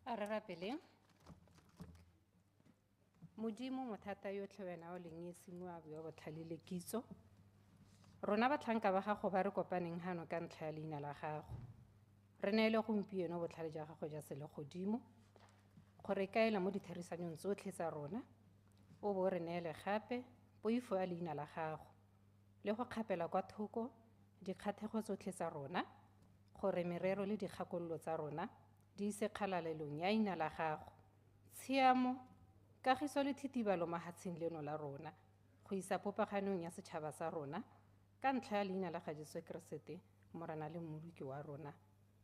A re rapeleng. Modimo mothata yotlhe wena o leng eseng wa bo botlhalile kitso. Rona batlhanka ba gago ba re kopaneng hano ka ntlha ya leina la gago. Re neele gompieno botlhale jwa gago ja se le godimo. Gore kaela mo ditherisanong tsotlhe tsa rona. O bo re neele gape poifo ya leina la gago. Le go kgapela kwa thoko dikgathego tsotlhe tsa rona. Gore merero le dikgakololo tsa rona di ise kgalalelong ya leina la gago. Tshiamo kagiso le thitibalo mahatsheng leno la rona. Go isa popaganong ya setšhaba sa rona. Ka ntlha ya leina la ga Jesu Kriste morena le mmoloki wa rona.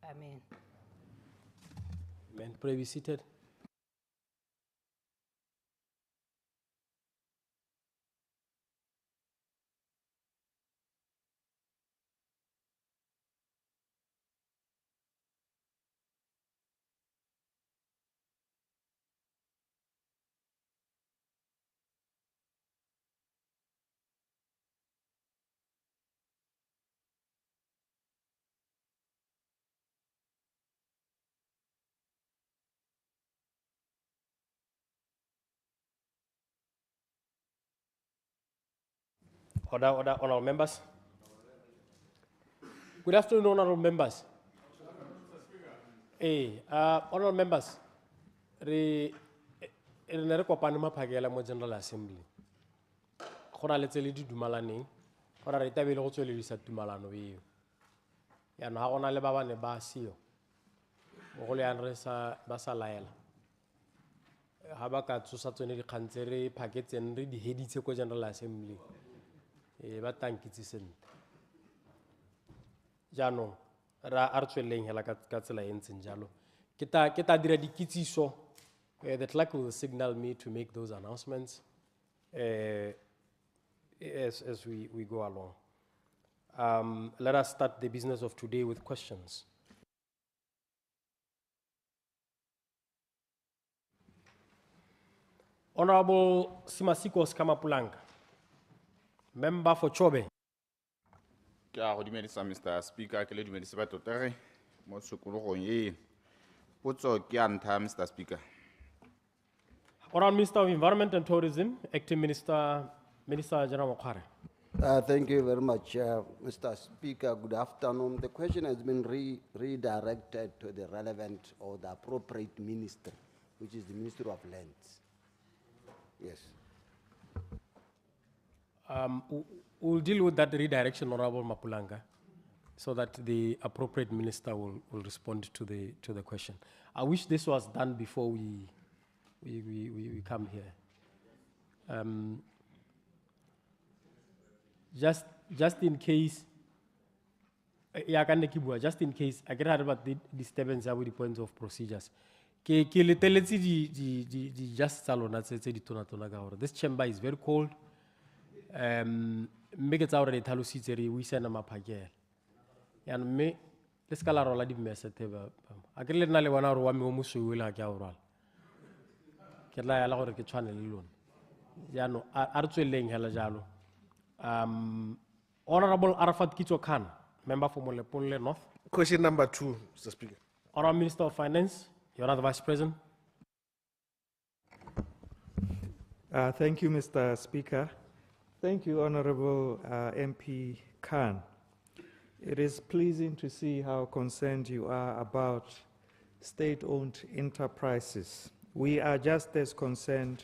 Amen. Amen. Pray be seated. Order, honorable members. Good afternoon, honorable members. Honorable members, re ne re kopane maphakela mo General Assembly. Go na le tse le di dumalaneng, gore re tabele go tsweledisa tumalano eo. Ya no ha gona le ba bane ba sio. Go le an re sa ba sa laela. Ha ba ka tsosa tsone di khantse re phaketseng re di heditse ko General Assembly. Ba tankitse sente. Jaanong ra a re tsweleng hela ka tsela e ntseng jalo. Ke ta dira dikitsiso. The clerk will signal me to make those announcements as we go along. Let us start the business of today with questions. Honorable Simasikos Kamapulanga, member for Chobe. Ke a go dumedisa Mr. Speaker, ke le dumedisa batotare mo sekologong e. Potso ke a ntlha Mr. Speaker. Honorable Minister of Environment and Tourism, Acting Minister General 𝗧𝗛𝗘 👭🗧 Thank you very much, Mr. Speaker. Good afternoon. The question has been redirected to the relevant or the appropriate ministry, which is the Ministry of Lands. Yes. We'll deal with that redirection, Honorable Mapulanga, so that the appropriate minister will respond to the question. I wish this was done before we come here. Just in case, just in case, I get about the disturbance with the points of procedures. This chamber is very cold. Make it already talusiteri we send them up again. And me let's call our lady message. I can let Nalewana or one musu will like our Kela allow the channel alone. Yano Artueling Helajalo. Honorable Arafat Kito Khan, member for Molepole North. Question number 2, Mr. Speaker. Honorable Minister of Finance, your other Vice President. Thank you, Mr. Speaker. Thank you, Honorable MP Khan. It is pleasing to see how concerned you are about state-owned enterprises. We are just as concerned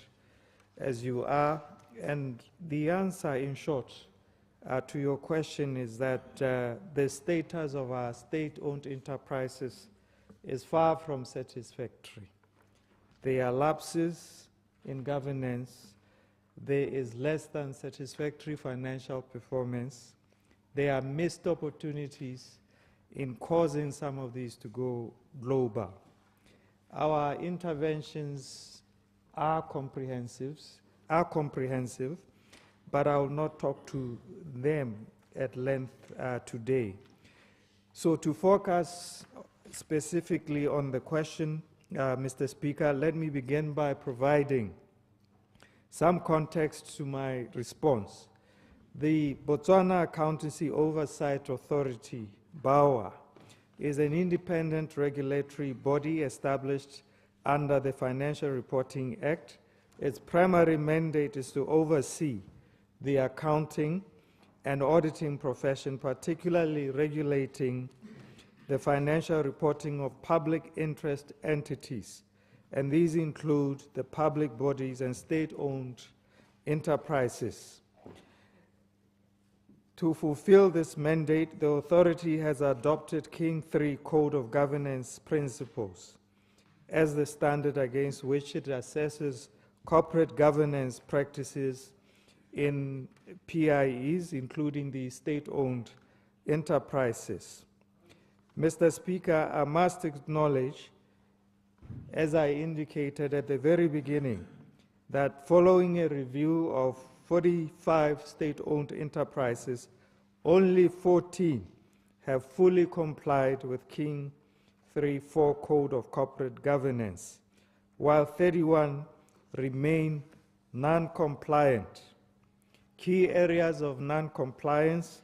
as you are, and the answer, in short, to your question is that the status of our state-owned enterprises is far from satisfactory. There are lapses in governance. There is less than satisfactory financial performance. There are missed opportunities in causing some of these to go global. Our interventions are comprehensive, but I will not talk to them at length today. So to focus specifically on the question, Mr. Speaker, let me begin by providing some context to my response. The Botswana Accountancy Oversight Authority, BAOA, is an independent regulatory body established under the Financial Reporting Act. Its primary mandate is to oversee the accounting and auditing profession, particularly regulating the financial reporting of public interest entities, and these include the public bodies and state-owned enterprises. To fulfill this mandate, the authority has adopted King III Code of Governance Principles as the standard against which it assesses corporate governance practices in PIEs, including the state-owned enterprises. Mr. Speaker, I must acknowledge, as I indicated at the very beginning, that following a review of 45 state-owned enterprises, only 14 have fully complied with King III Code of Corporate Governance, while 31 remain non-compliant. Key areas of non-compliance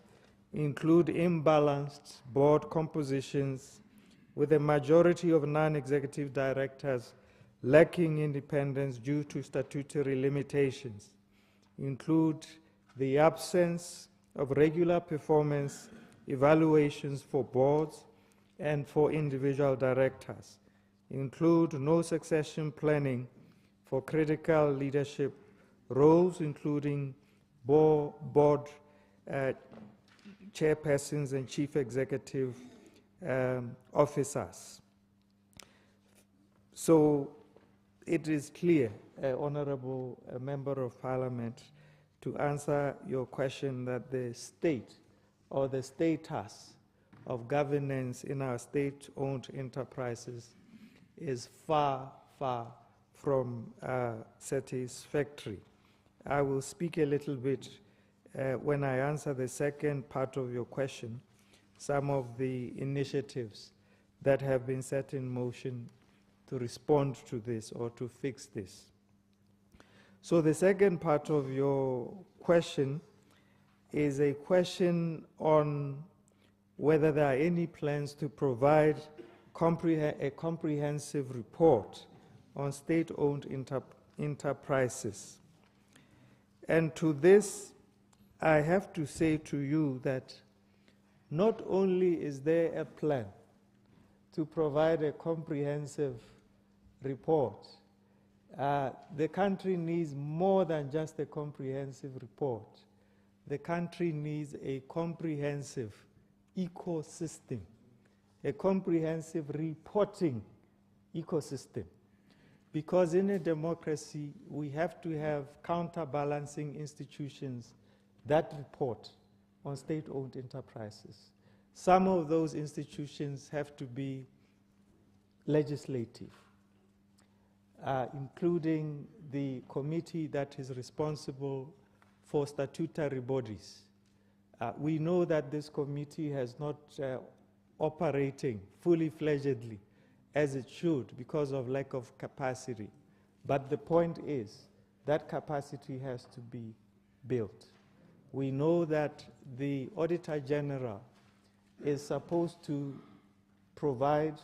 include imbalanced board compositions, with a majority of non-executive directors lacking independence due to statutory limitations, include the absence of regular performance evaluations for boards and for individual directors, include no succession planning for critical leadership roles, including board chairpersons and chief executive officers. So it is clear, Honorable Member of Parliament, to answer your question, that the state or the status of governance in our state-owned enterprises is far, far from satisfactory. I will speak a little bit when I answer the second part of your question, some of the initiatives that have been set in motion to respond to this or to fix this. So the second part of your question is a question on whether there are any plans to provide a comprehensive report on state-owned enterprises. And to this, I have to say to you that not only is there a plan to provide a comprehensive report, the country needs more than just a comprehensive report. The country needs a comprehensive ecosystem, a comprehensive reporting ecosystem. Because in a democracy, we have to have counterbalancing institutions that report on state-owned enterprises. Some of those institutions have to be legislative, including the committee that is responsible for statutory bodies. We know that this committee has not operating fully fledgedly as it should because of lack of capacity. But the point is that capacity has to be built. We know that the Auditor General is supposed to provide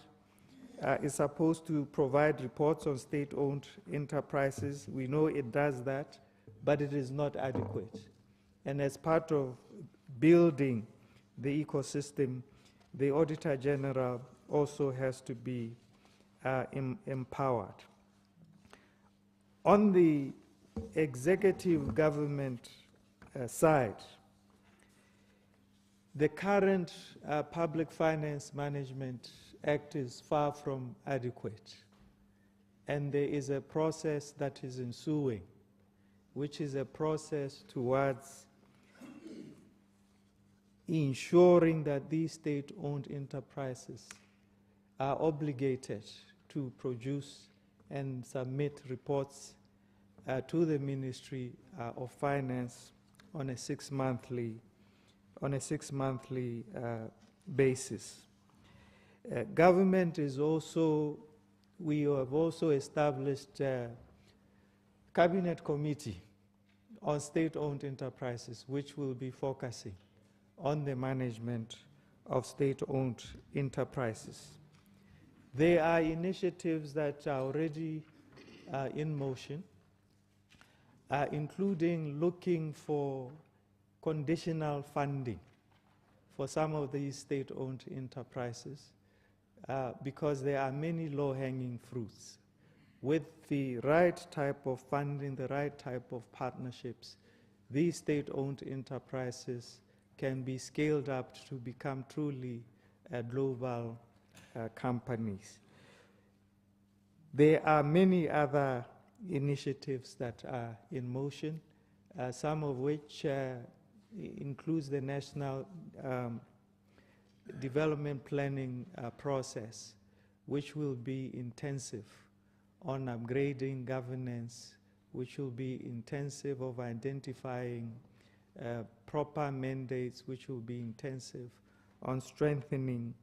reports on state-owned enterprises. We know it does that, but it is not adequate. And as part of building the ecosystem, the Auditor General also has to be empowered. On the executive government side, the current Public Finance Management Act is far from adequate. And there is a process that is ensuing, which is a process towards ensuring that these state-owned enterprises are obligated to produce and submit reports to the Ministry of Finance on a six-monthly basis. Government is also, we have also established a cabinet committee on state-owned enterprises, which will be focusing on the management of state-owned enterprises. There are initiatives that are already in motion, including looking for conditional funding for some of these state-owned enterprises, because there are many low-hanging fruits. With the right type of funding, the right type of partnerships, these state-owned enterprises can be scaled up to become truly global companies. There are many other initiatives that are in motion, some of which includes the national development planning process, which will be intensive on upgrading governance, which will be intensive of identifying proper mandates, which will be intensive on strengthening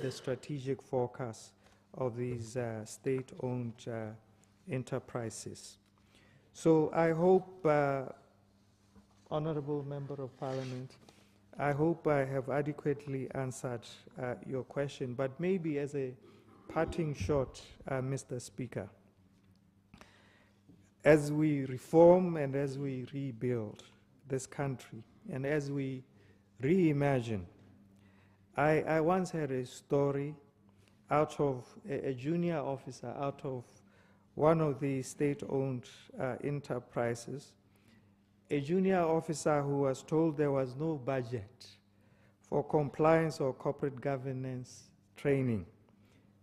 the strategic focus of these state-owned enterprises. So I hope, Honorable Member of Parliament, I hope I have adequately answered your question, but maybe as a parting shot, Mr. Speaker, as we reform and as we rebuild this country and as we reimagine, I once had a story out of a junior officer out of one of the state-owned enterprises, a junior officer who was told there was no budget for compliance or corporate governance training.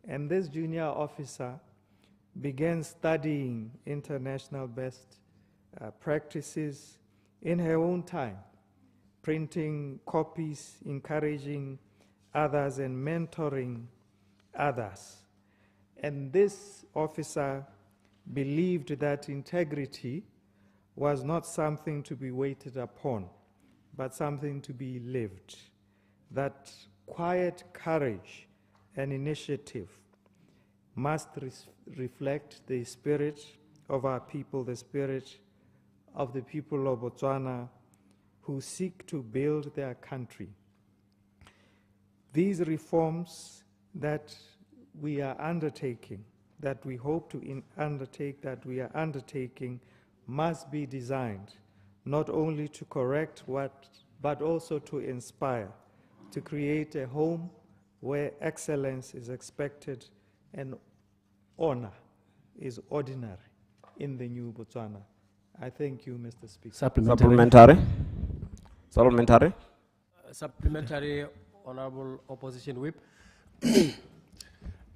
And this junior officer began studying international best practices in her own time, printing copies, encouraging others and mentoring others. And this officer believed that integrity was not something to be waited upon, but something to be lived. That quiet courage and initiative must reflect the spirit of our people, the spirit of the people of Botswana who seek to build their country. These reforms that we are undertaking, that we hope to undertake, that we are undertaking, must be designed not only to correct but also to inspire, to create a home where excellence is expected and honor is ordinary in the new Botswana. I thank you, Mr. Speaker. Supplementary. Supplementary, Honorable Opposition Whip. Ki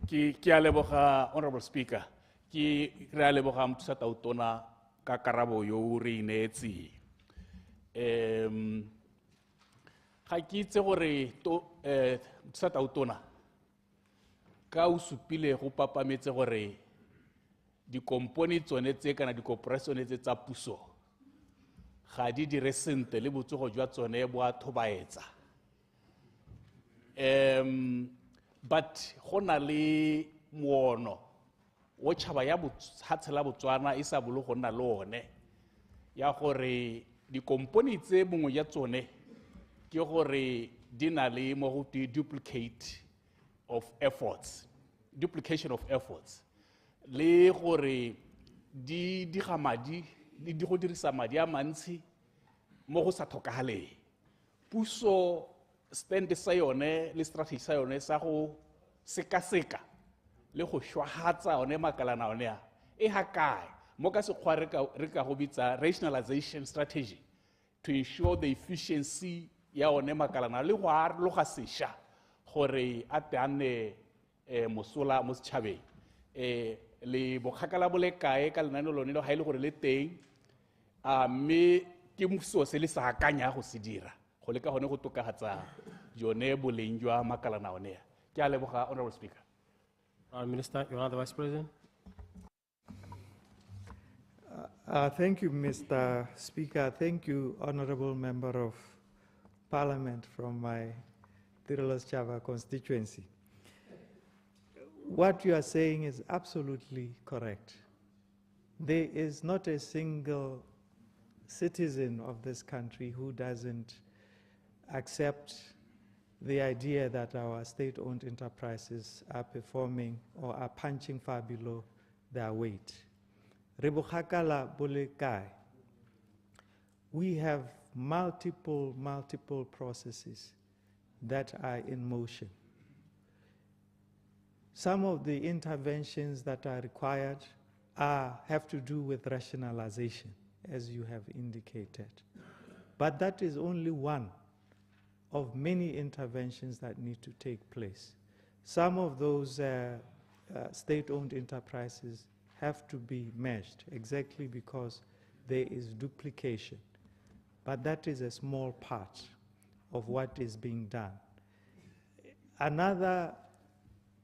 a leboga, Honorable Speaker, ki re a leboga 𝗧𝗛𝗘 ka karabo yo o re ineetseng. Ga ke itse gore 𝗧𝗘𝗘 ka o supile go papametse gore dikompone tsone tse kana dikoporasone tse tsa puso ga di dire sentle le botsogo jwa tsone bo a thobaetsa. But go na le moono o tšhaba ya lefatshe la Botswana e sa bolo go nna le one ya gore dikompone tse bongwe ya tsone ke gore di na le mo go duplication of efforts le gore di diga madi di go dirisa madi a mantsi mo go sa tlhokagaleng. Puso stand sa yone le strategy sa yone sa go sekaseka le go shwahatsa one makalana one a e ha kae mo ka sekgwa re ka go bitsa rationalization strategy to ensure the efficiency ya one makalana le go a loga sesha gore a teane mosola mo setšhabeng. Le bokgakala bo le kae ka lenaneo lone le ga ile gore le teng mme ke mmuso se le sa akanya go se dira go le ka gone go tokagatsa jone boleng jwa makalana one a. Ke a leboga, Honorable Speaker. Minister, you are the Vice President. Thank you, Mr. Speaker. Thank you, Honorable Member of Parliament from my 𝗧𝗛𝗘 constituency. What you are saying is absolutely correct. There is not a single citizen of this country who doesn't accept the idea that our state-owned enterprises are performing or are punching far below their weight. Re bokgakala bo le kae? We have multiple processes that are in motion. Some of the interventions that are required have to do with rationalization, as you have indicated. But that is only one of many interventions that need to take place. Some of those state-owned enterprises have to be meshed exactly because there is duplication. But that is a small part of what is being done. Another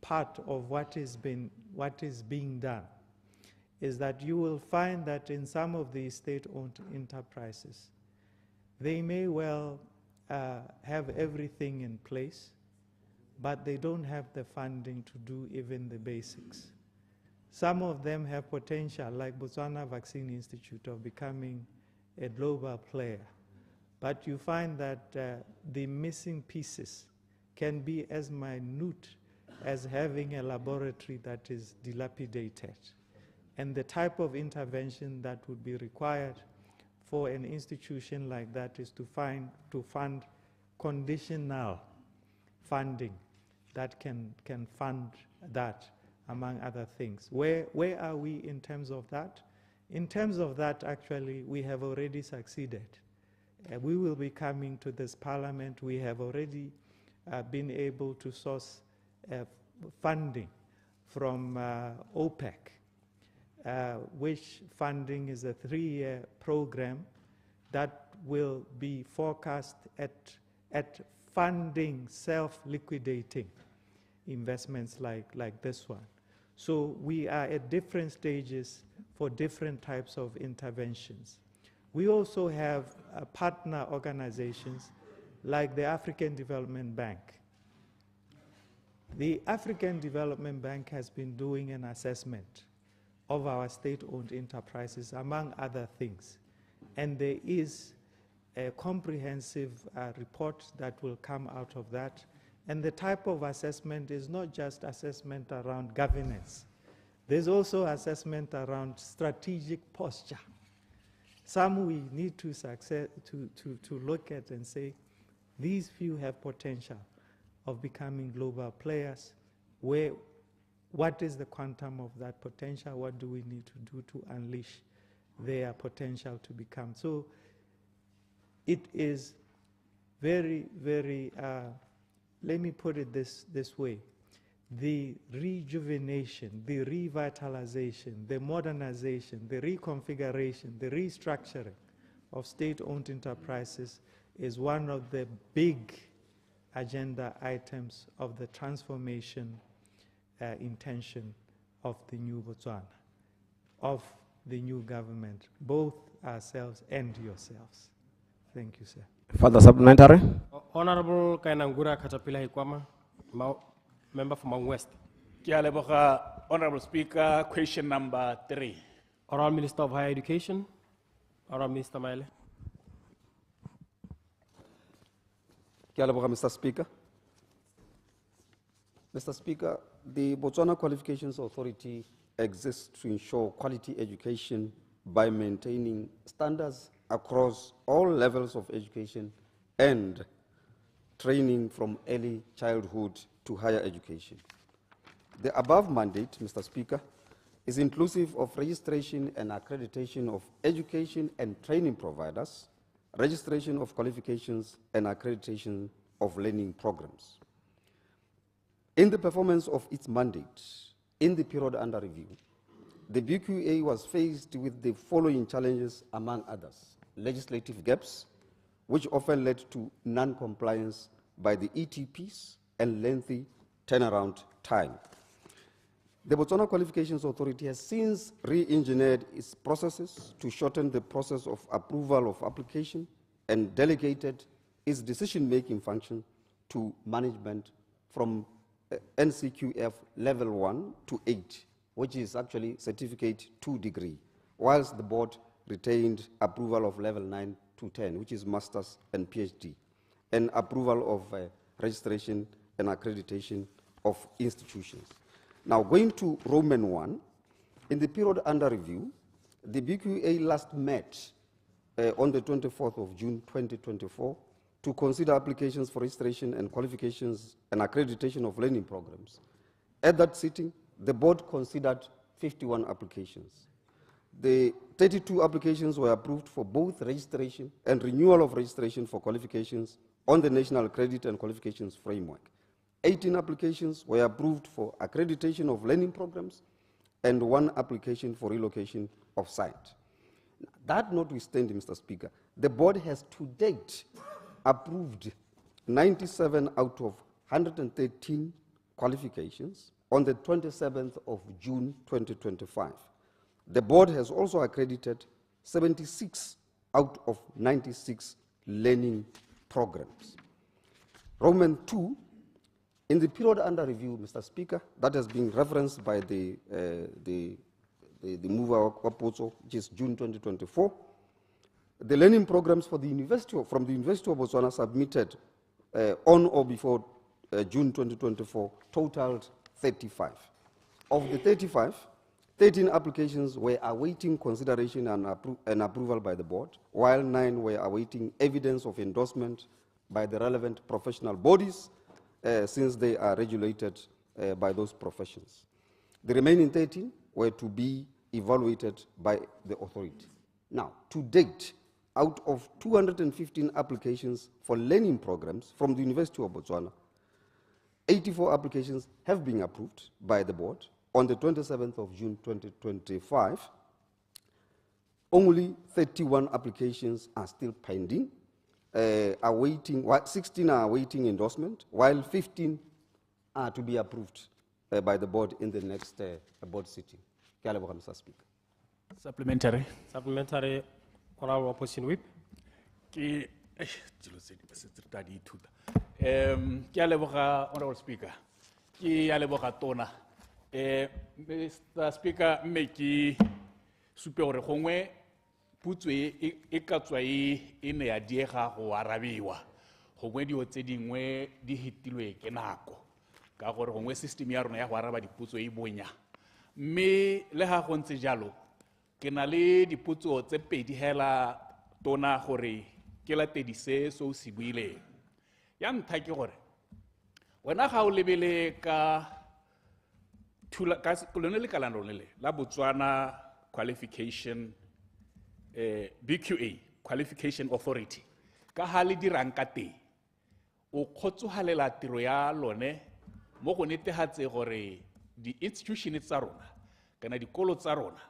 part of what is being done is that you will find that in some of these state-owned enterprises, they may well have everything in place, but they don't have the funding to do even the basics. Some of them have potential, like Botswana Vaccine Institute, of becoming a global player. But you find that the missing pieces can be as minute as having a laboratory that is dilapidated. And the type of intervention that would be required for an institution like that is to fund conditional funding that can fund that, among other things. Where are we in terms of that? In terms of that, actually, we have already succeeded. We will be coming to this parliament. We have already been able to source funding from OPEC, which funding is a 3-year program that will be forecast at funding self-liquidating investments like this one. So we are at different stages for different types of interventions. We also have partner organizations like the African Development Bank. The African Development Bank has been doing an assessment of our state-owned enterprises, among other things. And there is a comprehensive report that will come out of that. And the type of assessment is not just assessment around governance. There's also assessment around strategic posture. Some we need to look at and say, these few have potential of becoming global players. What is the quantum of that potential? What do we need to do to unleash their potential to become? So it is very, very, let me put it this way. The rejuvenation, the revitalization, the modernization, the reconfiguration, the restructuring of state-owned enterprises is one of the big agenda items of the transformation intention of the new Botswana, of the new government, both ourselves and yourselves. Thank you, sir. Further supplementary. Honorable Kainangura Katapila Hikwama, member from Mount West. Ke a leboga, Honorable Speaker. Question number 3. Oral Minister of Higher Education, Oral Minister Maile. Mr. Speaker. Mr. Speaker, the Botswana Qualifications Authority exists to ensure quality education by maintaining standards across all levels of education and training from early childhood to higher education. The above mandate, Mr. Speaker, is inclusive of registration and accreditation of education and training providers, registration of qualifications, and accreditation of learning programs. In the performance of its mandate, in the period under review, the BQA was faced with the following challenges, among others: legislative gaps, which often led to non-compliance by the ETPs and lengthy turnaround time. The Botswana Qualifications Authority has since re-engineered its processes to shorten the process of approval of application and delegated its decision-making function to management from NCQF level 1 to 8, which is actually certificate 2 degree, whilst the board retained approval of level 9 to 10, which is master's and PhD, and approval of registration and accreditation of institutions. Now, going to Roman 1, in the period under review, the BQA last met on the 24th of June 2024 to consider applications for registration and qualifications and accreditation of learning programs. At that sitting, the board considered 51 applications. The 32 applications were approved for both registration and renewal of registration for qualifications on the National Credit and Qualifications Framework. 18 applications were approved for accreditation of learning programs and 1 application for relocation of site. That notwithstanding, Mr. Speaker, the board has to date approved 97 out of 113 qualifications on the 27th of June 2025. The board has also accredited 76 out of 96 learning programs. Roman 2, in the period under review, Mr. Speaker, that has been referenced by the mover Wapoto, which is June 2024, the learning programs for the University of Botswana submitted on or before June 2024 totaled 35. Of the 35, 13 applications were awaiting consideration and approval by the board, while 9 were awaiting evidence of endorsement by the relevant professional bodies, since they are regulated by those professions. The remaining 13 were to be evaluated by the authority. Now, to date, out of 215 applications for learning programs from the University of Botswana, 84 applications have been approved by the board on the 27th of June 2025. Only 31 applications are still pending, 16 are awaiting endorsement, while 15 are to be approved by the board in the next board sitting. Ke a leboga, Mr. Speaker. Supplementary. Supplementary, Honorable Opposition Whip. Ke a leboga, Honorable Speaker. Ke a leboga tona. Mr. Speaker, mme ke supe gore gongwe putso e ka tswa e ne ya diega go arabiwa. Gongwe dio tse dingwe di hitilwe ke nako. Ka gore gongwe system ya rona ya go araba diputso e bonya. Mme le ha go ntse jalo, ke na le diputso tse pedi hela tona gore ke latedise so se buile. Ya ntlha ke gore wena ga o lebele ka lone le kalano le la Botswana Qualification BQA Qualification Authority ka ha le dirang ka teng o khotsohalela tiro ya lone mo go netehatse gore di institution tsa rona kana dikolo tsa rona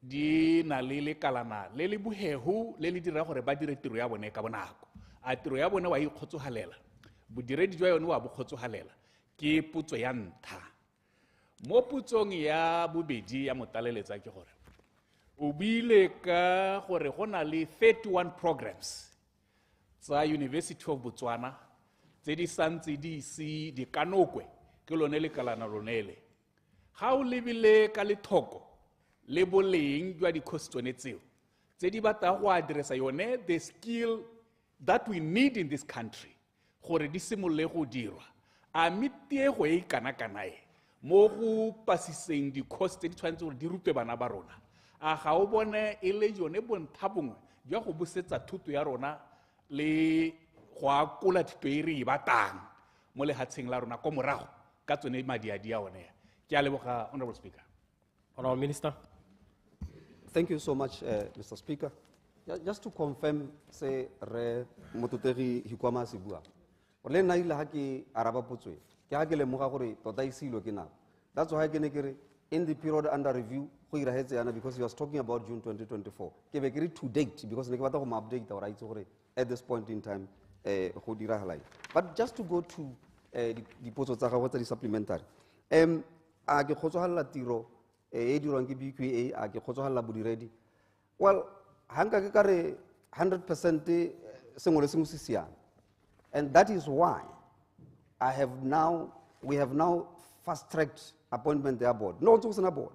di na le kalana le le buhehu le le dira gore ba dire tiro ya bone ka bonako a tiro ya bone wa ikgotsohalela bodiredi jwa yone wa bokgotsohalela ke putso ya ntha mo putsong ya bobedi ya motaleletsa ke gore o bile ka gore go na le 31 programs tsa University of Botswana tse di santse di isi di kanokwe ke lone le kalana lonele ga o lebile ka lethoko le boleng jwa di-course tsone tseo tse di batla go addressa yone the skill that we need in this country gore di simolole go dirwa a mitiego e kana-kana e mo go pasiseng di-course tse di tshwanetse gore di rutwe bana ba rona a ga o bone e le yone bontlha bongwe jwa go busetsa thuto ya rona le go akola thuto e re e batang mo lehatsheng la rona ko morago ka tsone madiadi a one ke a leboga, Honorable Speaker. Honorable Minister. Thank you so much, Mr. Speaker. Just to confirm, say, re mototegi hikwama sibua. Ole na ile haki araba putswe. Ke ha ke le moga gore tota isilo ke na. That's why ke ne kere in the period under review go ira hetse yana because he was talking about June 2024. Ke be kere to date because ne ke batla go ma update our rights gore at this point in time go dira halai. But just to go to the potso tsa gago tsa di supplementary. A ke khotsohalla tiro e dirwang ke BQA a ke khotsohalla bodiredi. Well, hanga ke kare 100% sengwe le sengwe se siame. And that is why we have now fast-tracked appointment their board. No, it's not board.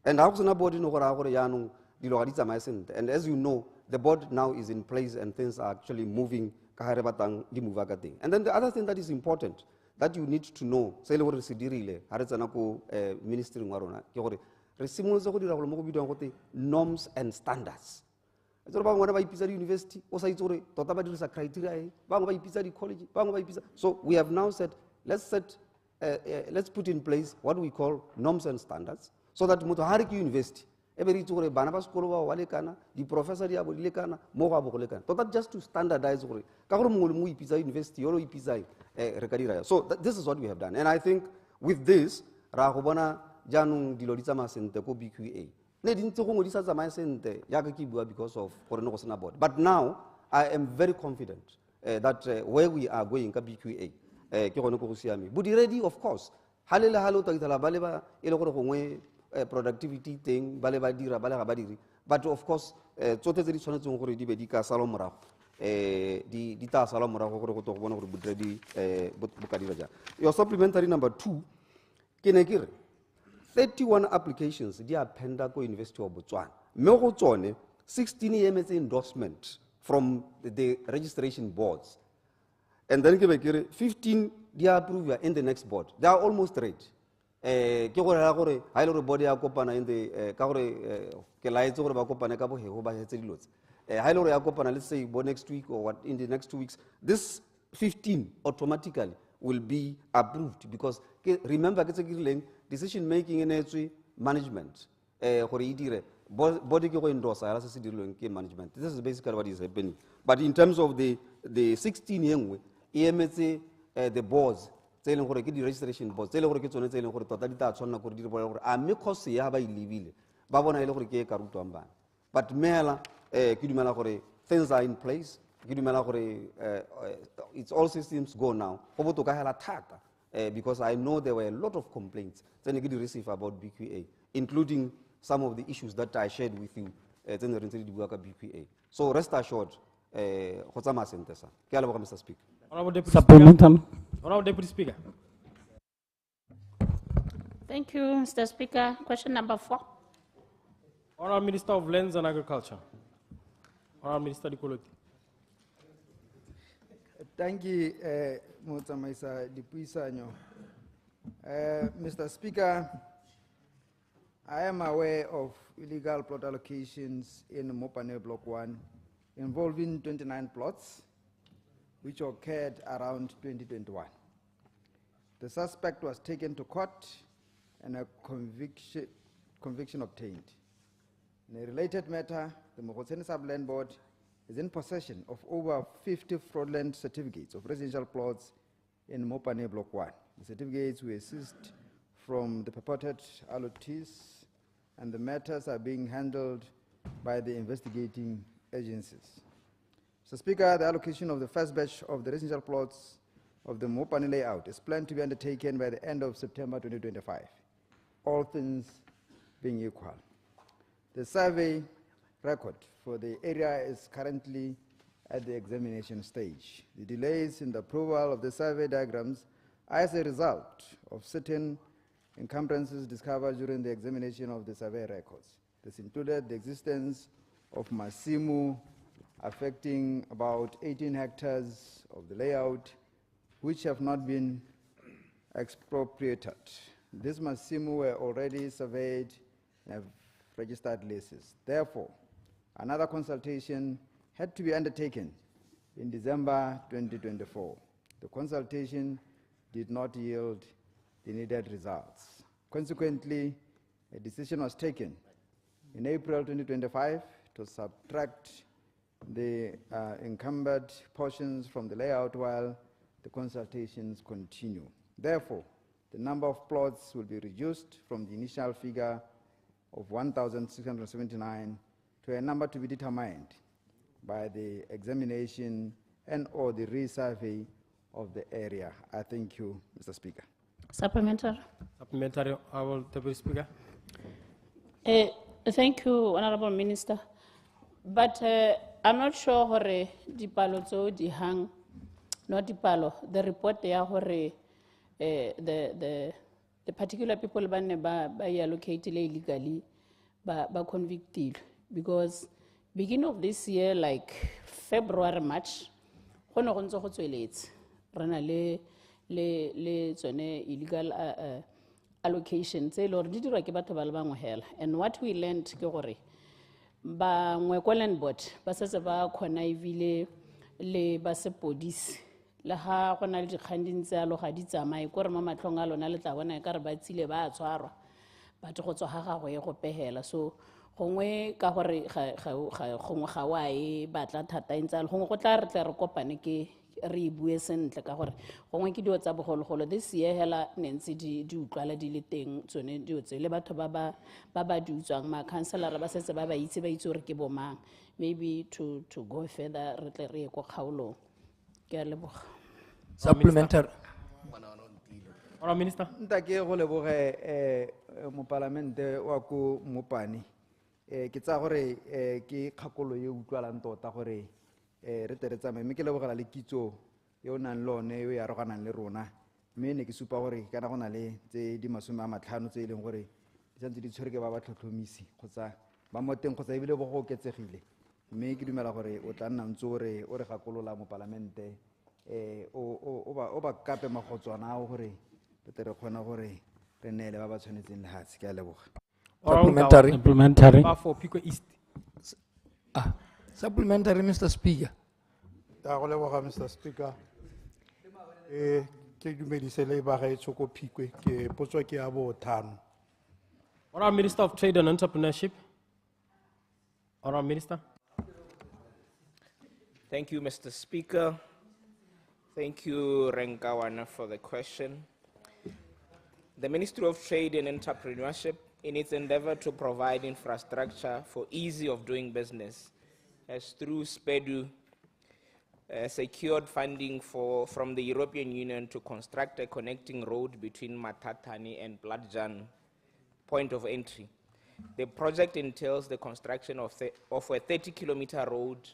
And how is board in Ogora Yanung, the Logadita Mycent. And as you know, the board now is in place and things are actually moving. And then the other thing that is important that you need to know, say le gore se dirile ha re tsena ko ministry wa rona ke gore re simolotse go dira go mo go bidwang gote norms and standards. It's ba ngwana ba ipitsa university o sa itse gore tota ba dirisa criteria e bangwe ba ipitsa di college bangwe ba ipitsa. So we have now said let's put in place what we call norms and standards so that motho ha re ke university ebe re itse gore bana ba sekolo ba wa lekana di professor di a bo di lekana mo go a bo go lekana tota just to standardize gore ka gore mongwe le mo ipitsa university yo lo ipitsa re ka dira. So this is what we have done, and I think with this ra go bona jaanong dilo di tsamaya sente ko BQA ne di ntse go ngodisa tsamaya sente yaka ke bua because of gore no go sena board. But now I am very confident that where we are going ka BQA ke gone go go siame bodiredi. Of course halele halo tagitala ba le ba e le gore gongwe productivity thing ba le ba dira ba le ga ba diri, but of course tsote tse di tshwanetseng gore di be di ka sala morago di ta sala morago gore go to go bona gore bodiredi bo ka dira jang. Your supplementary number 2 ke ne ke re 31 applications di appenda ko University of Botswana mme go tsone 16 emetse endorsement from the registration boards, and then ke be ke re 15 di approve in the next board. They are almost ready. Ke gore ha gore ha ile re board ya kopana in the ka gore ke laetse gore ba kopane ka bo he go ba hetse dilotse ha ile re ya kopana, let's say bo next week or what, in the next 2 weeks this 15 automatically will be approved because remember ke tse ke rileng decision making in etswe management gore e dire body ke go endorse ya se se dirilweng ke management. This is basically what is happening, but in terms of the 16 yengwe e emetse the boards tse leng gore ke di registration boards tse leng gore ke tsone tse leng gore tota di ta tshwanela gore di re bona gore a mme course ya ba ilebile ba bona ile gore ke ka rutwang bana. But mela ke dumela gore things are in place, ke dumela gore it's all systems go now go botoka hela thata because I know there were a lot of complaints tse ke di receive about BQA, including some of the issues that I shared with you tse ne re ntse di bua ka BQA. So rest assured go tsamaya sente sa. Ke a leboga Mr. Speaker. Supplemental. Honorable Deputy Speaker. Thank you, Mr. Speaker. Question number 4. Honorable Minister of Lands and Agriculture. Honorable Minister Dikoloti. Thank you, Motsamaisa Dipuisanyo. Mr. Speaker, I am aware of illegal plot allocations in Mopane Block 1 involving 29 plots, which occurred around 2021. The suspect was taken to court and a conviction obtained. In a related matter, the Mogotseni Sub-Land Board is in possession of over 50 fraudulent certificates of residential plots in Mopane Block 1. The certificates were seized from the purported allottees, and the matters are being handled by the investigating agencies. Mr. Speaker, the allocation of the first batch of the residential plots of the Mopane layout is planned to be undertaken by the end of September 2025, all things being equal. The survey record for the area is currently at the examination stage. The delays in the approval of the survey diagrams are as a result of certain encumbrances discovered during the examination of the survey records. This included the existence of Masimu affecting about 18 hectares of the layout, which have not been expropriated. These Masimu were already surveyed and have registered leases. Therefore, another consultation had to be undertaken in December 2024. The consultation did not yield the needed results. Consequently, a decision was taken in April 2025 to subtract the encumbered portions from the layout while the consultations continue. Therefore, the number of plots will be reduced from the initial figure of 1,679 to a number to be determined by the examination and or the resurvey of the area. I thank you, Mr. Speaker. Supplementary. Supplementary, Honorable Deputy Speaker. Thank you, Honorable Minister. But I'm not sure where the palo so the hang, not the palo. The report there where the particular people by allocated illegally, by convicted, because beginning of this year, like February, March, go ne go ntse go tsweletse. Re na le tsone illegal allocations tse le gore di dirwa ke batho ba le bangwe hela. And what we learned ke gore bangwe ko land board ba setse ba connivile le ba sepodisi le ga go na le dikgang di ntse yalo ga di tsamaye kore mo matlhong a lona le tla bona e ka re ba tsile ba a tshwarwa batho go tswa ga gagwe ye go pehela. So gongwe ka gore gongwe ga wa e batla thata e ntse yalo gongwe go tla re tle re kopane ke re bue sentle ka gore gongwe ke dio tsa bogologolo this year hela ne ntse di utlwala di le teng tsone dio tse le batho ba ba di utswang ma counselor ba setse ba itse gore ke bomang maybe to go further re tle re ye go kgaolong. Ke a leboga. Supplementary. Honourable Minister. Nta ke go leboge mo parlamente wa ko Mopani. Ke tsa gore ke kgakolo ye utlwalang tota gore re tle re tsamaye mme ke lebogela le kitso ye o nang le one yo ya roganang le rona mme ne ke supa gore kana go na le tse di 50 tse e leng gore di santse di tshwere ke ba batlhotlhomisi kgotsa ba mo teng kgotsa ebile bo go oketsegile mme ke dumela gore o tla nna ntse o re gakolola mo parlamente o ba kape magotswana ao gore re tle re kgona gore re neele ba ba tshwanetseng lehatshe. Ke a leboga. Supplementary. For Pico East. Supplementary, Mr. Speaker. Mr. Speaker. Ke dumedise le ba gaetsho ko Phikwe ke potso ke ya bo thano. Honourable Minister of Trade and Entrepreneurship. Honourable Minister. Thank you, Mr. Speaker. Thank you, Renkawana, for the question. The Ministry of Trade and Entrepreneurship, in its endeavor to provide infrastructure for ease of doing business, has through 𝗧𝗛𝗘 secured funding from the European Union to construct a connecting road between 𝗧𝗛𝗘 and 👭💩💂 point of entry. The project entails the construction of a 30-kilometer road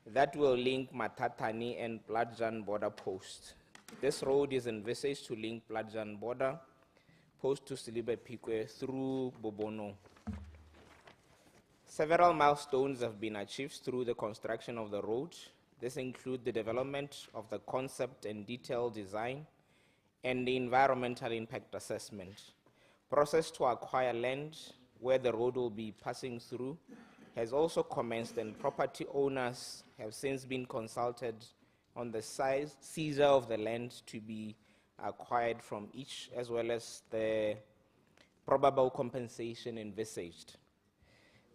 that will link 𝗧𝗧𝗃 and 👭💩💂 border post. This road is envisaged to link 👭💩💂 border post to Silibe Phikwe through Bobono. Several milestones have been achieved through the construction of the road. This includes the development of the concept and detailed design and the environmental impact assessment. Process to acquire land where the road will be passing through has also commenced, and property owners have since been consulted on the seizure of the land to be acquired from each, as well as the probable compensation envisaged.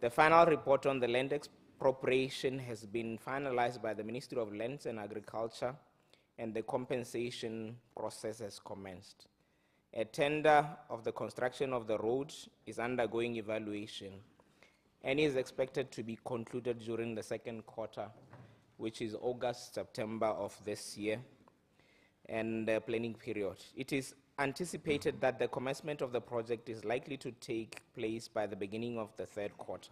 The final report on the land expropriation has been finalized by the Ministry of Lands and Agriculture, and the compensation process has commenced. A tender of the construction of the road is undergoing evaluation and is expected to be concluded during the second quarter, which is August, September of this year, and the planning period. It is anticipated that the commencement of the project is likely to take place by the beginning of the third quarter.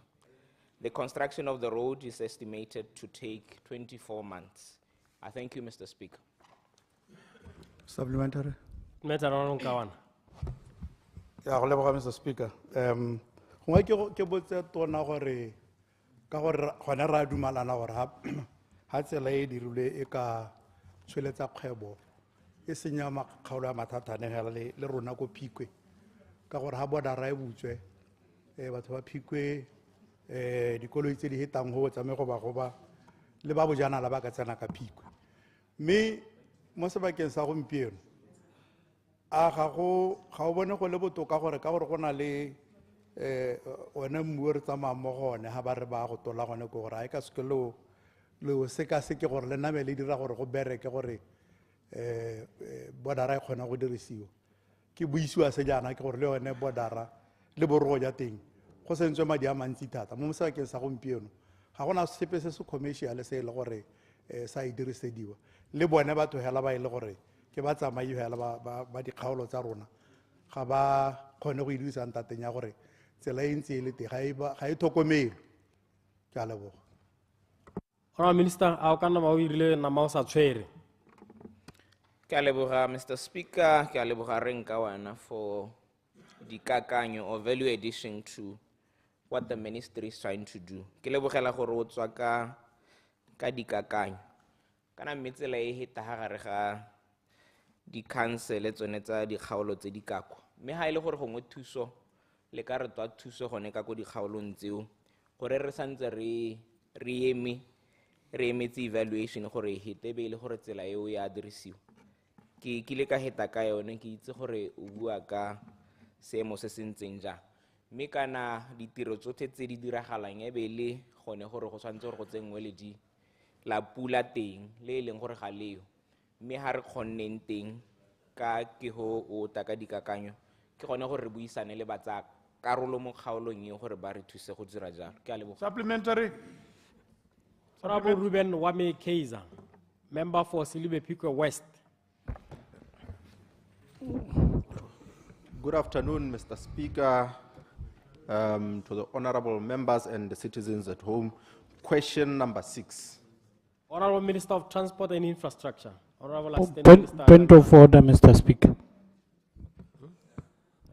The construction of the road is estimated to take 24 months. I thank you, Mr. Speaker. Supplementary. Meta Honourable Kawana. Ya go leboga Mr. Speaker. Gongwe ke botse tona gore ka gore gona ra dumalana gore ha tsela e dirile e ka tsweletsa kgwebo e senya makgaolo a mathatane hela le rona ko Phikwe ka gore ha bodara e butswe batho ba Phikwe dikoloi tse di hetang go tsame go ba le ba bojanala ba ka tsena ka Phikwe mme mo sebakeng sa gompieno a ga o bone go le botoka gore ka gore go na le one mmu re tsamaya mo gone ha ba re ba go tola gone ko gore a e ka seke le seka-seke gore le name le dira gore go bereke gore bodara e kgona go dirisiwa ke buisiwa se jaana ke gore le yone bodara le borogo ja teng go sentswe madi a mantsi thata mo sebakeng sa gompieno ga gona sepe se se commercial se e le gore sa e dirisediwa le bone batho hela ba e le gore ke ba tsamai hela ba dikgaolo tsa rona ga ba kgone go dirisa ntateng ya gore tsela e ntse e le te ga e tlhokomelo. Ke a leboga. Honourable Minister, a o ka nna ba o irile nama o sa tshwere. Ke a leboga, Mr. Speaker. Ke a leboga Renkawana for dikakanyo or value addition to what the ministry is trying to do. Ke lebogela gore o tswa ka dikakanyo. Kana metsela e heta ha gare ga di-council tsone tsa dikgaolo tse di kako. Mme ha ile gore gongwe thuso le ka re tswa thuso gone ka go dikgaolong tseo gore re santse re emetse evaluation gore hete be ile gore tsela eo ya dirisiwa. Ke ile ka heta ka yone ke itse gore o bua ka seemo se sentseng jang. Mme kana ditiro tsotlhe tse di diragalang e be le gone gore go tshwanetse gore go tsengwe le di la pula teng le leng gore ga leo. Mme ha re kgonneng teng ka ke ho o ta ka dikakanyo ke gone gore re buisane le batsa karolo mo kgaolong eo gore ba re thuse go dira jalo. Ke a leboga. Supplementary. Honorable Ruben 𝗧𝗛𝗧, member for 𝗧𝗛𝗘 West. Good afternoon, Mr. Speaker, to the honorable members and the citizens at home. Question number 6. Honorable Minister of Transport and Infrastructure. Honorable Assistant Point, Minister. point of order, Mr. Speaker. I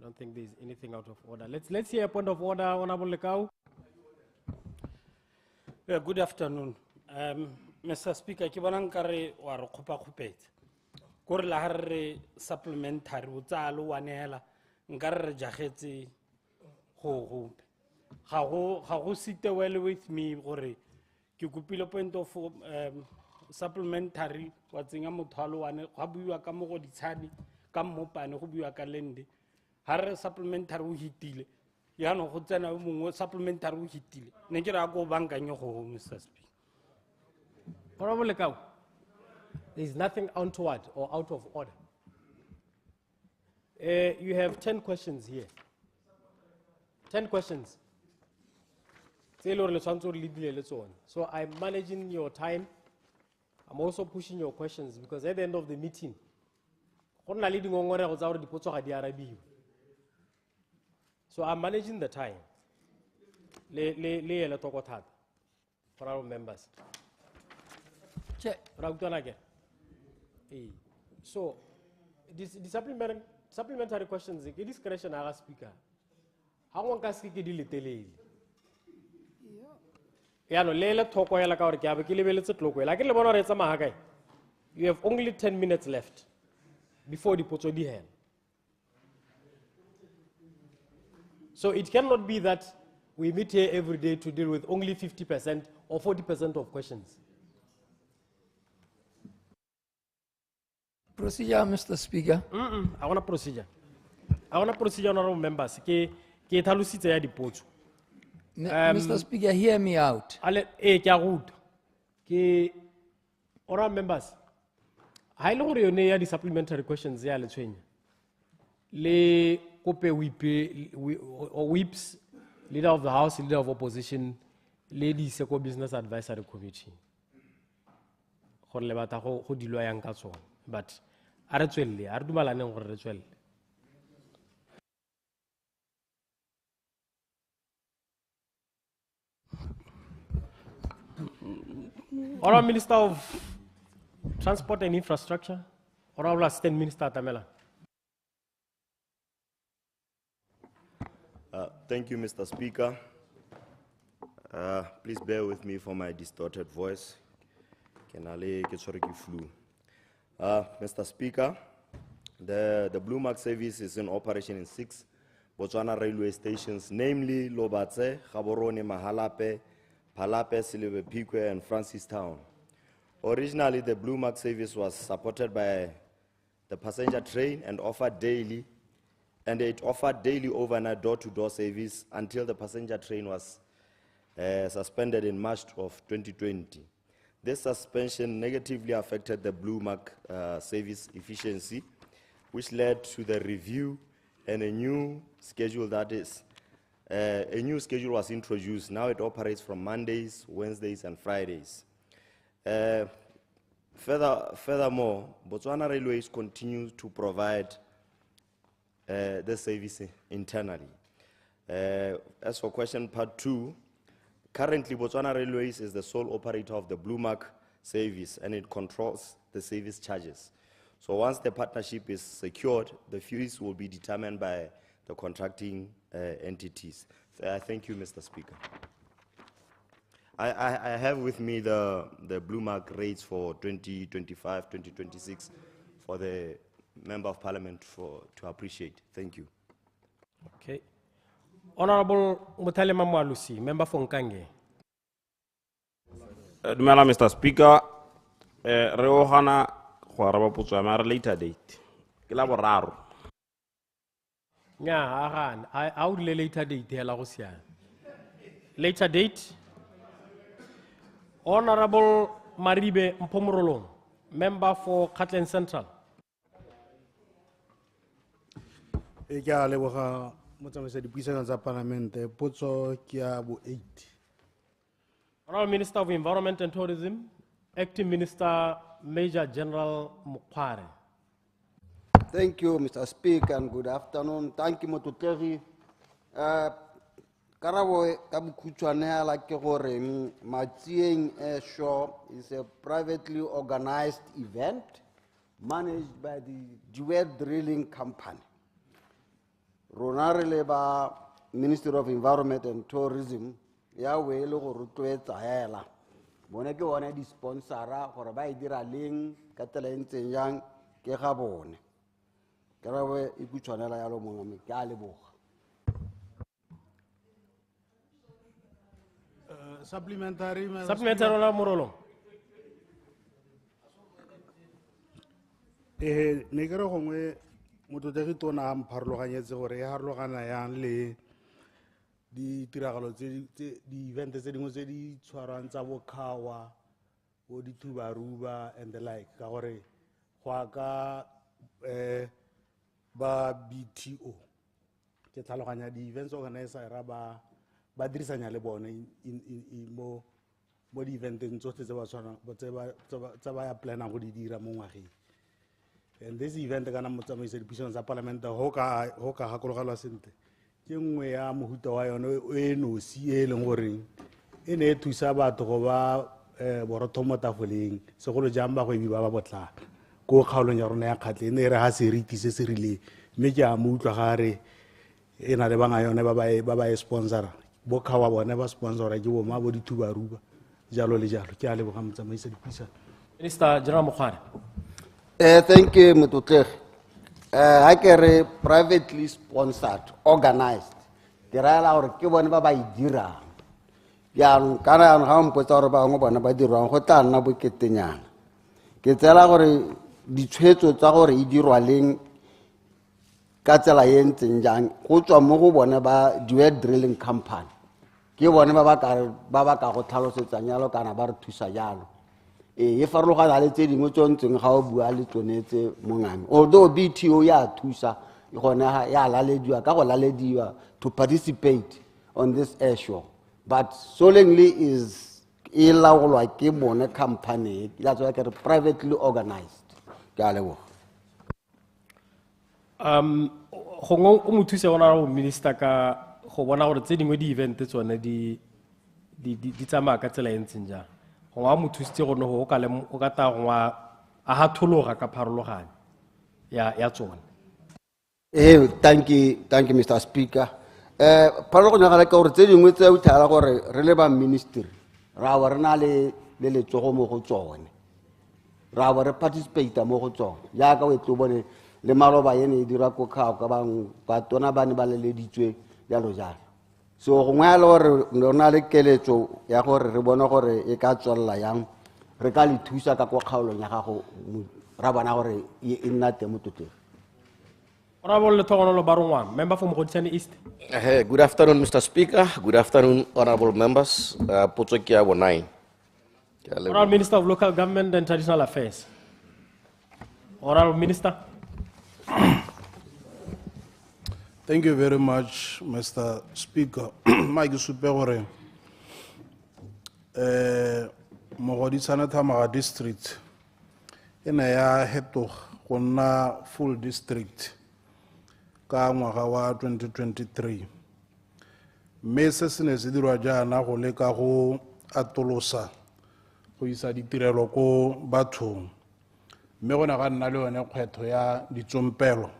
don't think there's anything out of order. Let's hear a point of order, Honorable Lekau. Good afternoon. Mr. Speaker, ke bona nkare wa re khupetsa. Kore la re supplementary o tsalo wa nela nkare re jagetse go ga go sit well with me gore ke kopile point of supplementary wa tsenya mothalo wa ne ga buiwa ka mo go ditshadi ka mmopane go buiwa ka lende ha re supplementary o hitile ya no go tsena mongwe supplementary o hitile ne ke ra go bankanye go Mr. Speaker. Honorable Lekau, there is nothing untoward or out of order. You have 10 questions here. 10 questions. So I'm managing your time. I'm also pushing your questions because at the end of the meeting, so I'm managing the time. For our members. So, the supplementary questions, the discretion of our speaker. How long can we deal with it? Yeah, no, you have only 10 minutes left before the pocho di hand. So it cannot be that we meet here every day to deal with only 50% or 40% of questions. Procedure, Mr. Speaker. I want a procedure. Honorable members. Mr. Speaker, hear me out. Honorable members. I know the supplementary questions there. Le kope whips, leader of the House, leader of opposition, lady Seko Business Advisory Committee. But aratuelle, ardumalane ngoratuelle. Honorable Minister of Transport and Infrastructure, Honorable Assistant Minister Tamela. Thank you, Mr. Speaker. Please bear with me for my distorted voice. Mr. Speaker, the 𝗧𝗛𝗧 service is in operation in 6 Botswana railway stations, namely 𝗧𝗛𝗧, Gaborone, Mahalape, Phalape, 𝗧𝗛𝗘, and Francistown. Originally, the 𝗧𝗛𝗧 service was supported by the passenger train and offered daily, and it offered daily overnight door-to-door service until the passenger train was suspended in March of 2020. This suspension negatively affected the 𝗧𝗛𝗧 service efficiency, which led to the review and a new schedule was introduced. Now it operates from Mondays, Wednesdays, and Fridays. Furthermore, Botswana Railways continue to provide the service internally. As for question part 2, currently Botswana Railways is the sole operator of the 𝗧𝗛𝗧 service, and it controls the service charges. So once the partnership is secured, the fees will be determined by the contracting entities. Thank you, Mr. Speaker. I have with me the blue mark rates for 2025, 2026 for the Member of Parliament to appreciate. Thank you. Okay. Honorable Mutalema Mwalusi, member for Nkange. Dumela Mr. Speaker, re o gana go araba potso ya mara later date. Ke la boraro. Nya, agan, I would later date hela go siana. Later date. Honorable Maribe Mpomorolong, member for Katlen Central. E ke a leboga motsamaisi dipuisano tsa palamente potso ke ya bo 8. Honorable Minister of Environment and Tourism, Acting Minister Major General Mukware. Thank you, Mr. Speaker, and good afternoon. Thank you, Motuteri. Karabo kabukuchwane la ke gore Matsieng Airshow is a privately organized event managed by the Duet Drilling Company. Rona re le ba Ministry of Environment and Tourism ya we le go rotloetsa hela. Bone ke bona di sponsora gore ba dira leng ka tela entseng yang ke ga bone. Karabo ikutshwanela ya lo mongwe ke a leboga. Supplementary. Supplementary la Morolong. Ne ke re gongwe Mototegi tona a mpharologanyetse gore e harologana yang le ditiragalo di-event tse dingwe tse di tshwarwang tsa bo khawa bo dithubaruba and the like ka gore go aka ba BTO ke tlhaloganya di-events organizer ba dirisanya le bone mo di-eventeng tsotlhe tse ba ya planang go di dira mo ngwageng. And this event kana motsamaisi dipuisano tsa palamente ho ka gakologelwa sentle ke nngwe ya mohuta wa yone e nosi e leng gore e ne e thusa batho go ba borotho mo tafoleng segolo jang bagwebi ba ba botlana ko kgaolong ya rona ya kgatle e ne e re ga seriti se se rileng mme ke a mo utlwa gare e na le banga yone ba ba e sponsora bo khawa bone ba sponsora ke bo ma bo dithubaruba jalo le jalo ke a leboga motsamaisi dipuisano. Minister General Mukware. Thank you, Mututler. I carry privately sponsored, organized. Kerala or Kibon Baba Dira. Yan Karan Ham Potorba Mobana Diran, Hotan Nabuketinan. Ketela or the Cheto Tower Idirualing Catalayent and Yang, Kucho Mogonaba Duet Drilling Company. Kibon Baba Hotalos and Yalo Canabar Tusayalo. If I look at it, how Buali to Mungam. Although BTO ya Tusa, ya to participate on this air show. But solemnly is like a company that's like a privately organized. Hongo umutuse honorable minister ka go bona gore tse dingwe di event tsone di tsamaya ka tsela e ntseng jang. Go wa muthusitse go no go ka le o ka ta go a ha thologa ka pharologane ya tsone. Thank you, Mr. Speaker. Pharologane ga le ka gore tse dingwe tse o thala gore re le ba ministry ra wa rena le tsogo mo go tsone. Ra wa re participate mo go tsone. Ya ka we tlo bone le maloba yene dira ko kha ka bang ba tona ba ne ba le ditswe jalo jalo. So go ngwa le gore rona le keletso ya gore re bona gore e ka tswalla yang re ka le thusa ka kwa kgaolong ya gago ra bona gore e nna teng mototeng. Honorable Letogolo Barongwa, member from Mogotsane East. Good afternoon, Mr. Speaker. Good afternoon, honorable members. Potsokia 9. Honorable Minister of Local Government and Traditional Affairs. Honorable Minister. Thank you very much, Mr. Speaker. Mike Superore, Mogoditsane Thamara District, in a heto gonna full district, ka ngwaga wa 2023. Mme se se ne se dirwa jaana go leka go atolosa go isa ditirelo ko bathong. Mme go na ga nna le yone kgwetho ya ditsompelo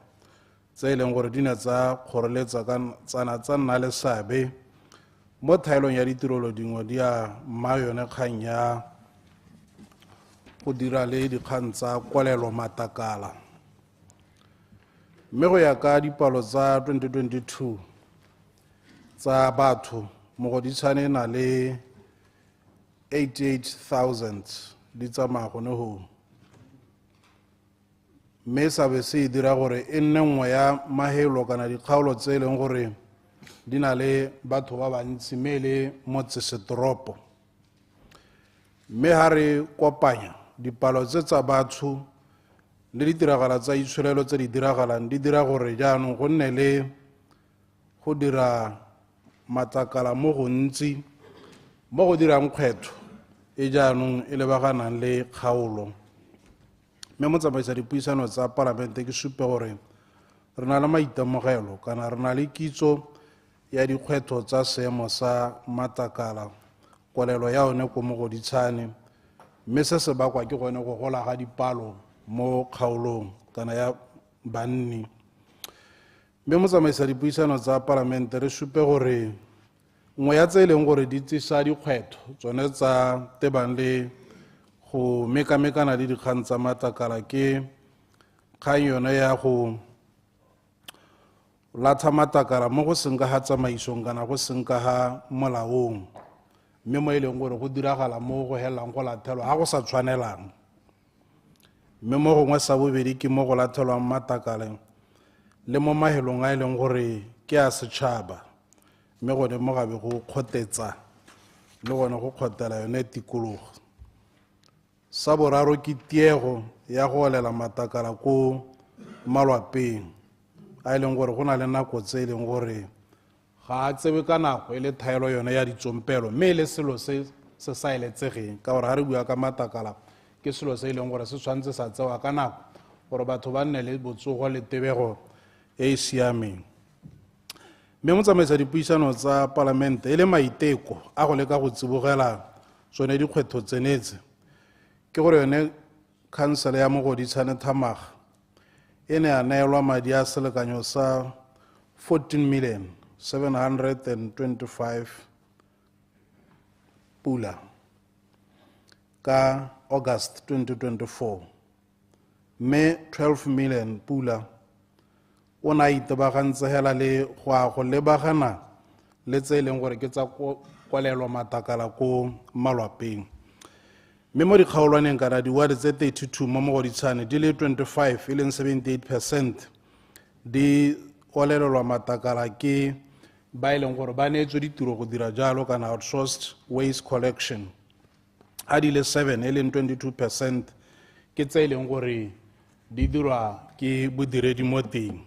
tse e leng gore di ne tsa kgoreletsa ka tsa nna le seabe mo thaelong ya ditirelo dingwe di a mma yone kgang ya go dira le dikgang tsa kwalelo matakala. Mme go ya ka dipalo tsa 2022 tsa batho Mogoditšhane na le 88,000 di tsamaya gone go. Mme sabe se dira gore e nne nngwe ya mahelo kana dikgaolo tse leng gore di na le batho ba bantsi mme le motsesetoropo. Mme ha re kopanya dipalo tse tsa batho le ditiragalo tsa itshwarelo tse di diragalang di dira gore jaanong go nne le go dira matlakala mo go ntsi mo go dirang kgwetho e jaanong e lebaganang le kgaolo. Mme motsamaisa dipuisano tsa palamente ke supe gore re na le maitemogelo kana re na le kitso ya dikgwetho tsa seemo sa matlakala kwalelo ya one ko Mogoditšhane, mme se se bakwa ke gone go gola ga dipalo mo kgaolong kana ya banni. Mme motsamaisa dipuisano tsa palamente re supe gore nngwe ya tse e leng gore di tsisa dikgwetho tsone tsa tebang le go mekamekana le dikgang tsa matlakala ke kgang yone ya go latha matlakala mo go seng ka ga tsamaisong kana go seng ka ga molaong, mme mo e leng gore go diragala mo go helelang go lathelwa ga go sa tshwanelang. Mme mo gongwe sa bobedi ke mo go lathelwang matlakala le mo mahelong a e leng gore ke a setšhaba, mme gone mo gabe go kgotetsa le gone go kgotela yone tikologo. Sa boraro ke tiego ya go olela matlakala ko malwapeng a e leng gore go na le nako tse e leng gore ga a tsebe ka nako e le thaelo yone ya ditsompelo, mme le selo se se sa eletsegeng ka gore ga re bua ka matlakala ke selo se e leng gore se tshwanetse sa tsewa ka nako gore batho ba nne le botsogo le tebego e e siameng. Mme motsamaisa dipuisano tsa palamente e le maiteko a go leka go tsibogela tsone dikgwetho tsenetse ke gore yone khansele ya Mogoditšhane Thamaga e ne a neelwa madi a selekanyo sa 14,725 pula ka August 2024, mme 12 million pula o na itebagantse hela le go lebagana le tse e leng gore ke tsa kwalelwa matlakala ko malwapeng. Mme mo dikgaolwaneng kana diwadi tse 32 mo Mogoditšhane di le 25 e leng 78% di kwalelelwa matlakala ke ba e leng gore ba neetswe ditiro go dira jalo kana outsourced waste collection. A di le 7 e leng 22% ke tse e leng gore di dirwa ke bodiredi mo teng.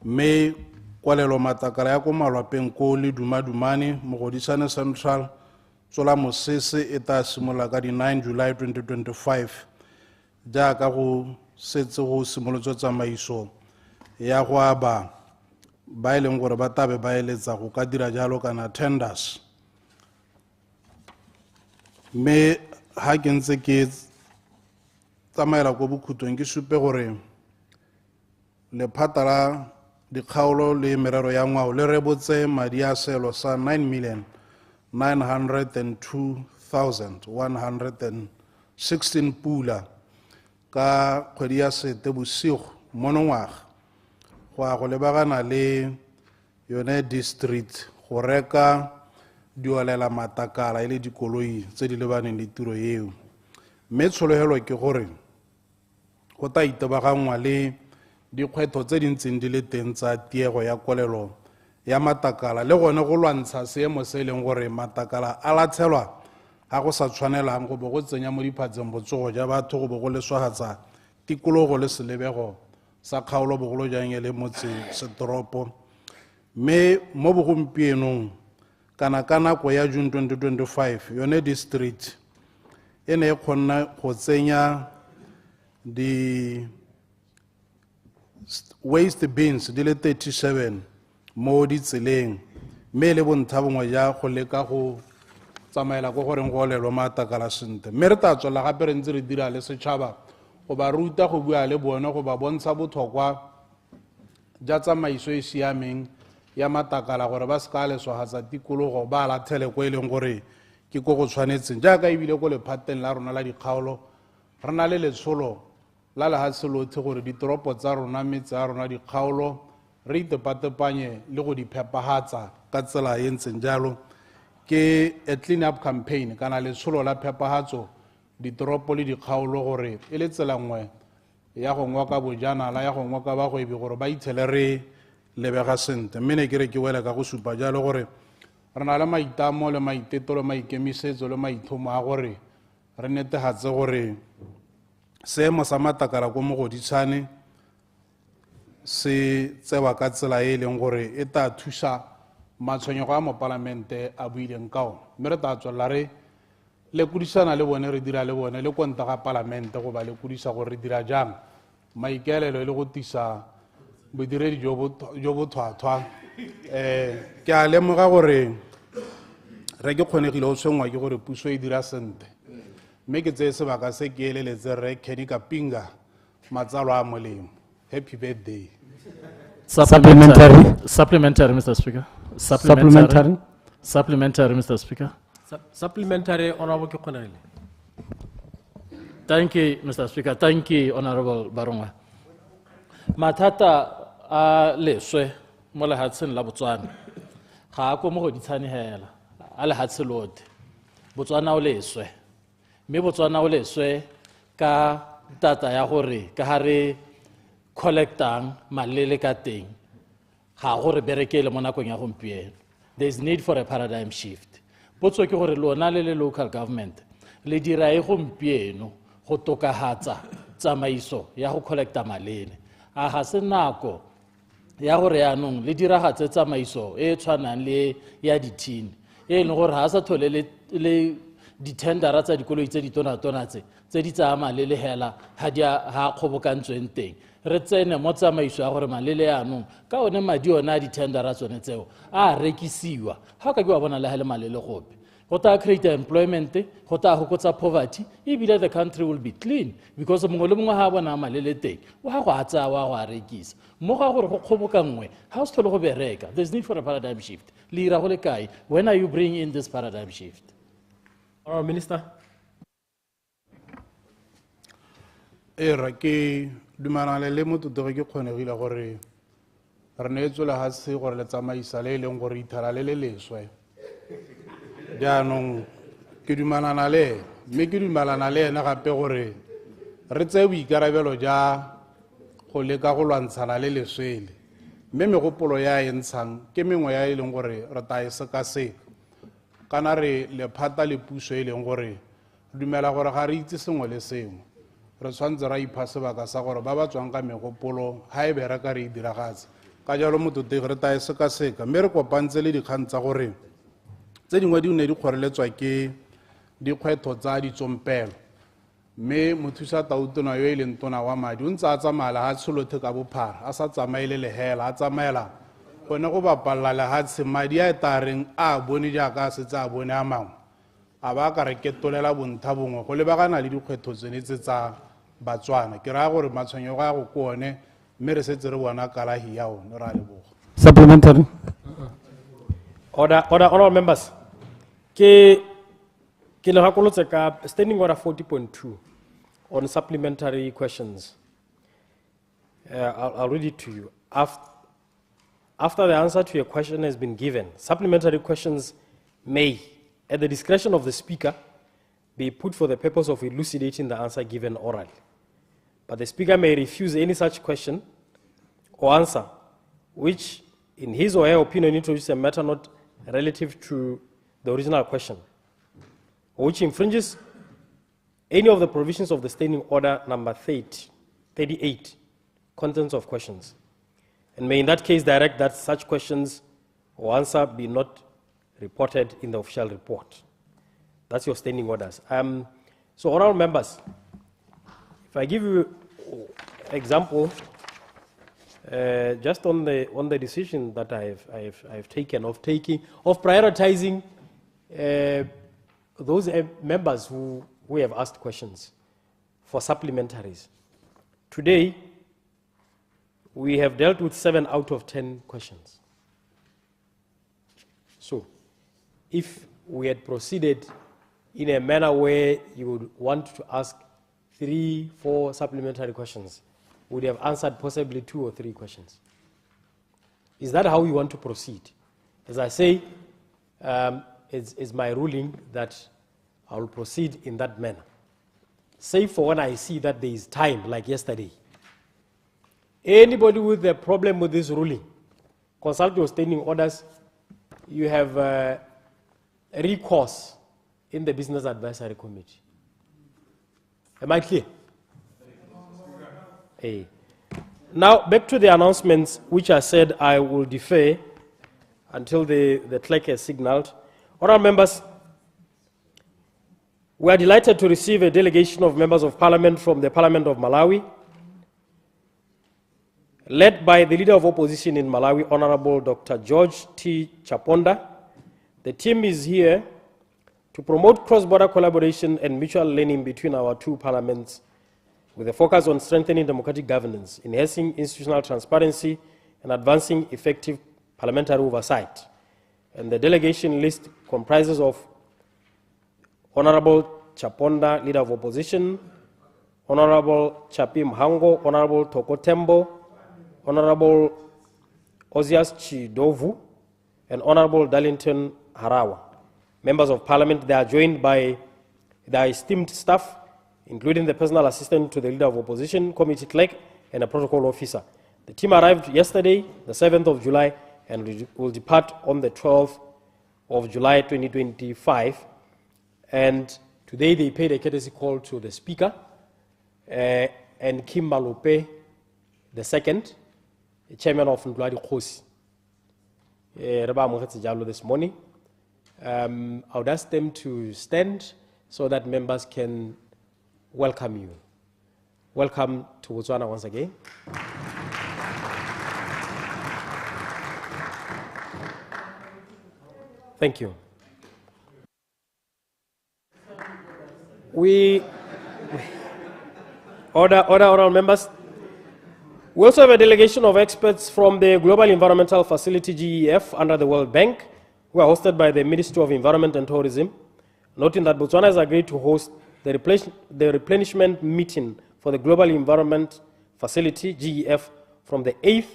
Mme kwalelo matlakala ya ko malwapeng ko le Dumadumane Mogoditšhane Central Tsola Mosese e tla simolola ka di 9 July 2025 jaaka go setse go simolotswe tsamaiso ya go aba ba e leng gore ba tabe ba eletsa go ka dira jalo kana tenders. Mme ha ke ntse ke tsamaela ko bokhutlong ke supe gore lephata la dikgaolo le merero ya ngwao le rebotse madi a seelo sa 9,902,116 pula ka kgwedi ya Seetebosigo monongwaga go a go lebagana le yone district go reka diolela matlakala e le dikoloi tse di lebaneng le tiro eo. Mme tshologelo ke gore go ta itebagangwa le dikgwetho tse di ntseng di le teng tsa tiego ya kwalelo ya matlakala le gone go lwantsha seemo se e leng gore matlakala a latlhelwa ga go sa tshwanelang go bo go tsenya mo diphatseng botsogo ja batho go bo go leswagatsa tikologo le selebego sa kgaolo bogolo jang e le motse setoropo. Mme mo bogompienong kana ka nako ya June 2025 yone district e ne e kgonna go tsenya di waste bins di le 37 mo ditseleng, mme le bontsha bongwe ja go leka go tsamaela go goreng go olelwa matlakala sentle. Mme re tla tswela gape re ntse re dira le setšhaba go ba ruta go bua le bone go ba bontsha botlhokwa ja tsamaiso e siameng ya matakala gore ba ska leswagatsa tikologo ba lathele ko e leng gore ke ko go tshwanetseng jaaka ebile ko lephateng la rona la dikgaolo re na le letsholo la lehatshe lotlhe gore ditoropo tsa rona metse ya rona dikgaolo re itepatepanye le go di phepagatsa ka tsela e ntseng jalo ke a clean up campaign kana letsholo la phepagatso ditoropo le dikgaolo gore e le tsela nngwe ya go ngoka bojanala ya go ngoka bagwebi gore ba itshele re lebega sentle mme ne ke re ke wele ka go supa jalo gore re na le maitamo le maiteto le maikemisetso le maitlhomo a gore re netegatse gore seemo sa matakala ko mogoditshane se tsewa ka tsela e leng gore e tla thusa matshwenyego a mopalamente a buileng ka one mme re tla tswelela re lekudisana le bone re dira le bone le konta ga palamente go ba lekudisa gore re dira jang maikaelelo e le go tisa bodiredi jo bo thwathwa ke a lemoga gore re ke kgonegile go tshwengwa ke gore puso e dira sentle mme ke tseye sebaka se ke eleletse re Kenny Kapinga matsalo a molemo. Happy birthday. Supplementary, Mr. Speaker. Supplementary, Mr. Speaker. Supplementary, Honorable Kikonele. Thank you, Mr. Speaker. Thank you, Honorable Barunga. Matata a leswe mo lehatsheng la Botswana. Ga a ko mo go ditshane hela. A lehatshe lotlhe. Botswana o leswe. Mme Botswana o leswe ka tata ya gore ka hare collectang malele ka teng. Ga go re berekele mo nakong ya gompieno. There is need for a paradigm shift. Potso ke gore lona le local government le dira e gompieno go tokahatsa tsamaiso ya go collecta malele. A ga se nako ya gore yaanong le diragatse tsamaiso e tshwanang le ya dithini e leng gore ga sa thole le ditendera tsa dikoloi tse ditona-tona tse di tsaya malele hela ha kgobokantsweng teng re tsene mo tsamaiso ya gore malele yaanong ka one madi ona a ditendera tsone tseo a rekisiwa ga ka ke wa bona le ga le malele gope go tla create employment go tla fokotsa poverty ebile the country will be clean because mongwe le mongwe ga a bona malele teng o ga go a tsaya wa go a rekisa mo ga gore go kgobokanngwe ga o se tlhole go bereka there's need for a paradigm shift le ira go le kae when are you bringing in this paradigm shift? Minister. Ra ke dumanale le mo tutego ke kgonegile gore re ne tswela ha se gore le tsamaisa le leng gore ithara le leswe jaanong ke dumanana le mme ke dumalana le ena gape gore re tse boikarabelo ja go leka go lwantshana le leswele mme megopolo ya e ntshang ke mengwe ya e leng gore re ta e sekaseka kana re lephata le puso e leng gore dumela gore ga re itse sengwe le sengwe re tshwanetse ra ipha sebaka sa gore ba ba tswang ka megopolo ga e bereka re e diragatse ka jalo mototegi re ta e sekaseka mme re kopantse le dikgang tsa gore tse dingwe di ne di kgoreletswa ke dikgwetho tsa ditsompelo mme mothusa tautona yo e leng tona wa madi o ntse a tsamaya ga tsholothe ka bophara a sa tsamaele lehela a tsamaela gone go bapalla lehatshe madi a e tareng a bone jaaka a setse a bone a mangwe a ba ka re ketolela bontha bongwe go lebagana le dikgwetho tsenetse tsa Batswana ke raya gore matshwenyego a go ko one mme re setse re bona kalahi ya one re a leboga. Supplementary. Order, honorable members. Ke le gakolotse ka standing order 40.2 on supplementary questions. I'll read it to you. After the answer to a question has been given, supplementary questions may, at the discretion of the speaker, be put for the purpose of elucidating the answer given orally. But the speaker may refuse any such question or answer, which, in his or her opinion, introduces a matter not relative to the original question, or which infringes any of the provisions of the standing order number 38, contents of questions, and may in that case direct that such questions or answer be not reported in the official report. That's your standing orders. So, honorable members, if I give you an example, just on the decision that I've taken of prioritizing those members who have asked questions for supplementaries. Today, we have dealt with 7 out of 10 questions. So, if we had proceeded in a manner where you would want to ask 3, 4 supplementary questions, we would have answered possibly 2 or 3 questions. Is that how you want to proceed? As I say, it's my ruling that I will proceed in that manner. Save for when I see that there is time, like yesterday. Anybody with a problem with this ruling, consult your standing orders. You have a recourse in the Business Advisory Committee. Am I clear? Hey. Now, back to the announcements, which I said I will defer until the clerk has signaled. Honourable members, we are delighted to receive a delegation of members of parliament from the Parliament of Malawi, led by the leader of opposition in Malawi, Honorable Dr. 𝗧𝗛𝗘 🭑🗪💫. The team is here to promote cross-border collaboration and mutual learning between our two parliaments, with a focus on strengthening democratic governance, enhancing institutional transparency, and advancing effective parliamentary oversight. And the delegation list comprises of Honorable Chaponda, leader of opposition, Honorable Chapi Mhango, Honorable Toko Tembo, Honorable 𝗧𝗛𝗑 🭑𝗪𝗓, and Honorable Darlington Harawa. Members of Parliament, they are joined by their esteemed staff, including the personal assistant to the leader of opposition, committee clerk, and a protocol officer. The team arrived yesterday, the 7th of July, and will depart on the 12th of July 2025. And today they paid a courtesy call to the Speaker and Kim Malope II, the chairman of 𝗧𝗛𝗘 🭑🗪💫 this morning. I would ask them to stand so that members can welcome you. Welcome to Botswana once again. Thank you. Order, members. We also have a delegation of experts from the Global Environmental Facility, GEF, under the World Bank, who are hosted by the Ministry of Environment and Tourism, noting that Botswana has agreed to host the replenishment meeting for the Global Environment Facility, GEF, from the 8th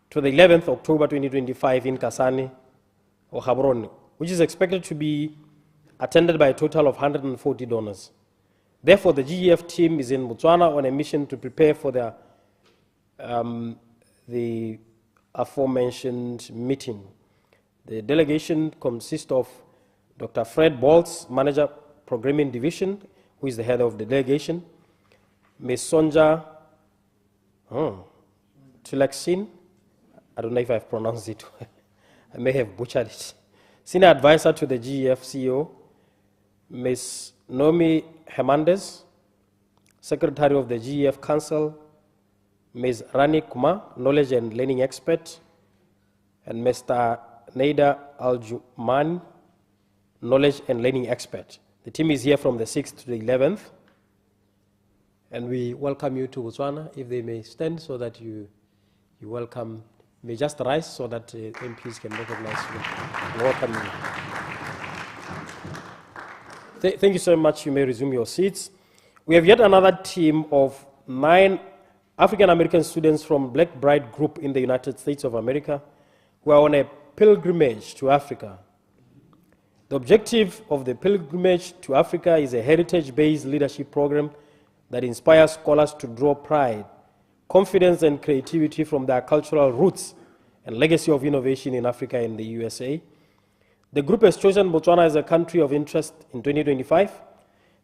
to the 11th October 2025 in Kasane or Gaborone, which is expected to be attended by a total of 140 donors. Therefore, the GEF team is in Botswana on a mission to prepare for the aforementioned meeting. The delegation consists of Dr. Fred Bolts, Manager, Programming Division, who is the head of the delegation, Ms. Sonja 𝗧𝗛𝗓, I don't know if I've pronounced it well. I may have butchered it. Senior Advisor to the GEF CEO, Ms. Nomi Hernandez, Secretary of the GEF Council, Ms. Rani Kumar, Knowledge and Learning Expert, and Mr. Neida Aljumani, Knowledge and Learning Expert. The team is here from the 6th to the 11th, and we welcome you to Botswana. If they may stand so that you welcome, may just rise so that MPs can recognize you. Welcome you. Thank you so much. You may resume your seats. We have yet another team of 9 African American students from Black Bride Group in the United States of America who are on a pilgrimage to Africa. The objective of the pilgrimage to Africa is a heritage-based leadership program that inspires scholars to draw pride, confidence, and creativity from their cultural roots and legacy of innovation in Africa and the USA. The group has chosen Botswana as a country of interest in 2025.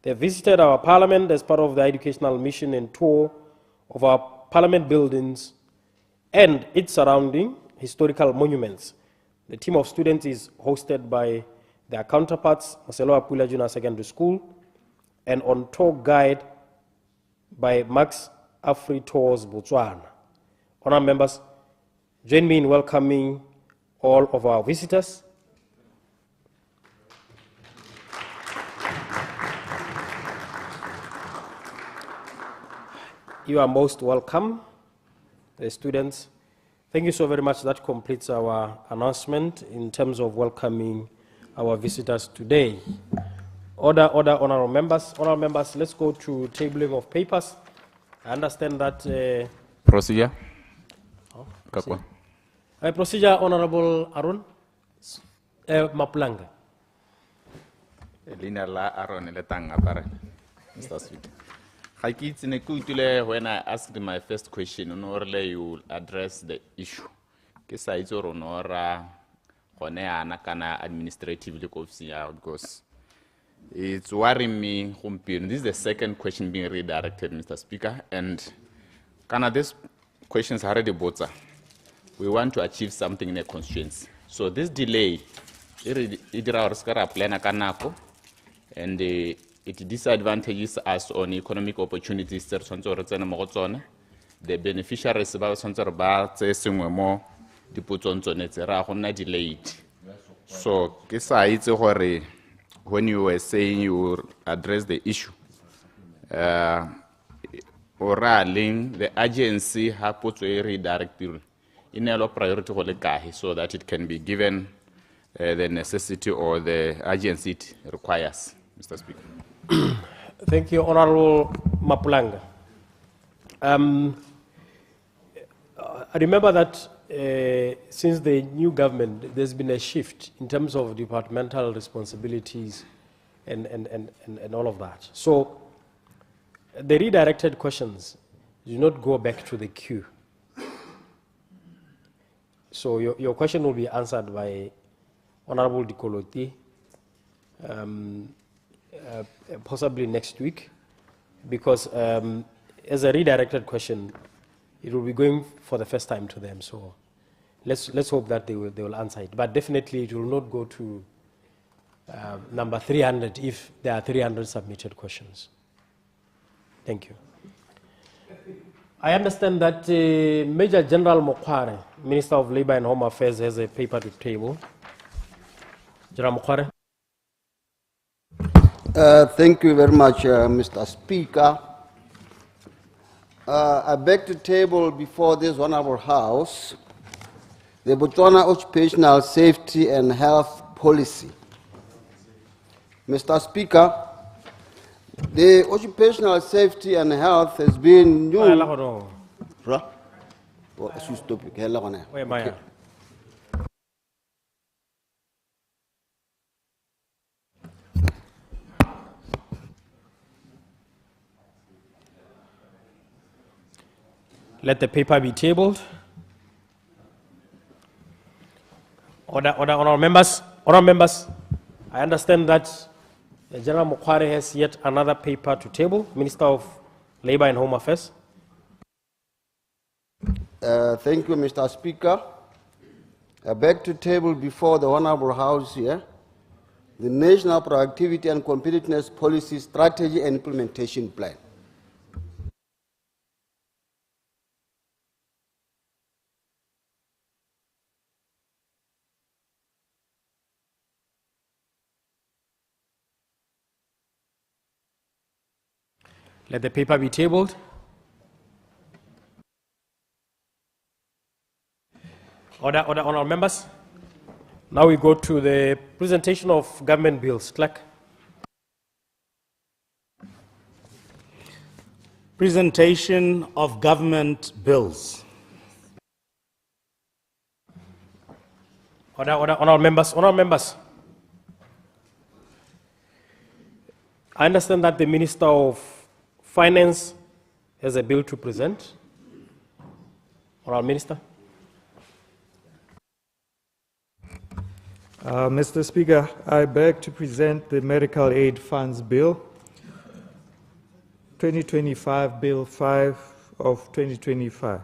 They visited our parliament as part of the educational mission and tour of our parliament buildings and its surrounding historical monuments. The team of students is hosted by their counterparts, Marcelo Apula Junior Secondary School, and on tour guide by Max Afri Tours Botswana. Honourable members, join me in welcoming all of our visitors. You are most welcome, the students. Thank you so very much. That completes our announcement in terms of welcoming our visitors today. Order, honorable members. Honorable members, let's go to tabling of papers. I understand that. Procedure. Procedure, Honorable Arun Mapulanga. Lina la Aaron Letanga Barre, Mr. Speaker. When I asked my first question, Honorable, you will address the issue. Kesa ito Honora, Honea Nakana administratively because it's worrying me. This is the second question being redirected, Mr. Speaker, and Kana these questions are already both. We want to achieve something in a constituency. So this delay, and it disadvantages us on economic opportunities. The beneficiaries delayed. So when you were saying you will address the issue, the agency has put a redirective in a priority so that it can be given the necessity or the agency it requires, Mr. Speaker. Thank you, Honorable Mapulanga. I remember that since the new government, there's been a shift in terms of departmental responsibilities and all of that. So the redirected questions do not go back to the queue. So your question will be answered by Honorable Dikolote, possibly next week, because as a redirected question, it will be going for the first time to them. So let's hope that they will answer it. But definitely it will not go to number 300 if there are 300 submitted questions. Thank you. I understand that Major General Mokware, Minister of Labor and Home Affairs, has a paper to table. General Mokware. Thank you very much, Mr. Speaker. I beg to table before this honorable House the Botswana Occupational Safety and Health Policy. Mr. Speaker, the occupational safety and health has been new. Let the paper be tabled. Honourable members. Honourable members, I understand that General Mokware has yet another paper to table. Minister of Labour and Home Affairs. Thank you, Mr. Speaker. I beg to table before the Honourable House here the National Productivity and Competitiveness Policy Strategy and Implementation Plan. Let the paper be tabled. Honourable members. Now we go to the presentation of government bills. Clerk. Presentation of government bills. Honourable members. Honourable members. I understand that the Minister of Finance has a bill to present. Honourable Minister. Mr. Speaker, I beg to present the Medical Aid Funds Bill, 2025 Bill 5 of 2025.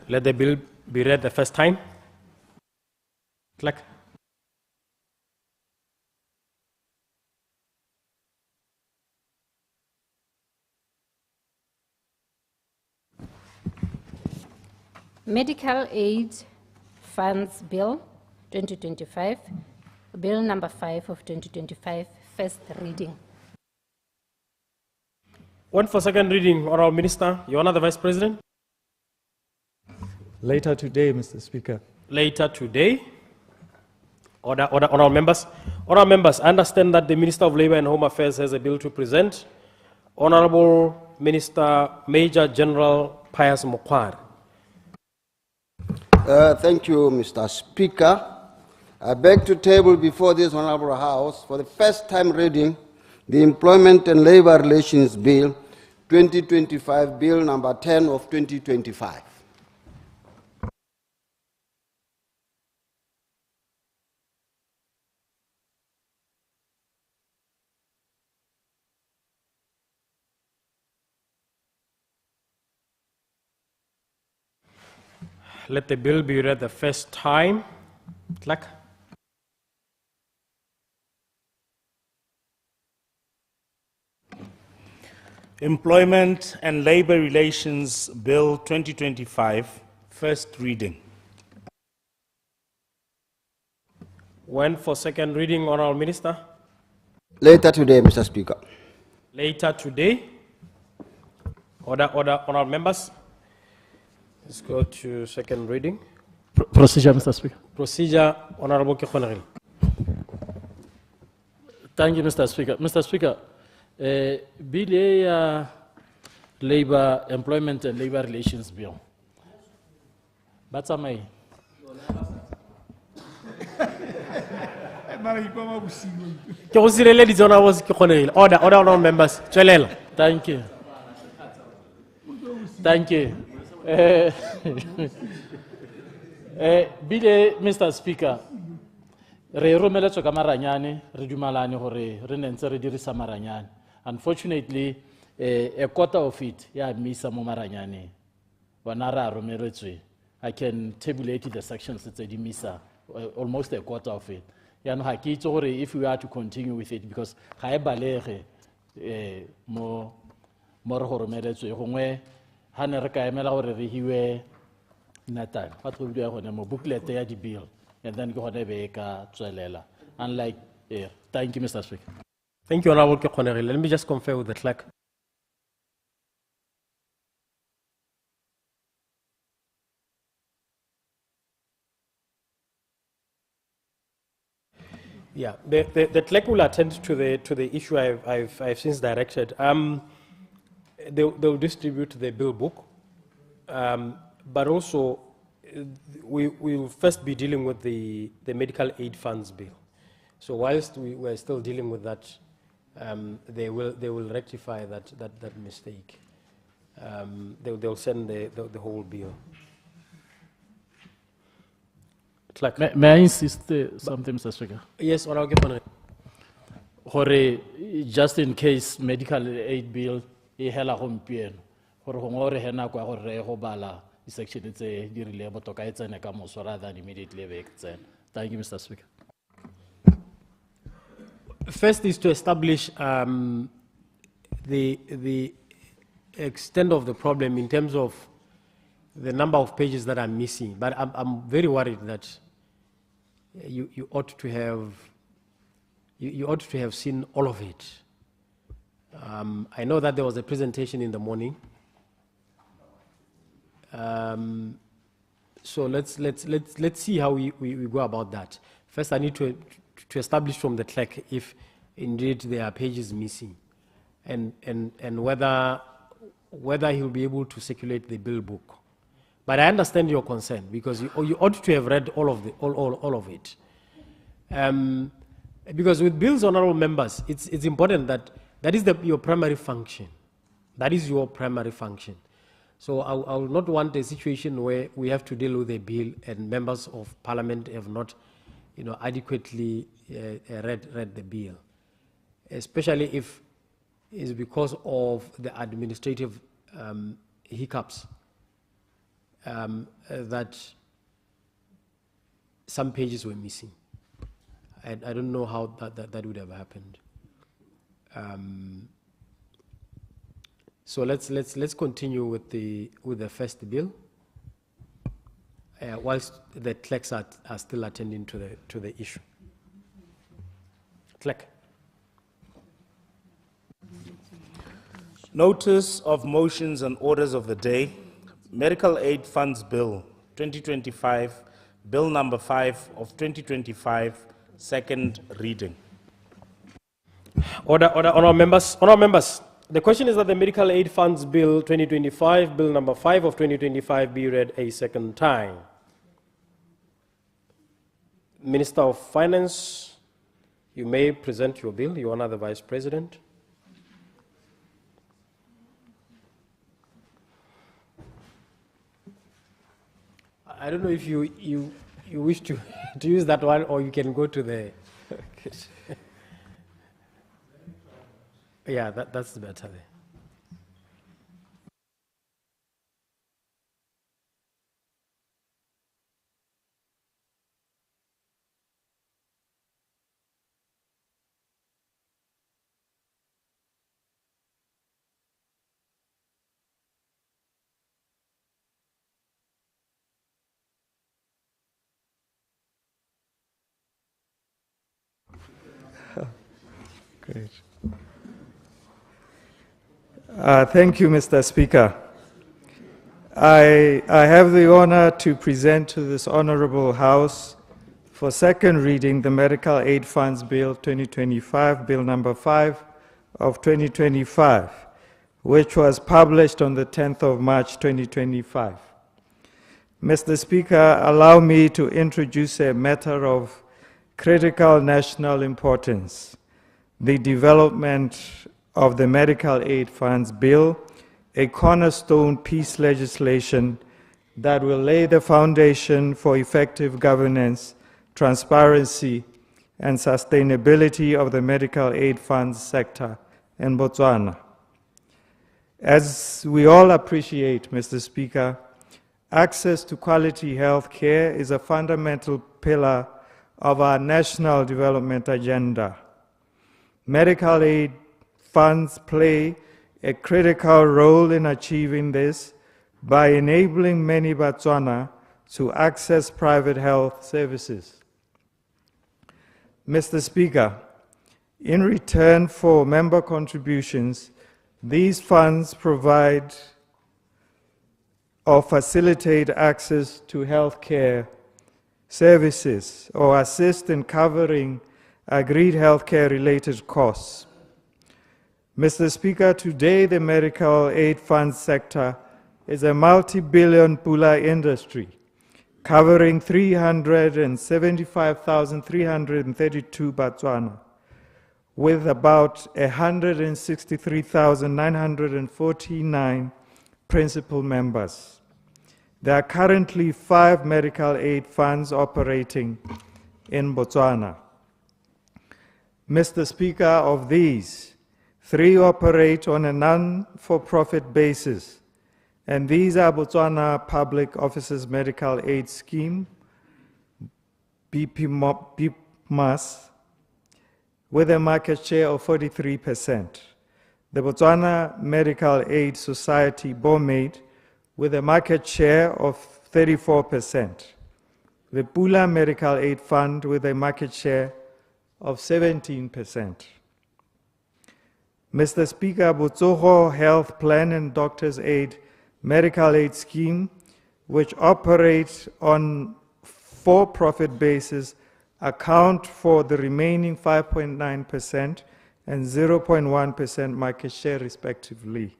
Let the bill be read the first time. Clerk. Medical Aid Funds Bill 2025, Bill number 5 of 2025, first reading. One for second reading, Honorable Minister. Your Honor, the Vice President. Later today, Mr. Speaker. Later today. Honorable members. Honorable members, I understand that the Minister of Labour and Home Affairs has a bill to present. Honorable Minister Major General Pius Mokwari. Thank you, Mr. Speaker. I beg to table before this Honorable House for the first time reading the Employment and Labour Relations Bill 2025, Bill number 10 of 2025. Let the bill be read the first time. Clerk. Employment and Labor Relations Bill 2025, first reading. When for second reading, Honorable Minister? Later today, Mr. Speaker. Later today. Honorable members. Let's go to second reading. Procedure, Mr. Speaker. Procedure, Honorable Kekhoneril. Thank you, Mr. Speaker. Mr. Speaker, Bill Labor, Employment and Labor Relations Bill. That's a me. Order, members. Thank you. Thank you. Bile, Mr. Speaker, re romeletswe ka maranyane re dumalane hore re ne ntse re dirisa maranyane. Unfortunately, a quarter of it ya misa mo maranyane. Wana ra romeletswe. I can tabulate the sections tse di misa, almost a quarter of it. Ya no ha ke itse hore if we are to continue with it, because ga e balege mo re go romeletswe gongwe ha ne re ka emela gore re hiwe Nathan, what will do mo booklet ya di bill, and then go hone be ka tswelela. Unlike thank you, Mr. Speaker. Thank you, Honorable Kekhoneril. Let me just confer with the clerk. Yeah, the clerk will attend to the issue I've since directed. They'll distribute the bill book, but also we will first be dealing with the medical aid funds bill. So whilst we're still dealing with that, they will rectify that mistake. They'll send the whole bill. Clerk. May I insist something, Mr. Speaker? Yes, or I'll get on it. Just in case medical aid bill e hela gompieno gore go ngore hena kwa go re go bala section tse di rile botoka e tsene ka moso rather than immediately be tsene. Thank you, Mr. Speaker. First is to establish the extent of the problem in terms of the number of pages that are missing. But I'm very worried that you ought to have seen all of it. I know that there was a presentation in the morning. So let's see how we go about that. First, I need to establish from the clerk if indeed there are pages missing, and whether he'll be able to circulate the bill book. But I understand your concern because you ought to have read all of it. Because with bills, honorable members, it's important that is your primary function. That is your primary function. So I will not want a situation where we have to deal with a bill and members of parliament have not, adequately read the bill, especially if it's because of the administrative hiccups that some pages were missing. I don't know how that would have happened. So let's continue with the first bill. whilst the clerks are still attending to the issue. Clerk. Notice of motions and orders of the day. Medical Aid Funds Bill 2025, Bill number 5 of 2025, second reading. Order, honourable members. Honourable members, the question is that the Medical Aid Funds Bill 2025, Bill number 5 of 2025 be read a second time. Minister of Finance, you may present your bill. You honour the Vice President. I don't know if you wish to use that one, or you can go to the. Yeah, that's better. Great. Thank you, Mr. Speaker. I have the honor to present to this honorable House for second reading the Medical Aid Funds Bill 2025, Bill number 5 of 2025, which was published on the 10th of March 2025. Mr. Speaker, allow me to introduce a matter of critical national importance, the development of the Medical Aid Funds Bill, a cornerstone piece legislation that will lay the foundation for effective governance, transparency, and sustainability of the medical aid funds sector in Botswana. As we all appreciate, Mr. Speaker, access to quality health care is a fundamental pillar of our national development agenda. Medical aid funds play a critical role in achieving this by enabling many Botswana to access private health services. Mr. Speaker, in return for member contributions, these funds provide or facilitate access to health care services or assist in covering agreed healthcare related costs. Mr. Speaker, today the medical aid funds sector is a multi-billion pula industry covering 375,332 Botswana with about 163,949 principal members. There are currently 5 medical aid funds operating in Botswana. Mr. Speaker, of these, 3 operate on a non-for-profit basis, and these are Botswana Public Officers Medical Aid Scheme, BPMAS, with a market share of 43%. The Botswana Medical Aid Society, BOMAID, with a market share of 34%. The Pula Medical Aid Fund with a market share of 17%. Mr. Speaker, Botsogo Health Plan and Doctors Aid Medical Aid Scheme, which operates on for-profit basis, account for the remaining 5.9% and 0.1% market share respectively.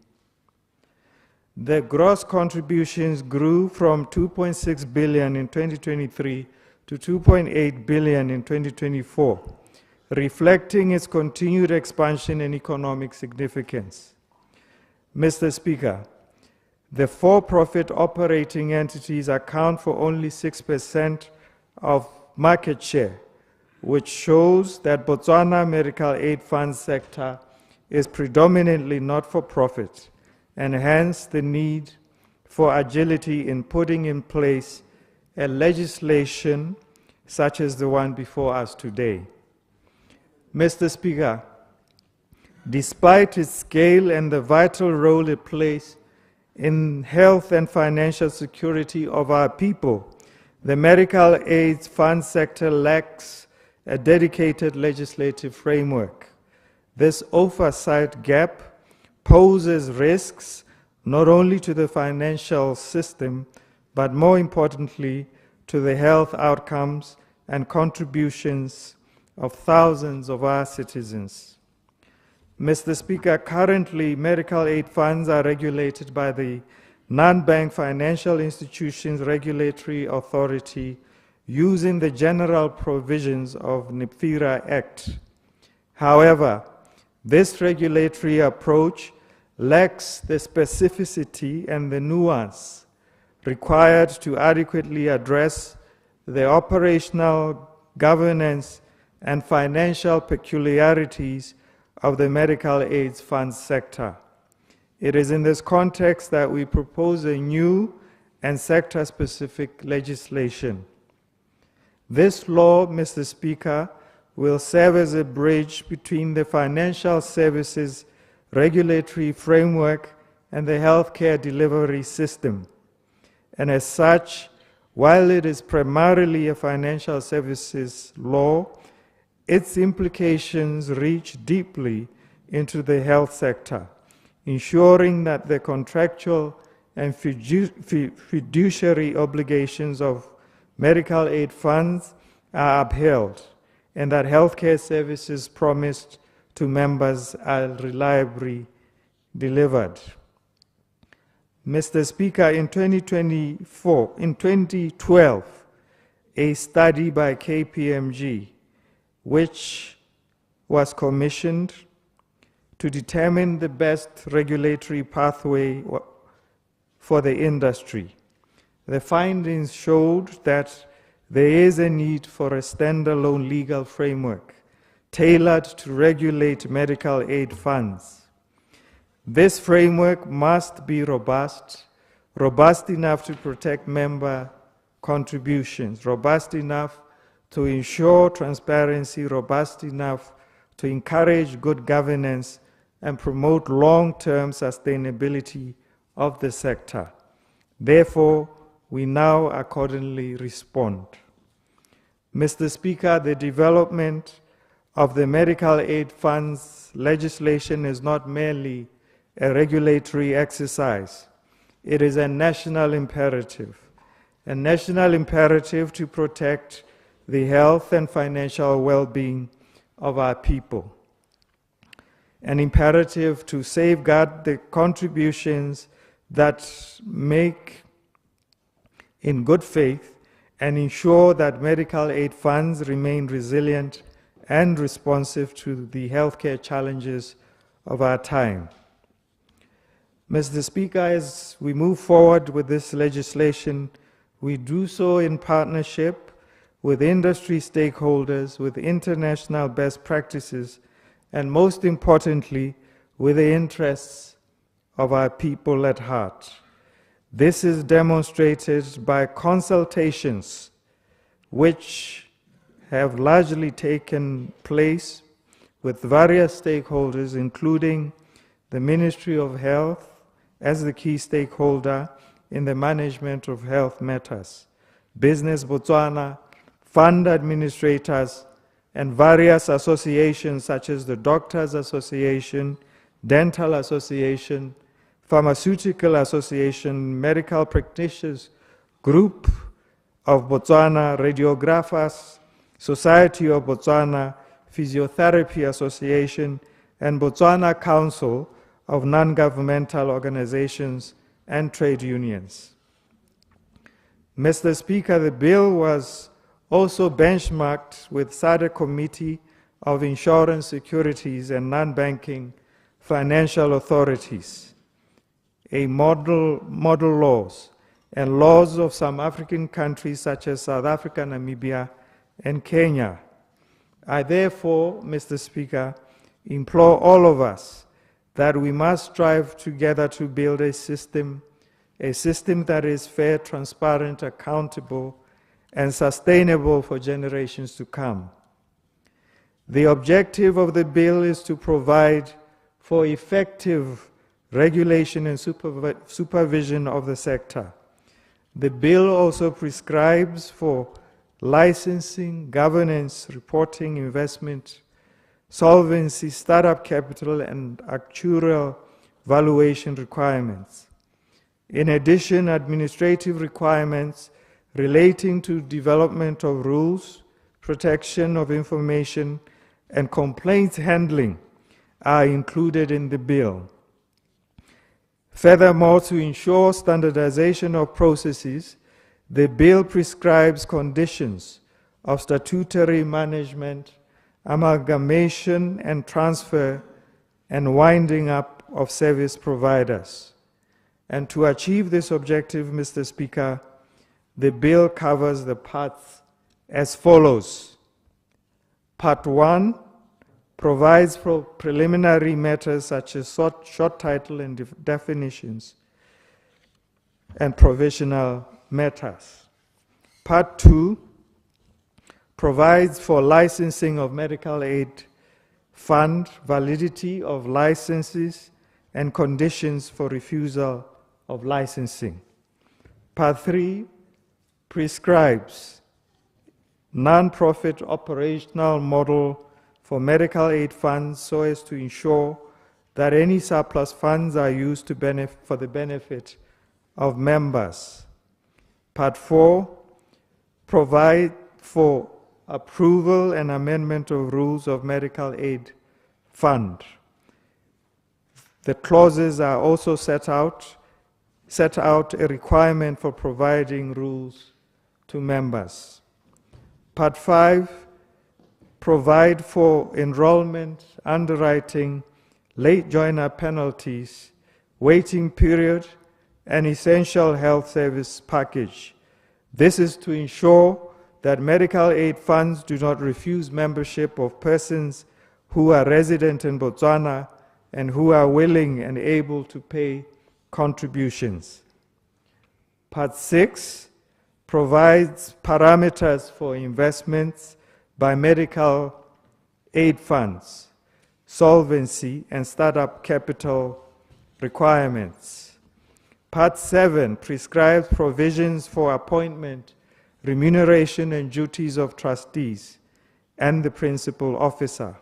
The gross contributions grew from 2.6 billion in 2023 to 2.8 billion in 2024, reflecting its continued expansion and economic significance. Mr. Speaker, the for-profit operating entities account for only 6% of market share, which shows that Botswana medical aid fund sector is predominantly not-for-profit, and hence the need for agility in putting in place a legislation such as the one before us today. Mr. Speaker, despite its scale and the vital role it plays in health and financial security of our people, the medical aid fund sector lacks a dedicated legislative framework. This oversight gap poses risks not only to the financial system, but more importantly, to the health outcomes and contributions of thousands of our citizens. Mr. Speaker, currently medical aid funds are regulated by the Non-Bank Financial Institutions Regulatory Authority using the general provisions of NIPFIRA Act. However, this regulatory approach lacks the specificity and the nuance required to adequately address the operational, governance, and financial peculiarities of the medical aid fund sector. It is in this context that we propose a new and sector-specific legislation. This law, Mr. Speaker, will serve as a bridge between the financial services regulatory framework and the healthcare delivery system. And as such, while it is primarily a financial services law, its implications reach deeply into the health sector, ensuring that the contractual and fiduciary obligations of medical aid funds are upheld, and that healthcare services promised to members are reliably delivered. Mr. Speaker, in 2012, a study by KPMG, which was commissioned to determine the best regulatory pathway for the industry. The findings showed that there is a need for a standalone legal framework tailored to regulate medical aid funds. This framework must be robust enough to protect member contributions, robust enough to ensure transparency, robust enough to encourage good governance and promote long-term sustainability of the sector. Therefore, we now accordingly respond. Mr. Speaker, the development of the medical aid funds legislation is not merely a regulatory exercise. It is a national imperative to protect the health and financial well-being of our people, an imperative to safeguard the contributions that make in good faith and ensure that medical aid funds remain resilient and responsive to the healthcare challenges of our time. Mr. Speaker, as we move forward with this legislation, we do so in partnership with industry stakeholders, with international best practices, and most importantly, with the interests of our people at heart. This is demonstrated by consultations which have largely taken place with various stakeholders, including the Ministry of Health as the key stakeholder in the management of health matters, Business Botswana, fund administrators, and various associations such as the Doctors Association, Dental Association, Pharmaceutical Association, Medical Practitioners Group of Botswana, Radiographers, Society of Botswana, Physiotherapy Association, and Botswana Council of Non-Governmental Organizations and Trade Unions. Mr. Speaker, the bill was also benchmarked with SADC Committee of Insurance Securities and Non-Banking Financial Authorities, a model laws and laws of some African countries such as South Africa, Namibia, and Kenya. I therefore, Mr. Speaker, implore all of us that we must strive together to build a system that is fair, transparent, accountable, and sustainable for generations to come. The objective of the bill is to provide for effective regulation and supervision of the sector. The bill also prescribes for licensing, governance, reporting, investment, solvency, startup capital, and actuarial valuation requirements. In addition, administrative requirements relating to development of rules, protection of information, and complaints handling are included in the bill. Furthermore, to ensure standardization of processes, the bill prescribes conditions of statutory management, amalgamation and transfer, and winding up of service providers. And to achieve this objective, Mr. Speaker, the bill covers the parts as follows. Part 1 provides for preliminary matters such as short title and definitions, and provisional matters. Part 2 provides for licensing of medical aid fund, validity of licenses, and conditions for refusal of licensing. Part 3 prescribes non-profit operational model for medical aid funds so as to ensure that any surplus funds are used to for the benefit of members. Part 4 provides for approval and amendment of rules of medical aid fund. The clauses are also set out a requirement for providing rules to members. Part 5 provide for enrollment, underwriting, late joiner penalties, waiting period, and essential health service package. This is to ensure that medical aid funds do not refuse membership of persons who are resident in Botswana and who are willing and able to pay contributions. Part 6 provides parameters for investments by medical aid funds, solvency, and startup capital requirements. Part 7 prescribes provisions for appointment, remuneration, and duties of trustees and the principal officer.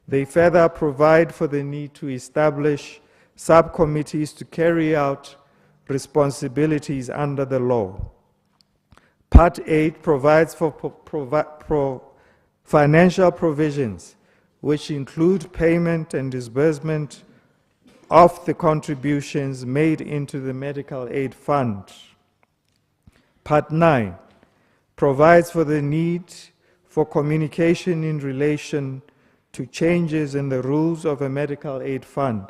They further provide for the need to establish subcommittees to carry out responsibilities under the law. Part 8 provides for financial provisions, which include payment and disbursement of the contributions made into the medical aid fund. Part 9 provides for the need for communication in relation to changes in the rules of a medical aid fund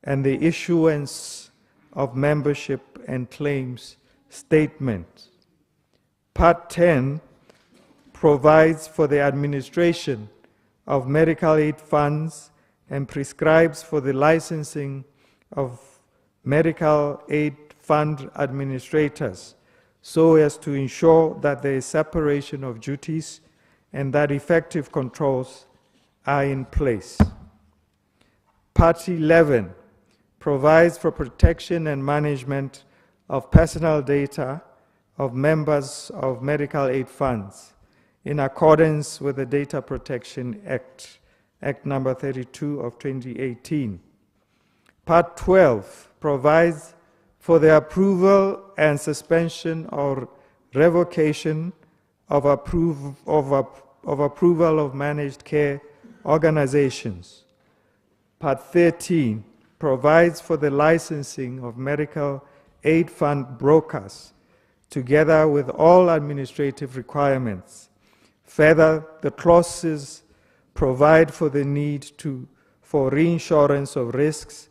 and the issuance of membership and claims statements. Part 10 provides for the administration of medical aid funds and prescribes for the licensing of medical aid fund administrators so as to ensure that there is separation of duties and that effective controls are in place. Part 11 provides for protection and management of personal data of members of medical aid funds in accordance with the Data Protection Act, Act number 32 of 2018. Part 12 provides for the approval and suspension or revocation of approval of managed care organizations. Part 13 provides for the licensing of medical aid fund brokers, together with all administrative requirements. Further, the clauses provide for the need for reinsurance of risks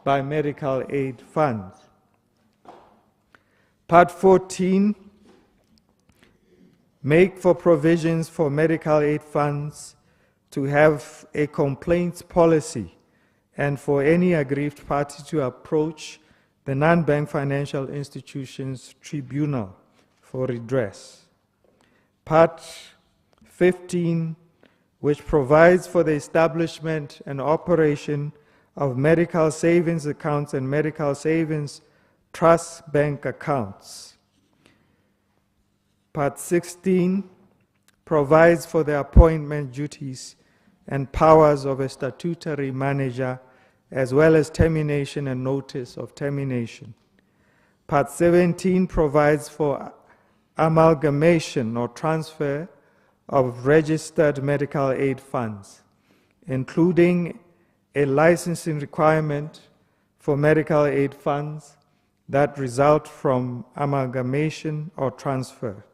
by medical aid funds. Part 14 make for provisions for medical aid funds to have a complaints policy and for any aggrieved party to approach the non-bank financial institutions tribunal for redress. Part 15, which provides for the establishment and operation of medical savings accounts and medical savings trust bank accounts. Part 16 provides for the appointment duties and powers of a statutory manager, as well as termination and notice of termination. Part 17 provides for amalgamation or transfer of registered medical aid funds, including a licensing requirement for medical aid funds that result from amalgamation or transfer.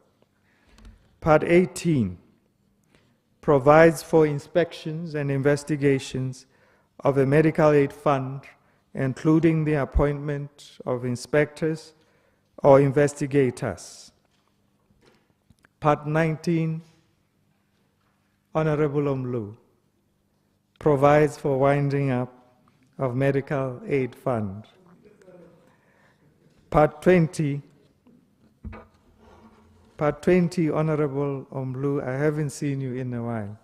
Part 18 provides for inspections and investigations of a medical aid fund, including the appointment of inspectors or investigators. Part 19, Honorable 𝗧𝗛𝗧, provides for winding up of medical aid fund. Part 20, Honorable 𝗧𝗛𝗧, I haven't seen you in a while.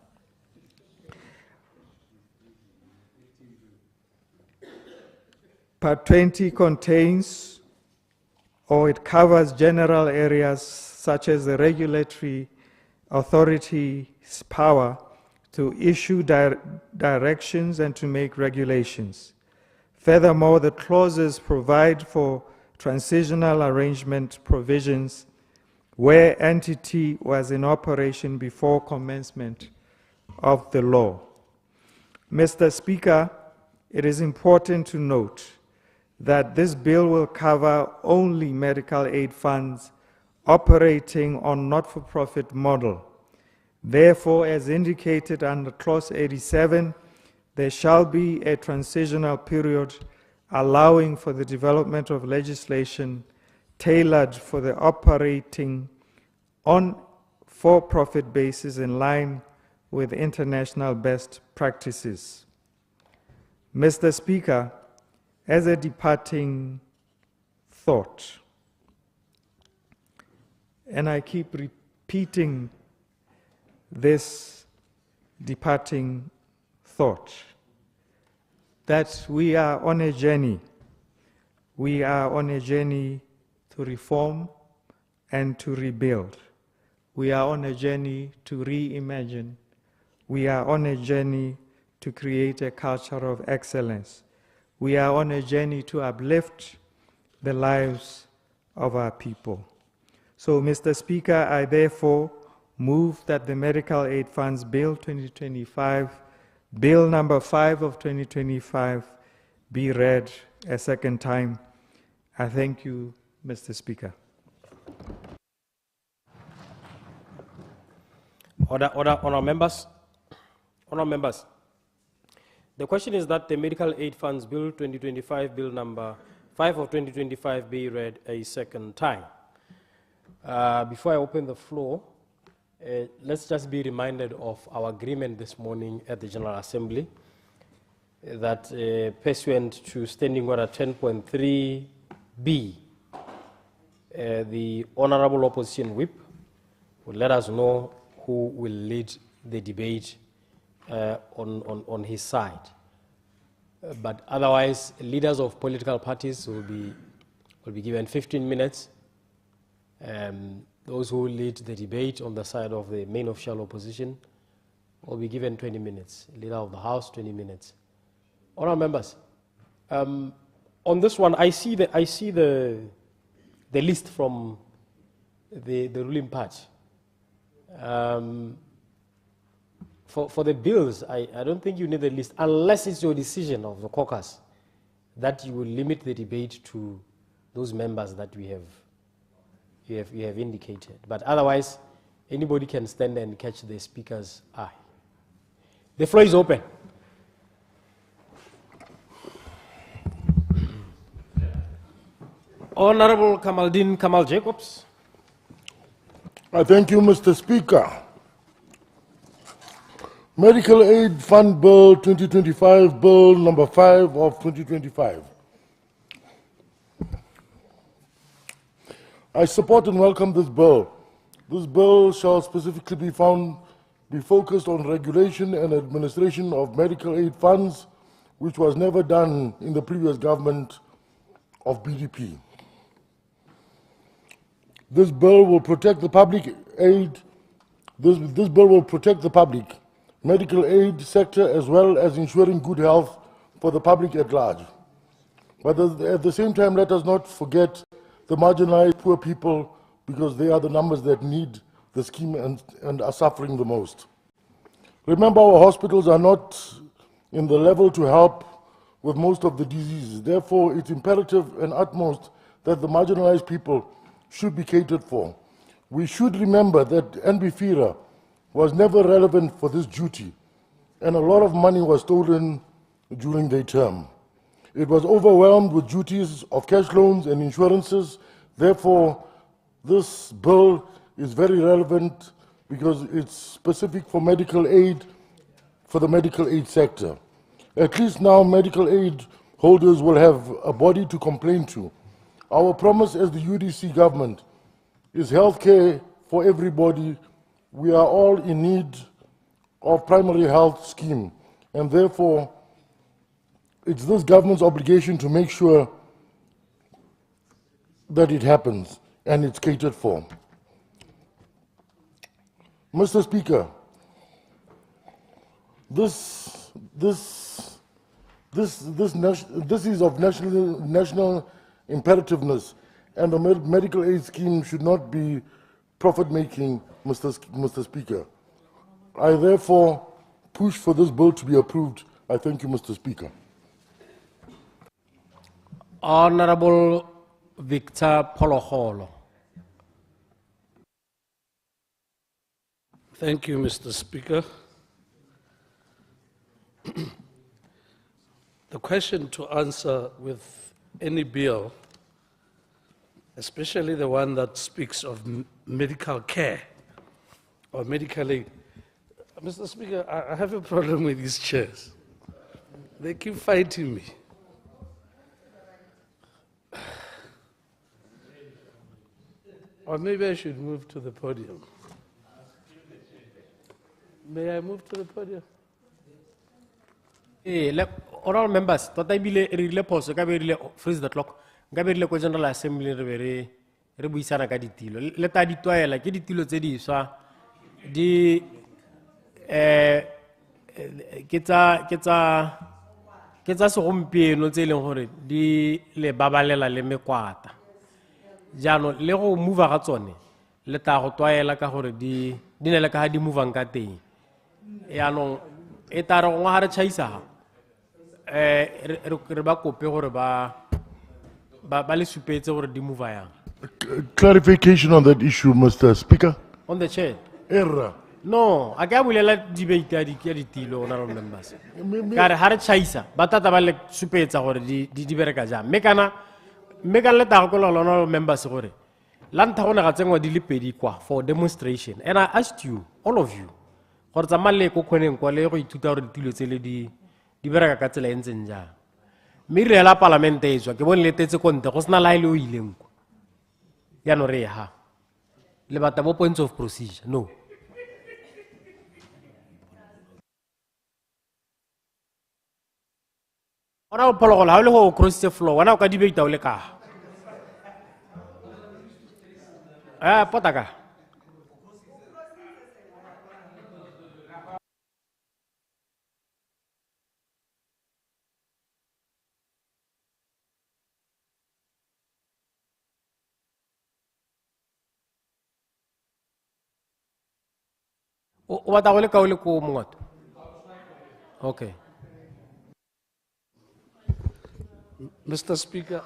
Part 20 contains, or it covers general areas such as the regulatory authority's power to issue directions and to make regulations. Furthermore, the clauses provide for transitional arrangement provisions where entity was in operation before commencement of the law. Mr. Speaker, it is important to note that this bill will cover only medical aid funds operating on not-for-profit model. Therefore, as indicated under Clause 87, there shall be a transitional period allowing for the development of legislation tailored for the operating on for-profit basis in line with international best practices. Mr. Speaker, as a departing thought, and I keep repeating this departing thought, that we are on a journey. We are on a journey to reform and to rebuild. We are on a journey to reimagine. We are on a journey to create a culture of excellence. We are on a journey to uplift the lives of our people. So, Mr. Speaker, I therefore move that the Medical Aid Funds Bill 2025, Bill number 5 of 2025, be read a second time. I thank you, Mr. Speaker. Honourable members. Honourable members. The question is that the Medical Aid Funds Bill 2025, Bill number 5 of 2025, be read a second time. Before I open the floor, let's just be reminded of our agreement this morning at the General Assembly that pursuant to Standing Order 10.3b, the Honourable Opposition Whip will let us know who will lead the debate on his side. But otherwise, leaders of political parties will be given 15 minutes. Those who lead the debate on the side of the main official opposition will be given 20 minutes. Leader of the House, 20 minutes. Honourable members, on this one, I see the list from the ruling party. For the bills, I don't think you need the list, unless it's your decision of the caucus that you will limit the debate to those members that you have indicated. But otherwise, anybody can stand and catch the speaker's eye. The floor is open. Honourable Kamaldeen Kamal Jacobs. I thank you, Mr. Speaker. Medical Aid Fund Bill 2025, Bill number 5 of 2025. I support and welcome this bill. This bill shall specifically be focused on regulation and administration of medical aid funds, which was never done in the previous government of BDP. This bill will protect the public aid. This bill will protect the public medical aid sector as well as ensuring good health for the public at large. But at the same time, let us not forget the marginalized poor people, because they are the numbers that need the scheme and are suffering the most. Remember, our hospitals are not in the level to help with most of the diseases. Therefore, it's imperative and utmost that the marginalized people should be catered for. We should remember that NB-FIRA was never relevant for this duty, and a lot of money was stolen during their term. It was overwhelmed with duties of cash loans and insurances. Therefore, this bill is very relevant because it's specific for medical aid, for the medical aid sector. At least now medical aid holders will have a body to complain to. Our promise as the UDC government is healthcare for everybody. We are all in need of primary health scheme, and therefore it's this government's obligation to make sure that it happens and it's catered for. Mr. Speaker, this is of national imperativeness, and the medical aid scheme should not be profit-making, Mr. Speaker. I therefore push for this bill to be approved. I thank you, Mr. Speaker. Honorable Victor Polokholo. Thank you, Mr. Speaker. The question to answer with any bill, especially the one that speaks of medical care or medical aid. Mr. Speaker, I have a problem with these chairs. They keep fighting me. Or maybe I should move to the podium. May I move to the podium? Honorable members, tota ebile re rile phoso ka be rile freeze the clock. Nka be rile ko General Assembly re buisana ka ditilo. Le ta ditwaela ke ditilo tse di swa di ke tsa segompieno tse leng gore di le babalela le mekwata. Jaanong le go move ga tsone le ta go twaela ka gore di ne le ka ha di move ka teng. Jaanong e ta re ngwa re chaisa re ba kope gore ba le supetse gore di move yang. Clarification on that issue, Mr. Speaker. On the chair. Error. No, a ka bulela debate ya ditilo honorable members. Ka re ha re chaisa ba tata ba le supetsa gore di bereka jang. Me kana le ta go honorable members gore la ntha gone ga tsengwa di le pedi kwa for demonstration, and I asked you, all of you, gore tsa male ko khoneng kwa le go ithuta gore ditilo tsele di bereka ka tsela entseng jang. Me re la parliament e tswa ke bone le tetse konte go sna laile o ileng kwa ya no re ha le bata bo points of procedure. No, ora o phologolo ha o le go cross the floor wana o ka debate o le ka potaka o bata go le ka o le ko mongato. Okay. Mr. Speaker,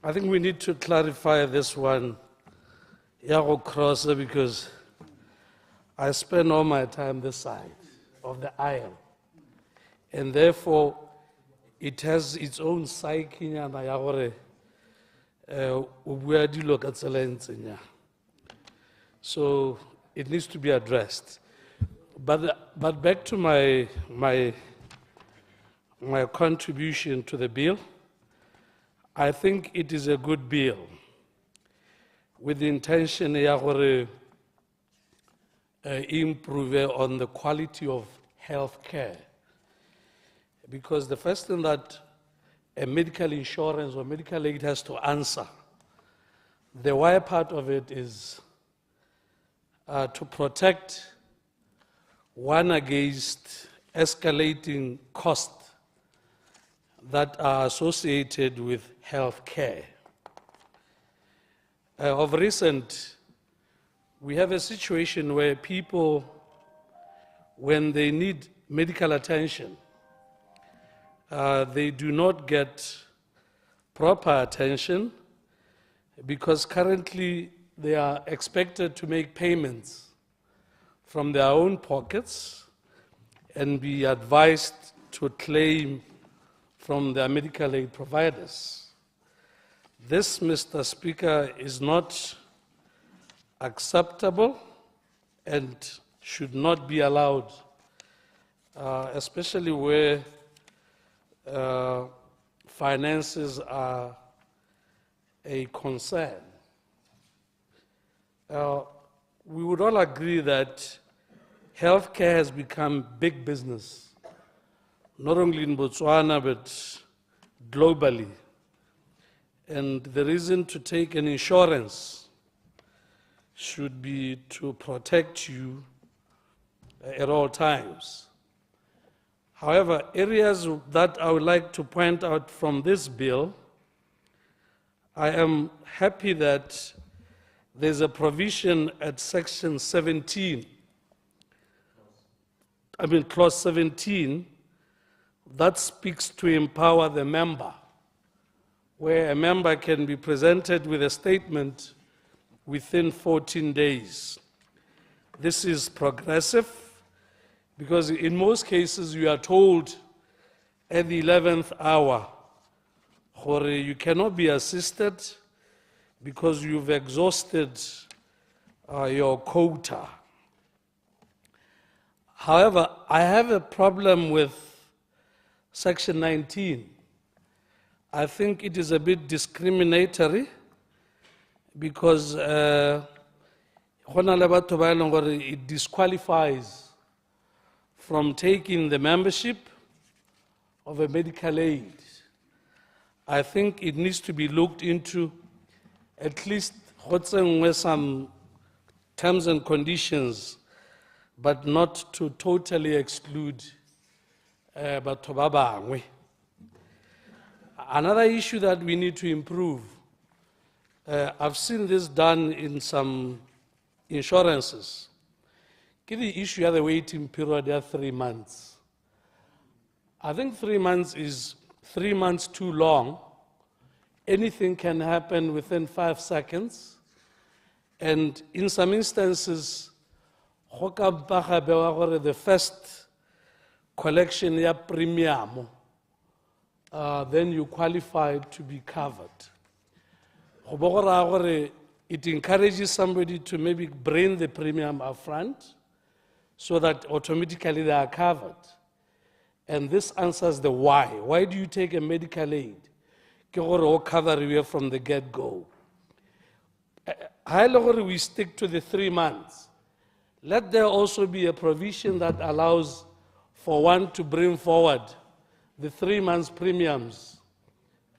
I think we need to clarify this one, Yago Crosser, because I spend all my time this side of the aisle, and therefore it has its own psyche. So it needs to be addressed. But back to my contribution to the bill. I think it is a good bill with the intention to improve on the quality of health care. Because the first thing that a medical insurance or medical aid has to answer, The why part of it is to protect one against escalating costs that are associated with health care. Of recent, we have a situation where people, when they need medical attention, they do not get proper attention because currently they are expected to make payments from their own pockets and be advised to claim from their medical aid providers. This, Mr. Speaker, is not acceptable and should not be allowed, especially where finances are a concern. We would all agree that healthcare has become big business, not only in Botswana, but globally. And the reason to take an insurance should be to protect you at all times. However, areas that I would like to point out from this bill, I am happy that there's a provision at section 17, clause 17, that speaks to empower the member, where a member can be presented with a statement within 14 days. This is progressive because in most cases you are told at the 11th hour, you cannot be assisted because you've exhausted your quota. However, I have a problem with section 19. I think it is a bit discriminatory because it disqualifies from taking the membership of a medical aid. I think it needs to be looked into, at least with some terms and conditions, but not to totally exclude batho ba bangwe. Another issue that we need to improve, I've seen this done in some insurances. The issue of the waiting period are 3 months. I think 3 months is 3 months too long. Anything can happen within 5 seconds. And in some instances, the first collection ya premium, then you qualify to be covered. It encourages somebody to maybe bring the premium up front so that automatically they are covered. And this answers the why. Why do you take a medical aid? Cover you from the get-go. We stick to the 3 months. Let there also be a provision that allows for one to bring forward the 3 months premiums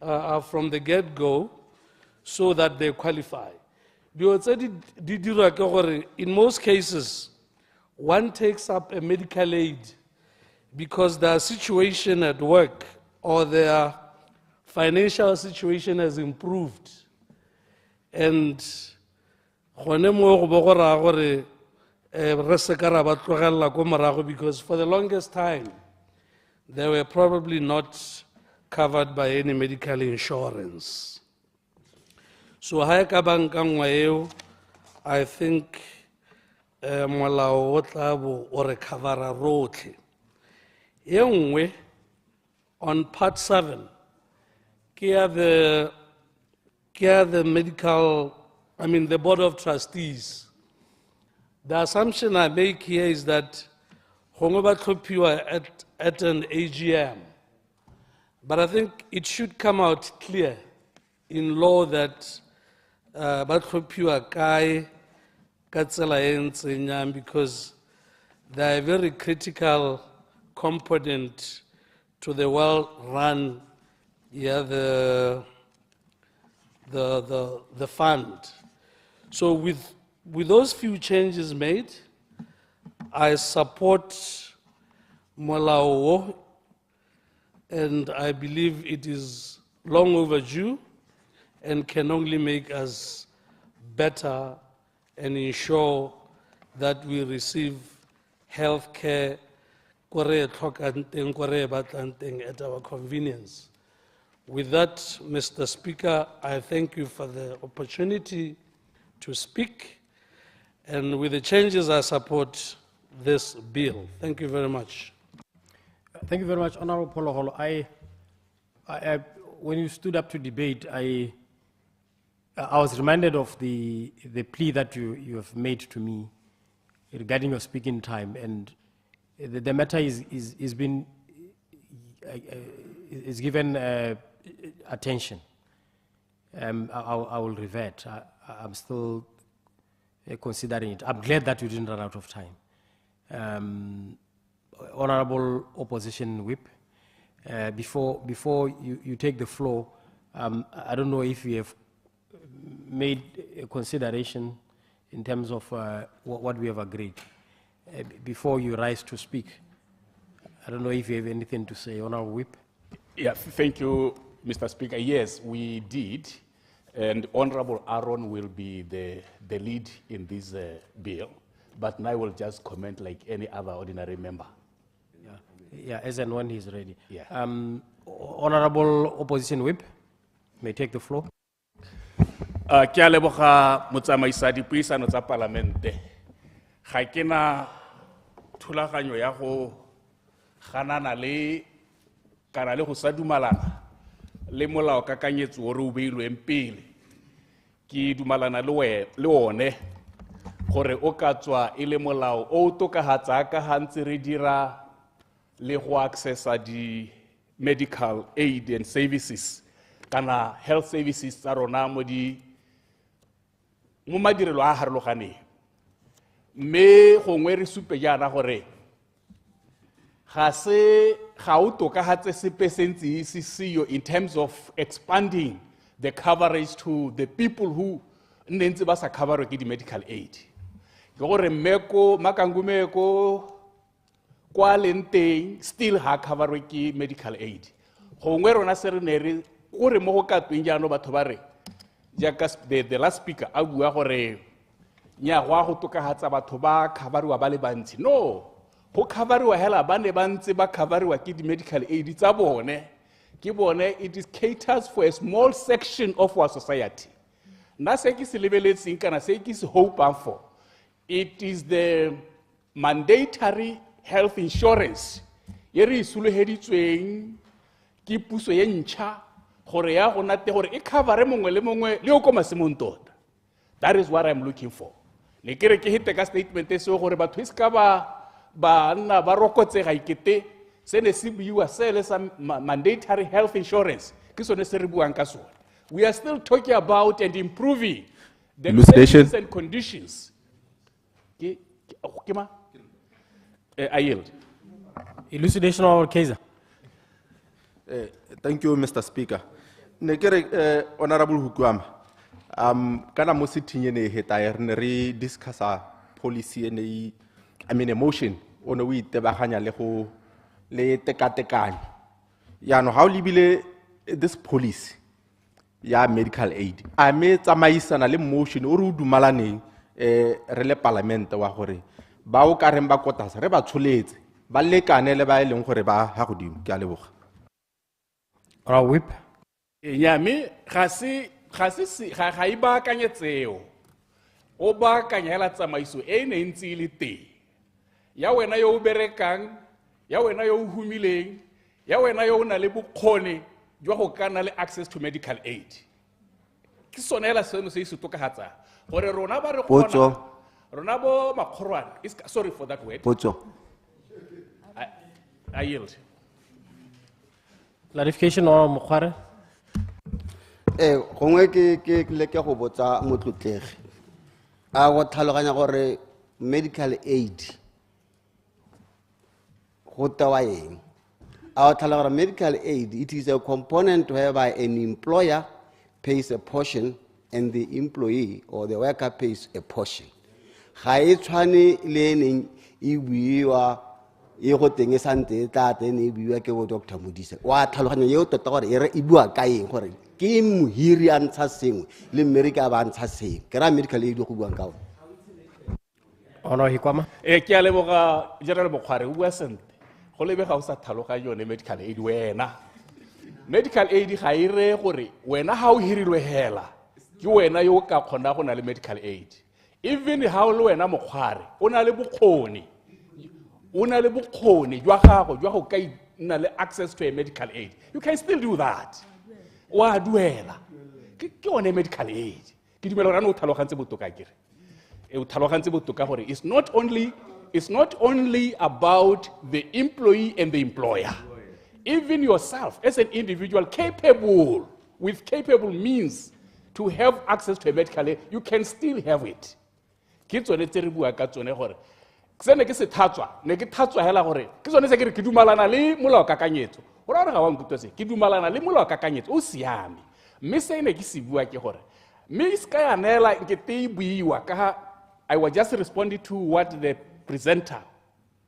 from the get-go so that they qualify. In most cases, one takes up a medical aid because their situation at work or their financial situation has improved. And because for the longest time, they were probably not covered by any medical insurance. So I think or recover rote. On part 7, the medical, the Board of Trustees. The assumption I make here is that at an AGM, but I think it should come out clear in law that because they are a very critical component to the well-run, the the fund. So with those few changes made, I support Molao, and I believe it is long overdue and can only make us better and ensure that we receive health care at our convenience. With that, Mr. Speaker, I thank you for the opportunity to speak, and with the changes, I support this bill. Thank you very much. Thank you very much, Honorable Poloholo. When you stood up to debate, I was reminded of the plea that you have made to me regarding your speaking time, and the matter is given attention. I will revert. I'm still considering it. I'm glad that you didn't run out of time. Honorable Opposition Whip, before you take the floor, I don't know if you have made a consideration in terms of what we have agreed. Before you rise to speak, I don't know if you have anything to say, Honorable Whip. Yeah, thank you, Mr. Speaker. Yes, we did, and Honorable Aaron will be the lead in this bill, but I will just comment like any other ordinary member. Yeah, as and when he's ready. Yeah. Honorable Opposition Whip, may take the floor. Ke a leboga motsamaisa dipuisano tsa palamente. Ga ke na thulaganyo ya go ganana le kana le go sa dumalana le molao kakanyetso o re o beilweng pele. Ke dumalana le one gore o ka tswa e le molao o tokahatsa ka hantse re dira le go accessa di medical aid and services kana health services tsa rona mo madirelo a harologaneng. Mme gongwe re supe jaana gore ga o tokahatse sepe sentse se seo in terms of expanding the coverage to the people who ntse ba sa coverwe ke di medical aid. Ke gore makangumeko kwa lenteng still ha coverwe ke medical aid. Gongwe rona se re ne re gore mo go ka tweng jaano batho ba re jaaka the last speaker a bua gore nya go tokahatsa batho ba coveriwa ba le bantsi. No, go coveriwa hela ba ne ba ntse ba coveriwa ke di medical aid tsa bone. Ke bone, it is caters for a small section of our society. Na se ke se lebeletseng kana se ke se hopang for, it is the mandatory health insurance ye re isuloheditsweng ke puso ye ntšha gore ya go nate gore e covere mongwe le mongwe le o ko masimong tota. That is what I'm looking for. Le kere ke hite ka statement se gore batho iska ba nna ba rokotsega ikete se ne se buiwa se le sa mandatory health insurance ke sone se re buang ka sone. We are still talking about and improving the terms and conditions. I yield. Elucidation or Kaiser. Thank you, Mr. Speaker. Nekere Honorable Hukwama, kana mo sitting ne heta re re discuss policy ne a motion ono we tebaganya le tekatekanya. Ya no how libile this policy ya medical aid. A me tsamaisana le motion o re dumalaneng re le parliament wa gore ba o ka reng ba kotasa re ba tsholetse ba lekane le ba eleng gore ba ha godimo. Ke a leboga. Ra whip. Ya me ga iba kanyetseo. O ba kanyela tsamaiso e ne ntse ile teng. Ya wena yo berekang, ya wena yo humileng, ya wena yo na le bokgone jwa go kana le access to medical aid. Ke sonela seno se tokahatsa gore rona ba re gona rona bo makgorwana sorry for that word. I yield. Clarification or Mokhare? Gongwe ke le ke go botsa motlotlegi. A go tlhaloganya gore medical aid go tawa eng. A go tlhaloganya medical aid, it is a component whereby an employer pays a portion and the employee or the worker pays a portion. Ga e tshwane le neng e buiwa e go teng e sante tla teng e buiwa ke go Dr. Modise. Wa tlhaloganya yeo tota gore e re e bua ka eng gore ke mohiri a ntsha sengwe le America ba ntsha sengwe. Ke ra medical aid go buang ka ona. Ono hikwama. Ke a leboga General Mokhware o bua sente. Go lebe ga o sa tlhaloganya yone medical aid wena. Medical aid ga e re gore wena ha o hirilwe hela ke wena yo ka khona go na le medical aid. Even ha o le wena Mokhware o na le bokgoni jwa gago jwa go ka nna le access to a medical aid. You can still do that. Wa duela ke yone medical aid. Ke dumela rana o tlhalogantse botoka kere. O tlhalogantse botoka gore it's not only about the employee and the employer. Even yourself as an individual capable means to have access to a medical aid, you can still have it. Ke tsone tse re bua ka tsone gore se ne ke se thatswa ne ke thatswa hela gore ke tsone se ke re ke dumalana le molao kakanyetso gore re ga wa mputse ke dumalana le molao kakanyetso o siame mme se ne ke se bua ke gore mme ska ya nela nke te buiwa ka I was just responding to what the presenter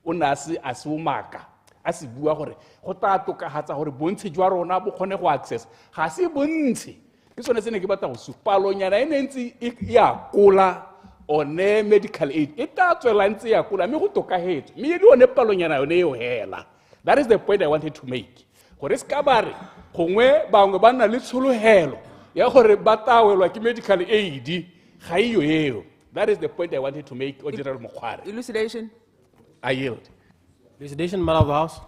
onase asumaka asi bua gore go ta tokahatsa gore bontshe jwa rona bo kgone go access ga se bontshe ke tsone se ne ke batla go supalonyana e nentsi ya kola one medical aid e ta tswela ntse ya kola mme go tokahetse mme le one palonyana yone eo hela. That is the point I wanted to make. Gore ska bare gongwe bangwe ba nna le tsholohelo ya gore ba tawelwa ke medical aid ga iyo eo. That is the point I wanted to make, General Mokhware. Elucidation. I yield. Elucidation, Madam of the House.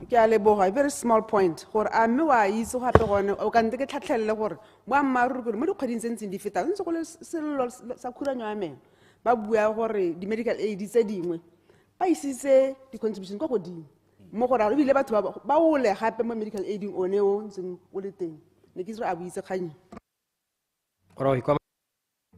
Ke a leboga, a very small point. Gore a mme wa itse gape gone o ka ntse ke tlhatlhelele gore boammaaruri kore mo dikgweding tse ntseng di feta ntse go le sello sa khuranyo ya meno ba bua gore di-medical aid tse dingwe ba isitse di-contribution kwa godimo mo gore ebile batho ba ole gape mo medical aiding one o ntseng o le teng ne ke a buitse kganye.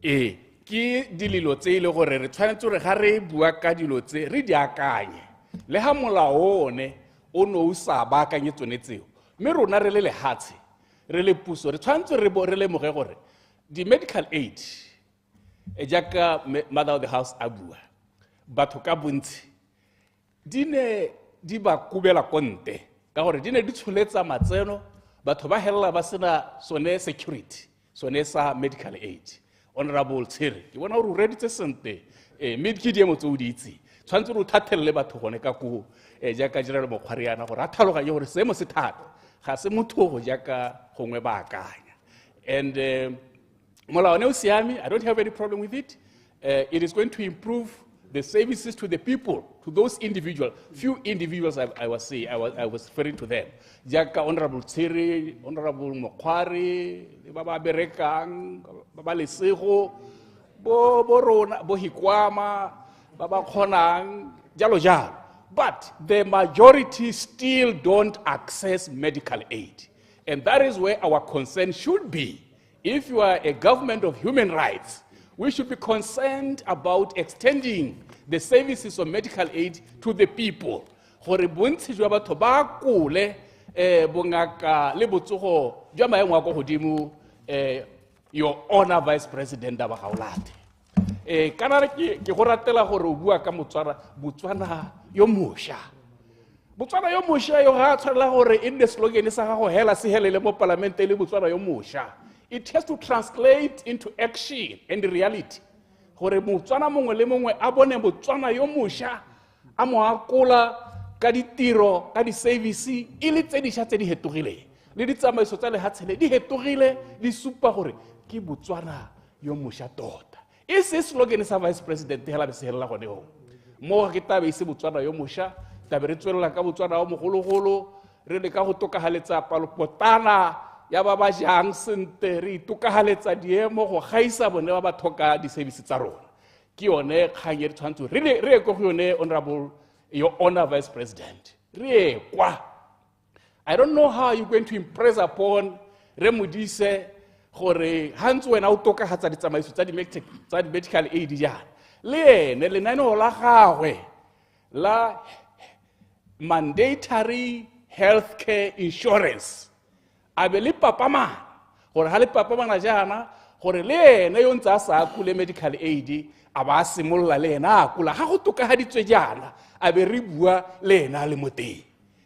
Ke dililo tse ile gore re tshwanetse re ga re bua ka dilo tse re di akanye le ha molao one o no o sa ba akanye tsone tseo mme rona re le lehatshe re le puso re tshwanetse re lemoge gore di medical aid e jaka Mother of the House a bua batho ka bontsi di ne di ba kubela konte ka gore di ne di tsholetsa matseno batho ba hella ba sena sone security sone sa medical aid. Honorable Tere, ke bona gore o reditse sente medkit ye motse o di itse tshwanetse re o thathelele batho gone ka ko jaaka General Mokhware yana gore a tlhaloganye gore seemo se thata ga se motho go jaaka gongwe ba akanya. And molao ne o siame, I don't have any problem with it. It is going to improve the services to the people, to those individuals, few individuals I was referring to them. Jaka Honorable Tere, Honorable Mokhware, Baba Berekang, Baba Lesego, Bo Rona, Bo Hikwama, Baba Khonang, Jalo Jalo. But the majority still don't access medical aid. And that is where our concern should be. If you are a government of human rights, we should be concerned about extending the services of medical aid to the people. Gore bontsi jwa batho ba kole bongaka le botsogo jwa maemo a go godimo your honor Vice President ba gaolate. Kana ke go ratela gore o bua ka Botswana yo mosha. Botswana yo mosha yo ga tshwara gore in the slogan sa gago hela se helele mo parliament le Botswana yo mosha. It has to translate into action and reality. Gore Motswana mongwe le mongwe a bone Botswana yo mosha a mo akola ka ditiro ka di-service e le tse dišwa tse di hetogileng le ditsamaiso tsa lehatshele di hetogile di supa gore ke Botswana yo mosha tota. E se slogan sa Vice President hela be se hela gone ho mo ke tabe se Botswana yo mosha tabe re tswelela ka Botswana o mogologolo re le ka go tokahaletsa palopotana ya ba ba jang sente re tokahaletsa diemo go gaisa bone ba ba thoka di-service tsa rona ke yone kgang e re tshwanetse re go yone Honorable your honor Vice President re kwa. I don't know how you're going to impress upon Remodise gore hantse wena o tokahatsa ditsamaiso tsa di medical aid jana le ene lenaneo la gagwe la mandatory healthcare insurance a be le papamana gore ha le papa bana jana gore le ene yo ntse a sa kule medical aid a ba simolola le ena a kula ga go tokahaditswe jana a be re bua le ena le moteng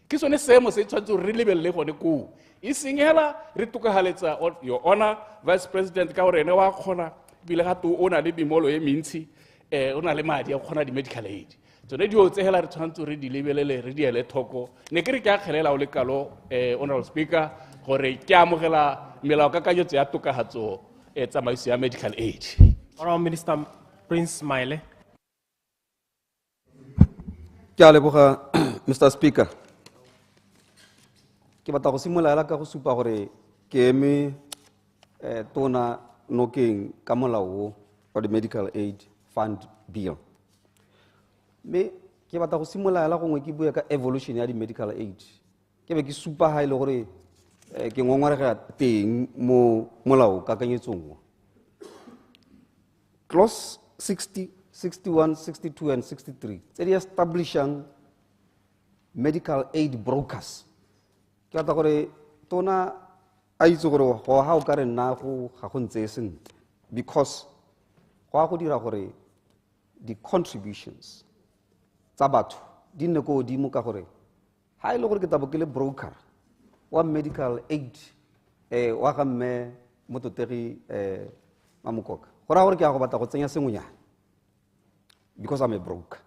ke sone seemo se tshwanetse gore re lebelele gone koo e seng hela re tokahaletsa your honor vice president ka gore ene wa kgona bile ga to o na le bimolo e mentsi o na le madi a kgona di-medical aid tsone dio tse hela re tshwanetse re di lebelele re di ele thoko ne ke re ke a kgelela o le kalo honorable speaker gore ke amogela melaokakanyetso ya tokagatso tsamaiso ya medical aid. Honorable Minister Prince Maile. Ke a leboga Mr. Speaker. Ke batla go simolola ka go supa gore ke eme tona nokeng ka molao wa the medical aid fund bill. Me ke batla go simolola gongwe ke bua ka evolution ya di medical aid. Ke be ke supa ha ile gore ke ngongorega teng mo molao kakanyetsong. Clause 60, 61, 62 and 63 tse di establishang medical aid brokers. Ke batla gore tona a itse gore go ha o ka re nna go ga go ntse sentle because go a go dira gore the contributions tsa batho di nne ko godimo ka gore ha ile gore ke tabo ke le broker wa medical aid wa ga mme mototegi mamokoka go ra gore ke a go batla go tsenya sengwenyana because I'm a broker.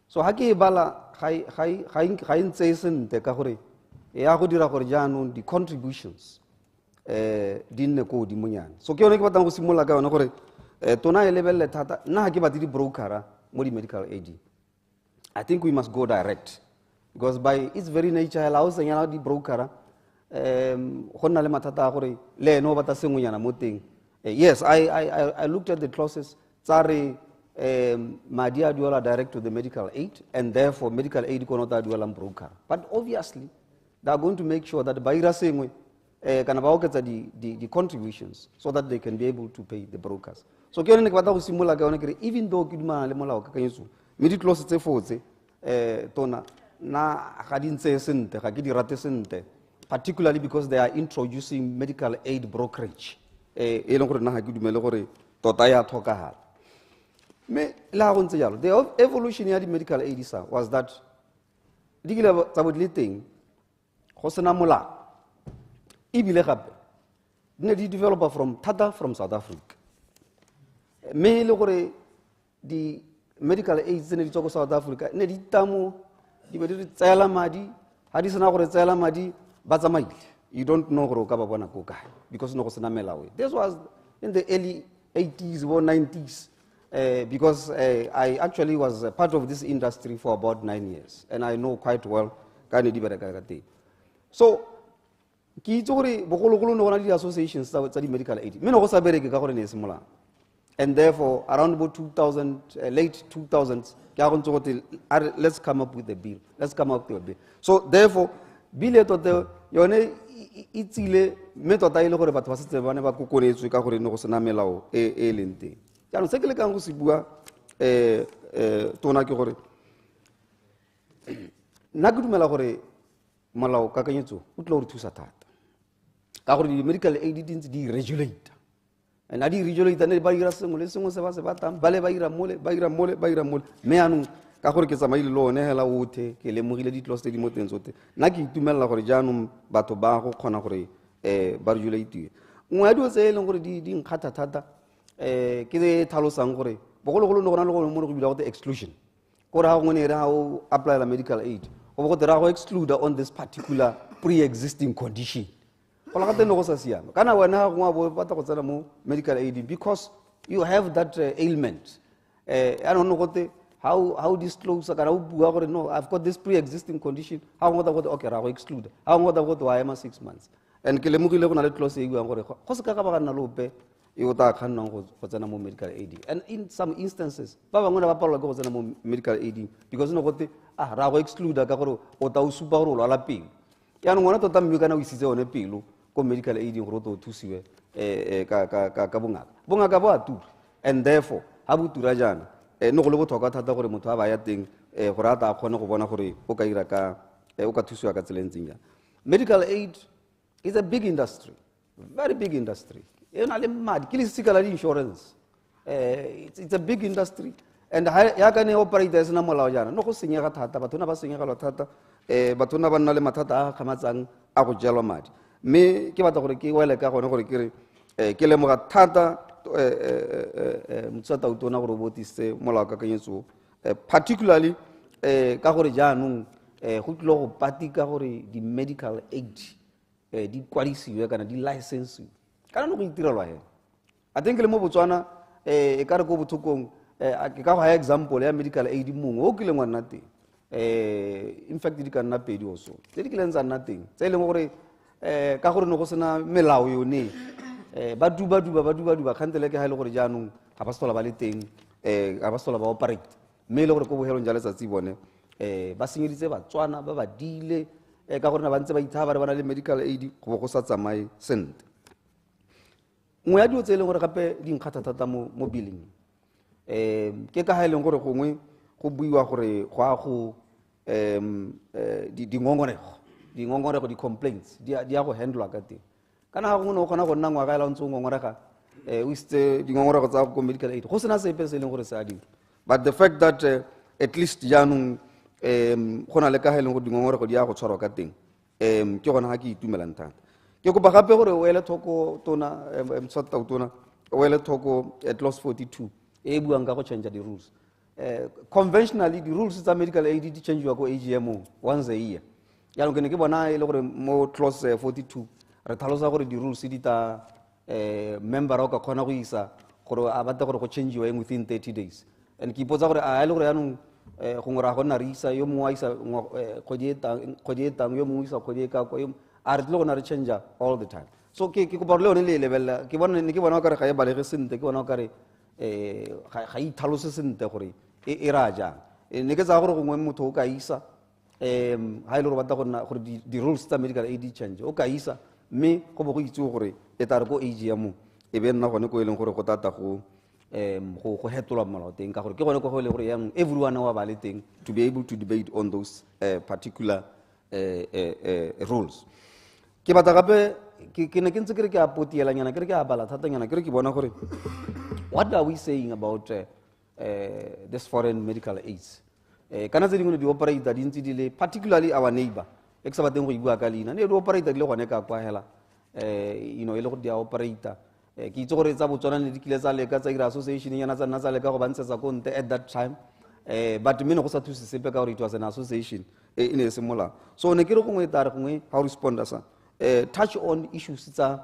So ha ke bala ga ntse sentle ka gore ya go dira gore jaanong di contributions di nne ko godimonyana. So ke yone ke batlang go simolola ka yone gore tona e lebelele thata nna ha ke batle di brokera mo di medical aid. I think we must go direct because by its very nature la o senyana di brokera go nna le mathata a gore le ene o batla sengwenyana mo teng. Yes, I looked at the clauses tsare madi a duela direct to the medical aid and therefore medical aid ko not a duela broker. But obviously they are going to make sure that baira sengwe kana ba oketsa the contributions so that they can be able to pay the brokers. So ke yone ne ke batla go simolola ka yone ke even though ke dumana le molao ka kanyetso me di clause tse fotse tona na ga di ntse sente ga ke di rate sente particularly because they are introducing medical aid brokerage e leng gore na ga ke dumele gore tota ya tlhokagala. Me la go ntse jalo the evolution ya di medical aid sa was that di kile tsa bodile teng go sena molao ebile gape ne di developer from South Africa. Me le gore di medical aid tsene di tswa ko South Africa ne di tamo di be di tsela madi ha di sena gore tsela madi ba tsamaile. You don't know gore ka ba bona ko kae because no go sena melao. This was in the early 80s or 90s because I actually was a part of this industry for about 9 years and I know quite well ka ne di bereka ka teng. So ki itse gore bogologolo no gona di associations tsa di medical aid me no go sa bereke ka gore ne se molao. And therefore, around about 2000, late 2000s, let's come up with a bill. Let's come up with a bill. So therefore, bill to yone itile metota ile gore batho ba setse bane ba kokonetswe ka gore no go sena melao e lente. Ya no se ke le ka go se bua tona ke gore nna ke dumela gore molao ka kanyetso o tlo re thusa thata. Ka gore di medical aid di regulate. And adi regulate ne ba ira sengwe le sengwe se ba se batang ba le ba ira mole me anong ka gore ke tsamaile lo ne hela othe ke le mogile di clause di mo teng tsote nna ke itumela gore jaanong batho ba go kgona gore ba regulate ngwe a dio tse e leng gore di nkgatha thata ke le tlhalosang gore bogologolo no gona le go mo go bila go exclusion gore ha ngwe ne re ha o apply la medical aid go go dira go exclude on this particular pre-existing condition. Kana wena go bo batla go tsena mo medical aid because you have that ailment. I don't know what how disclose kana o bua gore no I've got this pre-existing condition. How ngota go okay ra go exclude. How ngota go wa ema 6 months. And ke lemogile go na le clause e buang gore go se ka ba kana lope e o ta khanna go tsena mo medical aid. And in some instances ba bangwe ba palwa go tsena mo medical aid because no gote ra go exclude ka gore o ta o supa gore o la pele. Ya no ngwana tota mmeka na o isitse one pelo ko medical aid go roto thusiwe ka bongaka bo a tura and therefore ha bo tura jana no go le botlhokwa thata gore motho a ba ya teng gore a ta kgone go bona gore o ka ira ka o ka thusiwa ka tselentseng jana. Medical aid is a big industry very big industry. E na le madi, ke le sika la insurance. It's a big industry. And ya ka ne operator se na molao jana, no go senyega thata, batho na ba senyega thata, batho na ba nna le mathata a gamatsang a go jelwa madi. Me ke batla gore ke wele ka gone gore ke re ke lemoga thata motsata utona gore botsise molao ka kanyetso, particularly ka gore jaanong go tlile go patika gore di medical aid di kwadisiwe kana di license kana no go itirelwa he. I think le mo Botswana e ka re go bothokong ke ka go ha example ya medical aid mongwe o kileng wa nna teng, in fact di ka nna pedi oso tse di kileng tsa nna teng tse e leng gore ka gore no go sena melao yone ba duba kgantele ke ha ile gore jaanong ga ba sola ba le teng, ga ba sola ba operate mme ile gore go bohelong ja letsatsi bone ba senyeditse Batswana ba ba dile ka gore na ba ntse ba itha ba re bana le medical aid go go sa tsamaye sentle. Nngwe ya dio tse e leng gore gape di nkgatha thata mo billing ke ka ha e leng gore gongwe go buiwa gore go a go dingongorego di-complaints di a go handlwa ka teng kana ga gongwe no gona go nna ngwaga ela ntse o ngongorega o isitse dingongorego tsa go medical aid go sena sepe se e leng gore se a dira. But the fact that at least jaanong go na le ka ha e leng gore dingongorego di a go tshwarwa ka teng ke gona ga ke itumelang thata. Ke kopa gape gore o ele thoko tona motsata utona o ele thoko clause 42 e buang ka go change the rules. Conventionally the rules tsa medical aid di change go AGM once a year. Ya lo ke ne ke bona e le gore mo clause 42 re tlhalosa gore di rules di ta member o ka khona go isa gore a batla gore go change within 30 days. And ke ipotsa gore a ile gore yanong go ngora go nna re isa yo mo isa go dietang yo mo isa go dieka go a re tle go na re change all the time. So ke kopa le one le level ke bona ka re ga e balege sente, ke bona ka re ga ithalose sente gore e ra ja ne ke tsa gore gongwe motho o ka isa ha ile gore batla go nna gore di rules tsa medical aid change o ka isa mme go bo go itse gore e tla re go AGM e be nna gone go e leng gore go tata go hetolwa molao teng ka gore ke gone go le gore yang everyone wa ba le teng to be able to debate on those particular rules. Ke batla gape ke ne ke ntse ke re ke a potielanyana ke re ke a bala thatanyana ke re ke bona gore what are we saying about this foreign medical aids kana tse dingwe di operator di ntse di le particularly our neighbor e ke sa bateng go ibua ka leina ne di operator di le gone ka kwa hela e le gore di a operator ke itse gore tsa Botswana ne di kile tsa leka tsa ira association yana tsa nna tsa leka go ba ntshetsa konte at that time but me no go sa thuse sepe ka gore it was an association e ne se mola. So ne ke re gongwe tare gongwe how responder sa touch on issues tsa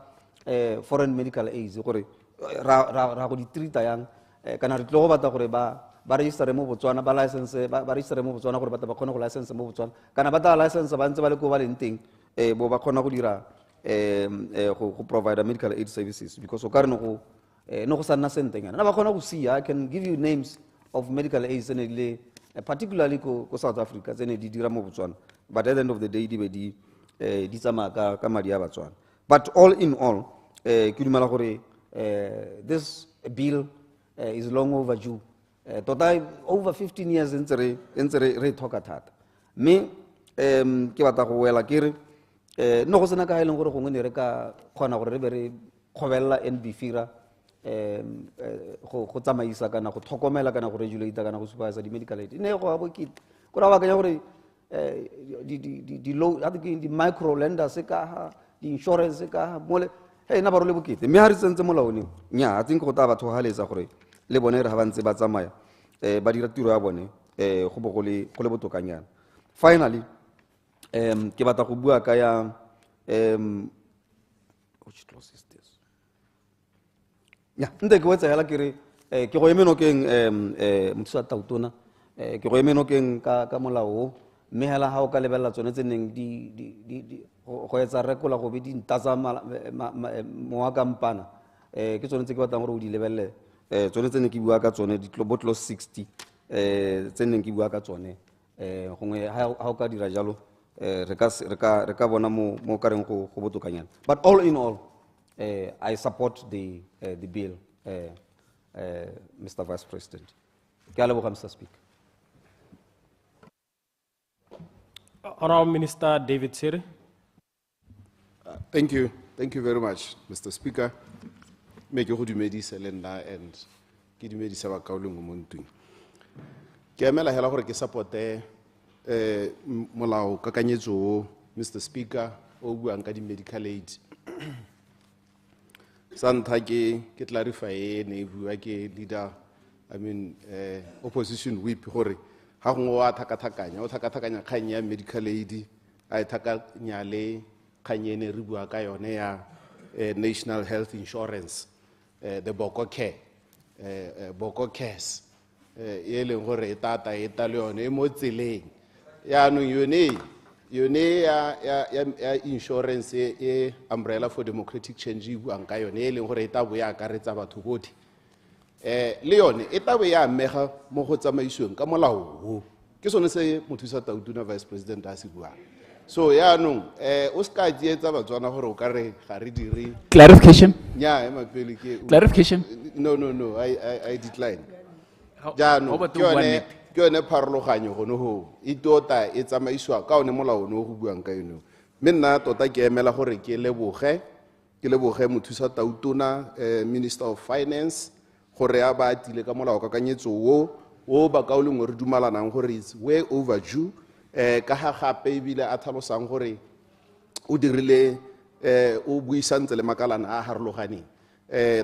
foreign medical aids gore ra go di treata yang kana re tlo go batla gore ba register mo Botswana ba license ba register mo Botswana gore batla ba khona go license mo Botswana kana ba ta license ba ntse ba le go ba le nteng bo ba khona go dira go provide medical aid services because o ka re no go sa nna senteng na ba khona go see. I can give you names of medical aids and particularly ko South Africa tsene di dira mo Botswana but at the end of the day di be di tsamaya ka madi a Batswana. But all in all ke dumela gore this bill is long overdue. Total over 15 years ntse re thoka thata me ke batla go wela ke re no go sena ka ileng gore gongwe ne re ka khona gore re be re khobella NB fira go tsamaisa kana go thokomela kana go regulate kana go supervise di medical aid ne go a bokite go ra ba ka gore di low I think di micro lenders ka ha di insurance ka ha mole na ba ro le bokite me ha re tsentse molaone nya I think go ta batho ha letsa gore le bone re ha ba ntse ba tsamaya ba dira tiro ya bone go bo go le botokanyana. Finally ke batla go bua ka ya which clause is this ya nte ke wetsa hela ke re ke go emeno keng motsata utona ke go emeno keng ka molao mme hela ha o ka lebella tsone tseneng di go etsa rekola go be di ntasa mo ka mpana ke tsone tse ke batlang gore o di lebelle tsone tsene ke bua ka tsone di botlo 60 tsene ke bua ka tsone gongwe ha o ka dira jalo re ka bona mo ka reng go botokanyana. But all in all I support the bill Mr. Vice President. Ke a leboga Mr. Speaker. Honorable Minister David Siri. Thank you. Thank you very much, Mr. Speaker. Make you dumedisa le nna and ke dumedisa ba kaoleng mo ntweng. Ke emela hela gore ke supporte molao kakanyetso o, Mr. Speaker, o buang ka di medical aid. Santa ke clarify ne bua ke leader, I mean opposition whip gore ha go wa thakathakanya o thakathakanya khanya medical aid a thakanya le khanyene re bua ka yone ya national health insurance, the Boko Care, Boko Cares, e leng gore tata e ta le yone mo tseleng ya no yone ya insurance e umbrella for democratic change e buang ka yone e leng gore e ta bo ya akaretsa batho botlhe le yone e ta bo ya mmega mo go tsamaisweng ka molao o ke sone se mothusa Tautuna vice president a se buang. So ya no o ska dietsa batswana gore o ka re ga re dire Clarification. nya ema pele ke Clarification. No, I decline. Ja no ke yone pharologanyo gono ho e tota e tsamaiswa ka one molao no go buang ka yone. Mme nna tota ke emela gore ke leboge mothusa Tautuna Minister of Finance gore a ba tile ka molao kakanyetso o ba kaoleng re dumalanang gore it's way overdue ka ha gape ebile a tlhalosang gore o dirile o buisantse le makalana a harologaneng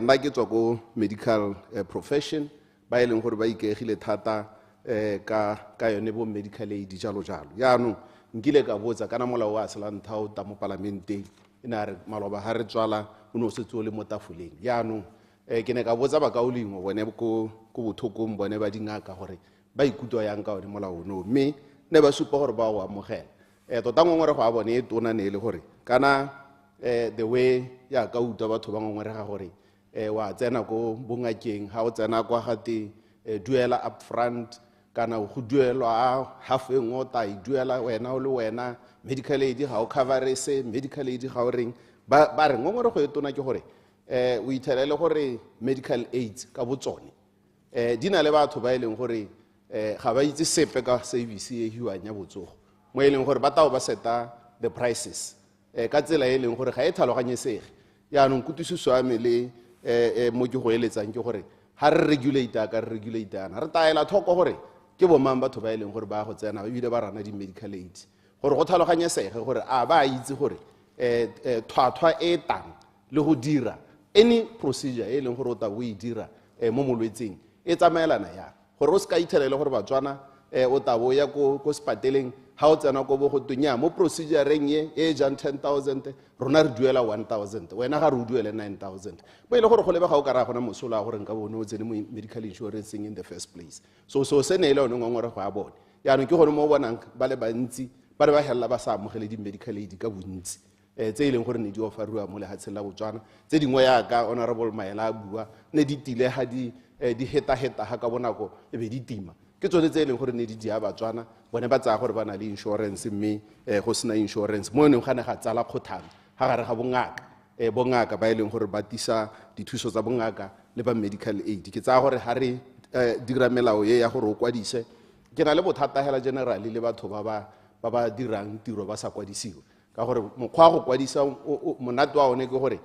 nna ke tswa ko medical profession ba e leng gore ba ikaegile thata ka yone bo medical aid jalo yaanong nkile ka botsa kana molao wa selanthao ta mo parlamenteng ina re maloba ha re tswala o no se tsole mo tafoleng yaanong ke ne ka botsa ba kaolingwe bone ko bothokong bone ba dingaka gore ba ikutwa yang ka one molao no mme ne ba supa gore ba go amogela tota ngongore go a bone e tona ne le gore kana the way ya ka uta batho ba ngongore ga gore wa tsena ko bongakeng ha o tsena kwa gate duela upfront kana go duelwa half e ngota I duela wena o le wena medical aid ga o cover se medical aid ga o reng ba re ngongore go e tona ke gore o ithelele gore medical aid ka botsone di na le batho ba e leng gore ga ba itse sepe ka service e hiwang ya botsogo mo e leng gore ba tao ba seta the prices ka tsela e leng gore ga e tlhaloganyesege yaanong kutlwisiso ya me le mo ke go eletsang ke gore ha re regulator ka re regulatorana re taela thoko gore ke bomang batho ba e leng gore ba go tsena ba bile ba rana di medical aid gore go tlhaloganyesege gore a ba itse gore tlhwatlhwa e tang le go dira any procedure e leng gore o ta bo e dira mo molwetseng e tsamaelana ya gore o ska ithelele gore batswana o ta bo ya ko spateleng ha o tsena ko bo go tunya mo procedureng e jang 10,000 rona re duela 1,000 wena ga re o duele 9,000 bo ile gore go leba ga o ka ra gona mosola gore nka bone o tsene mo medical insurance in the first place so se ne ile one ngongore go a bone yaanong ke gone mo bonang ba le bantsi ba re ba hella ba sa amogele di medical aid ka bontsi tse ileng gore ne di ofariwa mo lehatsheng la Botswana tse dingwe ya ka honorable Maela a bua ne di tile ha di heta ha ka bonako e be di tima ke tsone tse ileng gore ne di dia Batswana bone ba tsaya gore ba na le insurance mme go sena insurance mo ne ga ne ga tsala kgothang ha gare ga bongaka ba ileng gore ba tisa dithuso tsa bongaka le ba medical aid ke tsaya gore ha re dira melao ya gore o kwadise ke na le bothata hela generally le batho ba ba dirang tiro ba sa kwadisiwa ka gore mokgwa go kwadisa monate wa one ke gore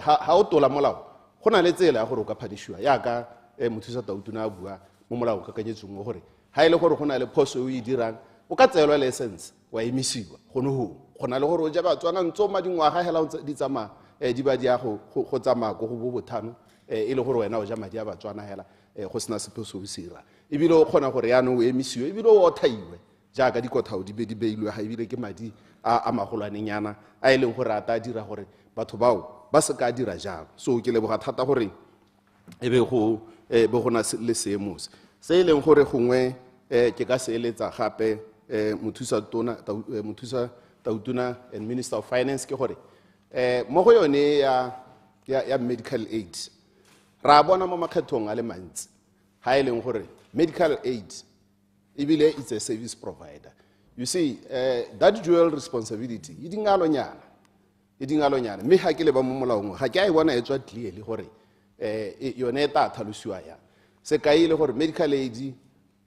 ha o tola molao go na le tsela ya gore o ka phadishiwa ya ka mothusa Tautuna a bua mo molao kakanyetsong mo gore ha ile gore go na le phoso o e dirang o ka tseelwa license wa emisiwa go na le gore o ja Batswana ntso ma dingwaga hela di tsama di ba di a go tsama go bo bothano e le gore wena o ja madi a Batswana hela go sena sephoso o sira ebile o kgona gore ya no o emisiwe ebile o thaiwe jaaka dikothao di be di beilwe ga ebile ke madi a magolwanenyana a e leng gore a ta dira gore batho bao ba se ka dira jalo so ke leboga thata gore e be go na le seemo se e leng gore gongwe ke ka se eletsa gape mothusa Tautuna and Minister of Finance ke gore mo go yone ya medical aid ra bona mo makgethong a le mantsi ha e leng gore medical aid ebile it's a service provider. You see, that dual responsibility, e dingalonyana. Me ha ke le ba mo molaong, ha ke a e bona e tswa clearly gore yone e ta tlhalosiwa ya. Se ka ile gore medical aid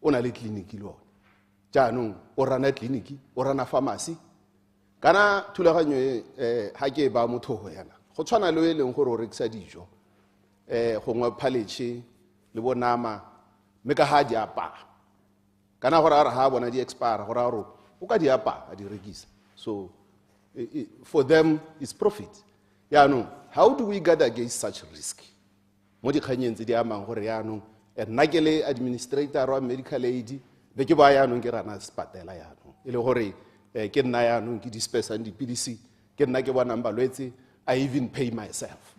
o na le clinic le one. Jaanong o rana clinic, o rana pharmacy. Kana thulaganyo ha ke ba motho ho yana. go tshwana le e leng gore o rekisa dijo gongwe phaletšhe le bonama mme ka ga di apaya kana gore a re ga bona di expire gore a gore o ka di apaya a di rekisa. So for them it's profit. Yaanong how do we guard against such risk mo dikganyeng tse di amang gore yaanong nna ke le administrator wa medical aid be ke ba yaanong ke rana sepatela yaanong e le gore ke nna yaanong ke dispensang dipilisi ke nna ke bonang balwetse I even pay myself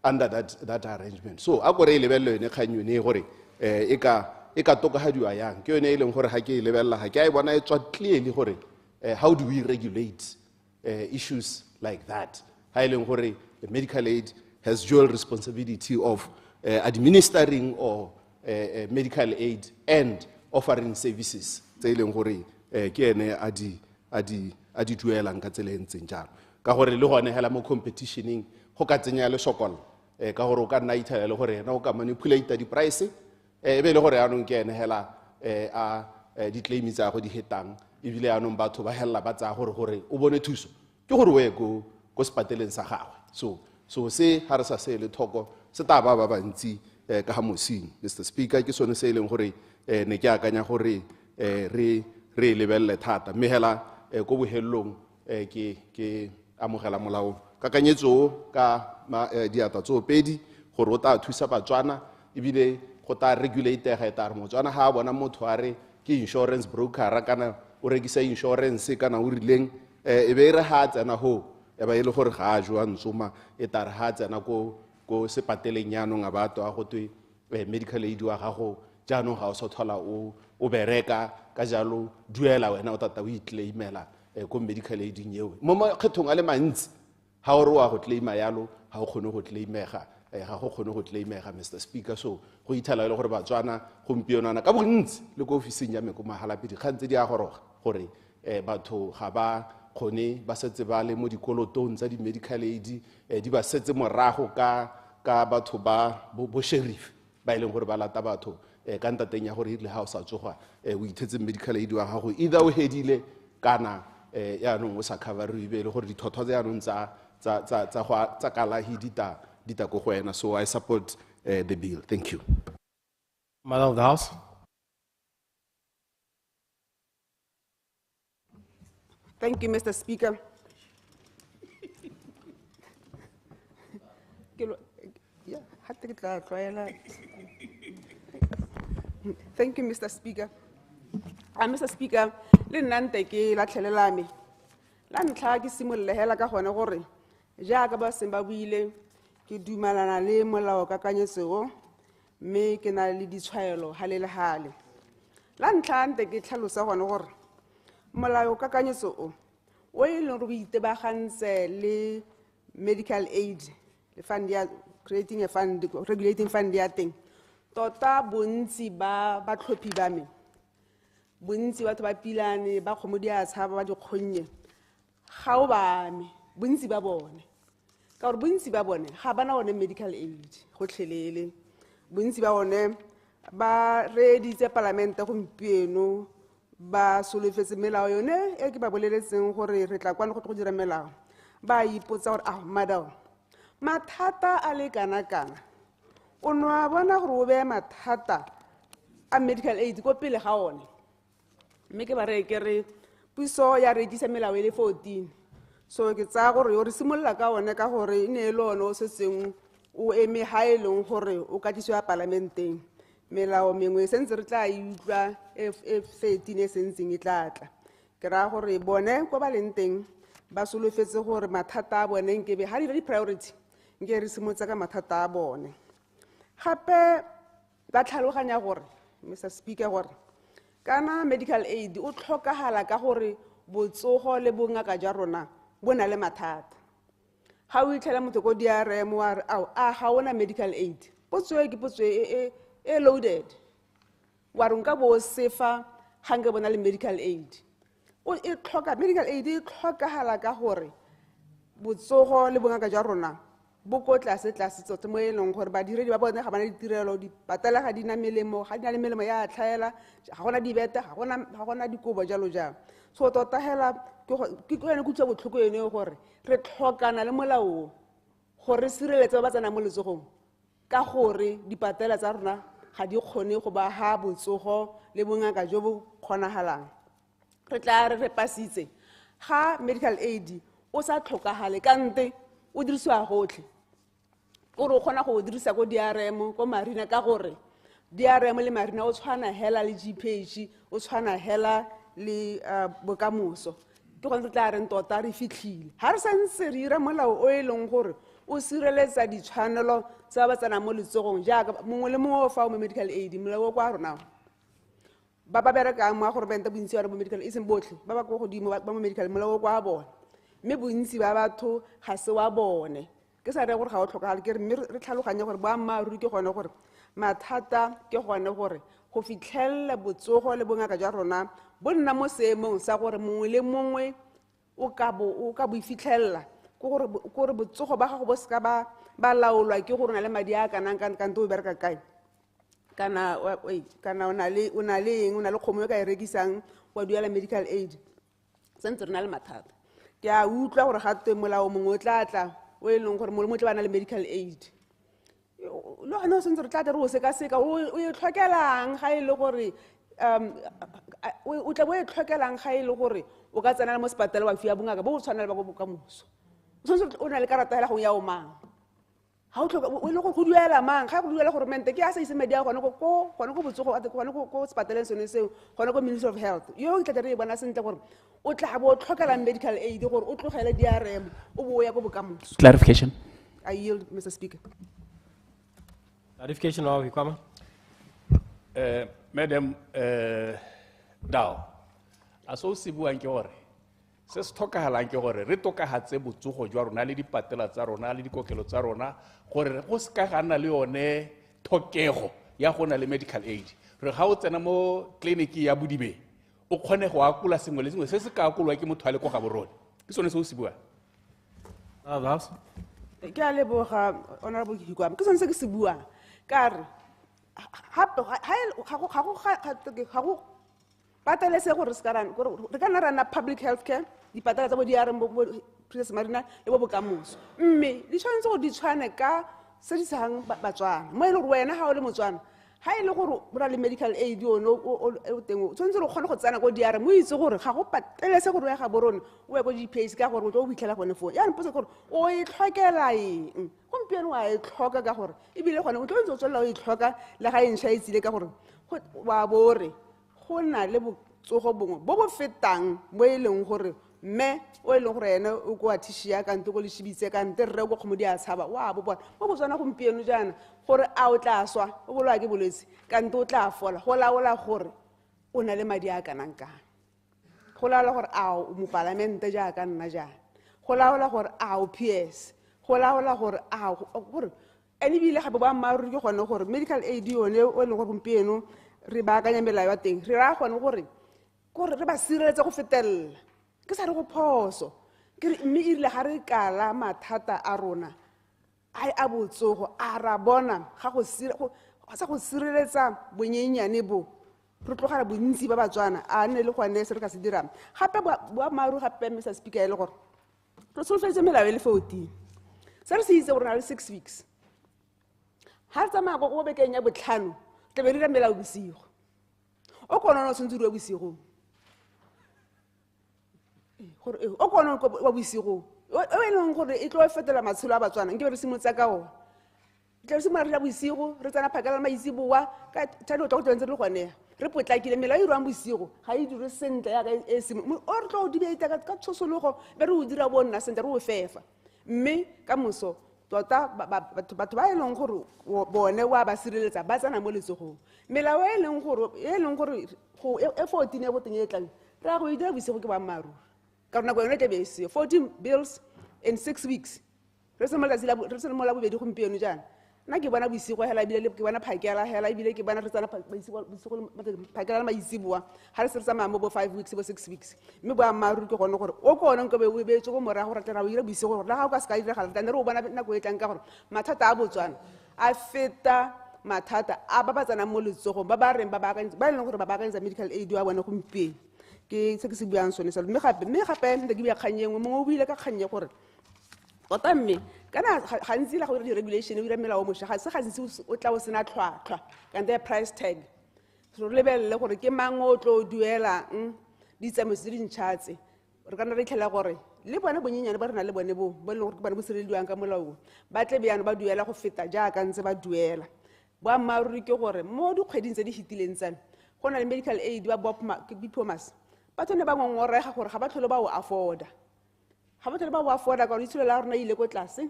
under that arrangement. So a gore e lebelele yone kganyo ne gore e ka tokagadiwa yang ke yone e leng gore ga ke e lebelela ga ke a e bona e tswa clearly gore how do we regulate issues like that ha e leng gore the medical aid has dual responsibility of administering or medical aid and offering services tse e leng gore ke ene a di duelang ka tsela e ntseng jalo ka gore le gone hela mo competitioning go ka tsenya le sokola ka gore o ka nna ithala le gore ena o ka manipulate di price be le gore anong ke ene hela a di claim tsa go di hetang ebile anong batho ba hella ba tsa gore o bone thuso ke gore o ye go sepateleng sa gagwe. So se ha re sa se le thoko se taba ba bantsi ka ha mosing. Mr. Speaker ke sone se e leng gore ne ke akanya gore re lebelle thata mme hela go bohelong ke amogela molao kakanyetso ka diata tso pedi gore o ta thusa batswana ebile go ta regulate ga eta re motswana ha bona motho a re ke insurance broker kana o rekisa insurance kana o rileng e be re ha tsena ho e ba ile gore ga a jwa ntsoma e ta re ha tsena ko sepateleng yanong a batho a go twe medical aid wa gago jaanong ga o sa thola o bereka ka jalo duela wena o tata o itlaimela ko medical aid eo mo kgethong a le mantsi ha o re wa go claima yalo ha o kgone go claimega ga go kgone go claimega Mr. Speaker. So go ithala le gore batswana gompieno ka bontsi le ko ofising ya me ko Mahalapedi kgantse di a goroga gore batho ga ba kgone ba setse ba le mo dikolotong tsa di medical aid di ba setse morago ka batho ba bo sheriff ba ile gore ba lata batho ka ntateng ya gore ile ha o sa tsoga o ithetse medical aid wa gago either o hedile kana yaanong o sa coverwe le gore dithotho tsa yaanong tsa kalahi dita go wena. So I support the bill. Thank you. Madam of the House. Thank you, Mr. Speaker. Thank you, Mr. Speaker. Mr. Speaker, le nante ke la tlhelela me. La ntlha ke simolle hela ka gone gore jaaka ba seng ba buile ke dumalana le molao kakanyetso mme ke na le ditshwaelo hale le hale. La ntlha nte ke tlhalosa gone gore molao kakanyetso o ile go itebagantse le medical aid le fund ya creating a fund regulating fund ya teng tota bontsi ba tlhophi ba me bontsi batho ba pilane ba khomodi a tshaba ba dikgonnye ga o ba me bontsi ba bone ka gore bontsi ba bone ga bana one medical aid go tlhelele bontsi ba bone ba reditse parlamente gompieno ba solofetse melao yone e ke ba boleletseng gore re tla kwana go dira melao ba ipotsa gore madam mathata a le kana o no a bona gore o be mathata a medical aid ko pele ga one mme ke ba re ke re puso ya redisa melao le 14. So ke tsa gore yo re simolla ka one ka gore ine le one o setseng o eme ha e leng gore o ka tswa parlamenteng melao mengwe sentse re tla itlwa F13 e sentseng e tlatla ke ra gore bone ko ba lenteng ba solofetse gore mathata a bone nke be ha di priority nke re simotsa ka mathata a bone gape ba tlhaloganya gore Mr. Speaker gore kana medical aid o tlhokagala ka gore botsogo le bongaka ja rona bona le mathata ga o itlhela motho go DRM wa re a ga ona medical aid potsoe ke potsoe e loaded wa re nka bo sefa hanga bona le medical aid o e tlhoka medical aid e tlhokagala ka gore botsogo le bongaka ja rona bo ko tlase tsote mo e leng gore ba diredi ba bone ga bana ditirelo di patala ga dina melemo ga dina le melemo ya tlhaela ga gona dibete ga gona dikobo jalo jalo. So tota hela ke go ene go tswa botlhoko ene gore re tlhokana le molao gore sireletse ba tsena mo letsogong ka gore dipatela tsa rona ga di kgone go ba ha botsogo le bongaka jo bo kgonagalang re tla re pasitse ga medical aid o sa tlhokagale kante o dirisiwa gotlhe gore o kgona go dirisa ko DRM ko marina ka gore DRM le marina o tshwana hela le GPH o tshwana hela le bokamoso ke go tla re tota re fitlhile ha re santse re ira molao o e leng gore o sireletsa ditshwanelo tsa ba tsena mo letsogong jaaka mongwe le mongwe o fa mo medical aid molao kwa rona ba ba bereka mo gore bente bontsi ba mo medical e seng botlhe ba ba go godimo ba mo medical molao kwa bona mme bontsi ba batho ga se wa bone ke sa re gore ga o tlhokagale ke re tlhaloganya gore boammaaruri ke gone gore mathata ke gone gore go fitlhelela botsogo le bongaka jwa rona bo nna mo seemong sa gore mongwe le mongwe o ka bo ifitlhelela gore botsogo ba gago bo se ka ba laolwa ke gore o na le madi a kanang kante o bereka kae kana o na le kgomo e ka e rekisang wa duela medical aid sentse re na le mathata ke a utlwa gore gape molao mongwe o tla o e leng gore mole mo tle ba na le medical aid le gone o sentse re tla re o sekaseka o e tlhokelang ga e le gore o tla bo e tlhokelang ga e le gore o ka tsena mo sepatala wa fia bongaka bo o tshwanela ba go bokamoso o sentse o na le karata hela go ya o mang ha o tlhoka o le go duela mang ga go duela gore mente ke a sa ise medi a gone go botsogo gone go sepataleng sone seo gone go Ministry of Health yo ke tla re bona sentle gore o tla bo tlhokela medical aid gore o tlogele DRM o bo ya go bokamoso. Clarification. I yield, Mr. Speaker. Clarification wa Ikama. Madam Dao, aso se buang ke gore se se tlhokagalang ke gore re tokagatse botsogo jwa rona le dipatela tsa rona le dikokelo tsa rona gore go se ka gana le yone thokego ya go na le medical aid re ga o tsena mo tleliniki ya Bodibe o kgone go akola sengwe le sengwe se se ka akolwa ke motho a le go ga borone ke sone se o se buang. Ke a leboga honorable Hikwama ke sone se ke se buang ka re ga go patele se gore re ka nna rana public health care dipatala tsa bo DRM bo Princess Marina le bo bokamoso mme di tshwanetse go di tshwane ka se di sang batswana mo e le gore wena ga o le motswana ga e le gore o na le medical aid yone o teng o tshwanetse re kgone go tsena ko DRM o itse gore ga go patele se gore o ya ga borone o ye ko GPH ka gore o tlo o fitlhela gone foo ya mpotse gore o e tlhokela eng gompieno wa e tlhoka ka gore ebile gone o tlo ntse o tswelela o e tlhoka le ga e ntšha e tsile ka gore wa bore go na le botsogo bongwe bo bo fetang mo e leng gore mme o e leng gore ene o ko a thishia kante ko le shibitse kante rre go kgomo di a tshaba wa bo bona bo botswana gompieno jaana gore a o tla swa o bolwa ke bolwetse kante o tla fola go laola gore o na le madi a kanang kang go laola gore a o mo parlamente jaaka nna jaana go laola gore a o PS go laola gore a gore ene bile gape ba mmaaruri ke gone gore medical aid yone o e leng gore gompieno re baakanya melao ya teng re ra gone gore re ba sireletse go fetelela ke sa re go phoso ke re mme irile ga re kala mathata a rona a botsogo a ra bona ga go sireletsa bonyenyane bo re tlogela bontsi ba batswana a nne le gone se re ka se dirang gape boammaaruri gape Mr. Speaker e le gore re solofetse melao e le 14 se re se itse gore na le 6 weeks ha re tsamaya go bekeng ya botlhano tle be re dira melao bosigo o kono o tshwanetse re bosigo o kono wa bosigo o e leng gore e tlo fetela matshelo a batswana nke be re simolotsa ka ona tla re simola re ja bosigo re tsena phakela maitsiboa ka thadi o tla go tlantse le gone re potlakile melao e rwang bosigo ga e dire sentle ya e simo o re tlo o dibeita ka tshosologo be re o dira bo nna sentle re o fefa mme ka moso tota batho ba e leng gore bone wa ba sireletsa ba tsena mo letsogong melao e leng gore go e 14 e boteng e tlang re a go e dira bosigo ke boammaaruri ka rona go yone tebe e seo 14 bills in 6 weeks re se mo la bobedi gompieno jaana nna ke bona bosigo hela ebile ke bona phakela hela ebile ke bona re tsana bosigo phakela la maitsiboa ga re se re tsamaya mo bo 5 weeks bo 6 weeks mme boammaaruri ke gone gore o kone nko be o beetse go morago re tla o ira bosigo gore le ga o ka se ka diragala tane re o bona nako e tlang ka gore mathata a botswana a feta mathata a ba ba tsanang mo letsogong ba e leng gore ba baakanyetsa medical aid wa bone gompieno ke se ke se buang sone selo mme gape nte ke bua kgang engwe mongwe o buile ka kgang ye gore tota mme kana gantsi la go dira di-regulation o dira melao o mošwa ga se gantsi o tla o sena tlhwatlhwa kan the price tag so re lebelele gore ke mang o tlo duelang ditsamaiso tse dintšha tse re kana re itlhela gore le bone bonyenyane ba re na le bone bo e leng gore ke bone bo sirelediwang ka molao ba tle bjano ba duela go feta jaaka ntse ba duela boammaaruri ke gore mo dikgweding tse di fetileng tsane go na le medical aid ba biphomas ba tsone ba ngongorega gore ga ba tlhole ba o afforda ga ba tlhole ba o afforda ka gore itsholo la rona ile ko tlase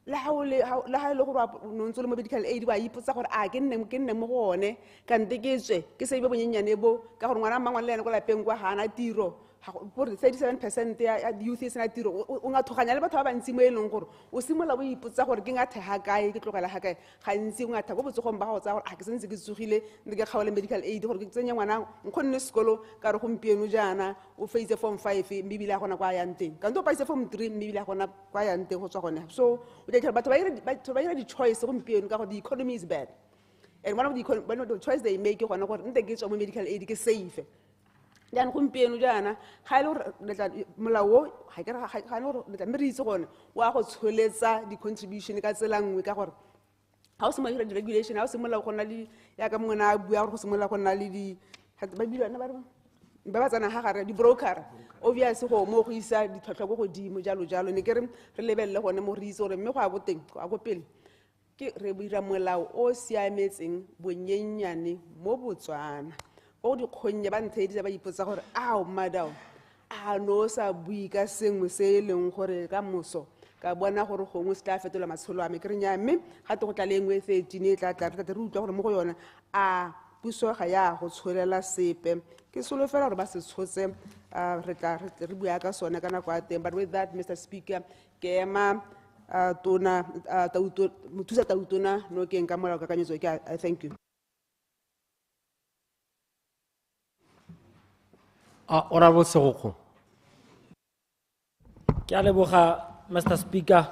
le ha e le gore no ntse le mo medical aid ba ipotsa gore a ke nne mo go one kante ke tswe ke se ibe bonyenyane bo ka gore ngwana mangwe le ene go lapeng kwa hana tiro gore 37% ya youth e sena tiro o nga thoganya le batho ba bantsi mo e leng gore o simola bo ipotsa gore ke ngathe ha kae ke tlogela ha kae gantsi o ngatha go botsogong ba go tsa gore a ke sentse ke tsogile ntse ke kgaole medical aid gore ke tsenya ngwana nkgonne sekolo ka re gompieno jaana o face form 5 mme bile a gona kwa yang teng ka ntse o paise form 3 mme bile a gona kwa yang teng go tswa gone so o tla batho ba ira di-choice gompieno ka gore the economy is bad and one of the choice they make gona gore ntse ke tswa mo medical aid ke safe dan gompieno jaana ga ile gore molao ga ke ga no re mme re itse gone wa go tsholetsa di-contribution ka tsela nngwe ka gore ga o se mo regulation ga o se molao go nna le ya ka mongwe na a bua gore go se molao go nna le ba tsana ha gare di-broker obviously go mo go isa ditlhotlhwa go godimo jalo ne ke re lebelele gone mo re itse gore mme go a boteng go a go pele ke re dira molao o siametseng bonyenyane mo Botswana o di khonye ba ntshedi ba ipotsa gore ao madam a no sa bui ka sengwe se leng gore ka moso ka bona gore gongwe se tla fetola matsholo a me ke re nya mme ga te go tla lengwe 13 e tla re utlwa gore mo go yona a puso ga ya go tsholela sepe ke solofela gore ba se tshotse re bua ka sone ka nako a teng but with that Mr. Speaker ke ema tona mothusa tautona no ke nka molao kakanyetso ke I thank you. Honorable Segoko. Ke a leboga Mr. Speaker.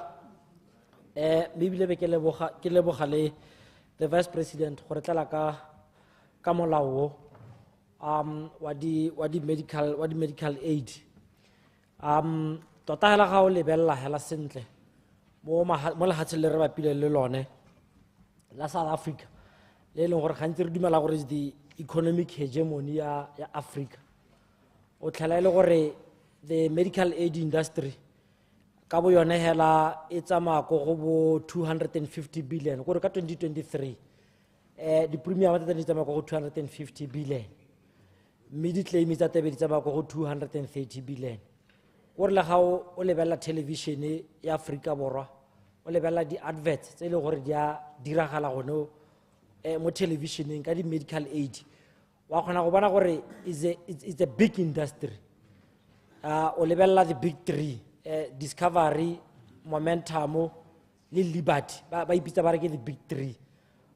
Bibile be ke leboga le the Vice President gore tla ka molao wa di medical aid. Tota hela ga o lebella hela sentle mo lehatsheng le re bapile le lone la South Africa le leng gore gantsi re dumela gore the economic hegemony ya Africa o tlhala ile gore the medical aid industry ka bo yone hela e tsamaya go bo 250 billion gore ka 2023 di premium tsa di tsamaya go 250 billion mme di claim tsa tebe di tsamaya go 230 billion gore le ga o lebella television ya Africa borwa o lebella di adverts tse le gore di a diragala gone mo televisioneng ka di medical aid wa khona go bona gore it's a big industry o lebella the big three Discovery, Momentum le Liberty ba ipitsa ba re ke the big three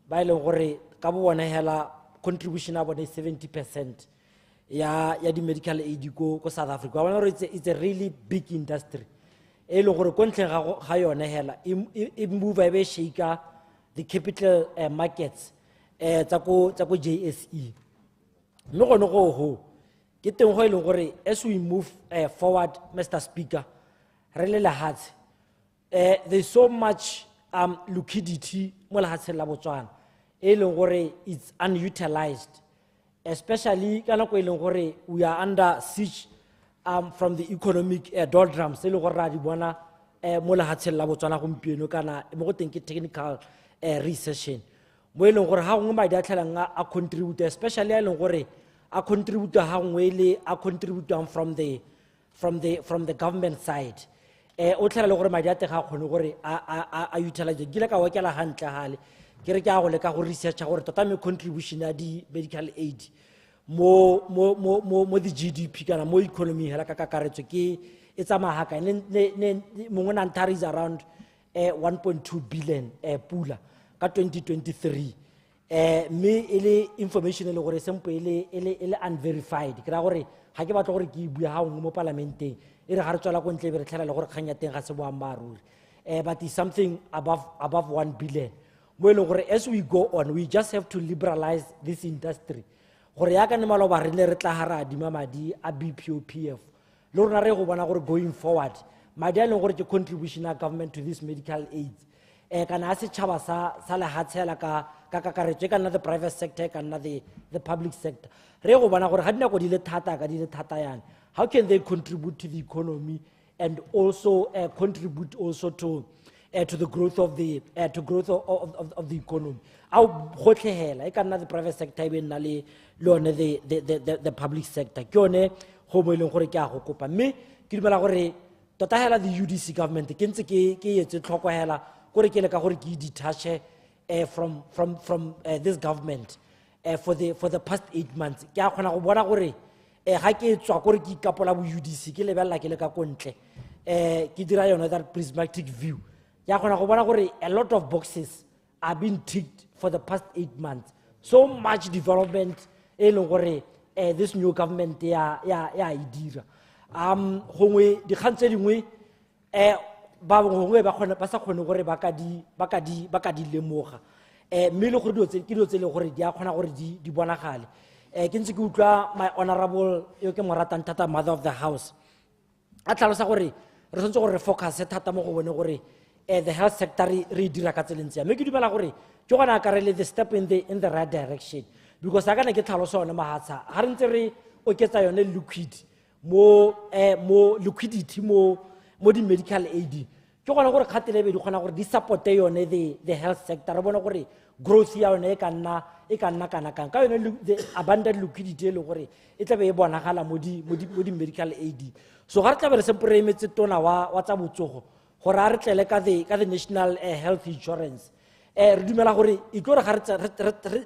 ba ile gore ka bo bona hela contribution ya bone 70% ya di medical aid ko South Africa ba bona gore it's a really big industry e le gore kontle ga yone hela e move e be shake the capital markets tsa ko JSE no go go ke teng go ile gore as we move forward Mr. Speaker really lahatse there's so much liquidity mo lahatse la Botswana e leng gore it's unutilized especially kana go ile gore we are under siege from the economic doldrums e le gore ra di bona mo lahatse la Botswana gompieno kana mo go teng ke technical recession mo ile gore ha ngwe madi a tlhelang a contribute especially e leng gore a contribute ha ngwe le a contribute from the government side o tlhela le gore madi a tega khone gore a utilize ke le ka wakela hantle hale ke re ke a go le ka go research gore tota me contribution ya di medical aid mo the GDP kana mo economy hela ka kakaretso ke e tsamaha ka ne mongwe na ntari is around 1.2 billion pula ka 2023 me ile information le gore sempo ile unverified ke ra gore ha ke batla gore ke bua ha ngwe mo parlamenteng e re ga re tswela ko ntle be re tlhela le gore khanya teng ga se boammaruri but is something above 1 billion mo ile gore as we go on we just have to liberalize this industry gore ya ka ne maloba re le re tla hara di mamadi a BPOPF le rona re go bona gore going forward madi a leng gore ke contribution ya government to this medical aid kana a setšhaba sa lehatshe hela ka kakaretso e ka nna the private sector e ka nna the public sector re go bona gore ga dinako di le thata ka di le thata yana how can they contribute to the economy and also contribute also to the growth of the of the economy a gotlhegela e ka nna the private sector e be nna le yone the public sector ke yone go mo e leng gore ke a go kopa mme ke dumela gore tota hela the UDC government ke ntse ke etse tlhoko hela gore ke le ka gore ke detache from this government for the past 8 months ke a khona go bona gore ga ke tswa gore ke ikapola bo UDC ke lebella ke le ka kontle ke dira yona that prismatic view ke a khona go bona gore a lot of boxes are being ticked for the past 8 months so much development e leng gore this new government ya idira gongwe dikgantse dingwe ba bongwe ba sa kgone gore ba ka di lemoga mme le gore dilo tse le gore di a kgona gore di bonagale ke ntse ke utlwa my honorable yo ke mo ratang thata mother of the house a tlhalosa gore re tshwanetse gore re focus thata mo go bone gore the health sector re dira ka tselentse mme ke dumela gore ke gona ka re le the step in the right direction because a kana ke tlhalosa yone mahatsa ha re ntse re oketsa yone liquidity mo di medical aid ke gona gore kgatelebe di gona gore di support yone the health sector re bona gore growth ya yone e ka nna kana ka yone the abundant liquidity e le gore e tlabe e bonagala mo di medical aid so ga re tlabe re se premetse tona wa tsa botsogo gore a re tlele ka the national health insurance re dumela gore e tlo re ga re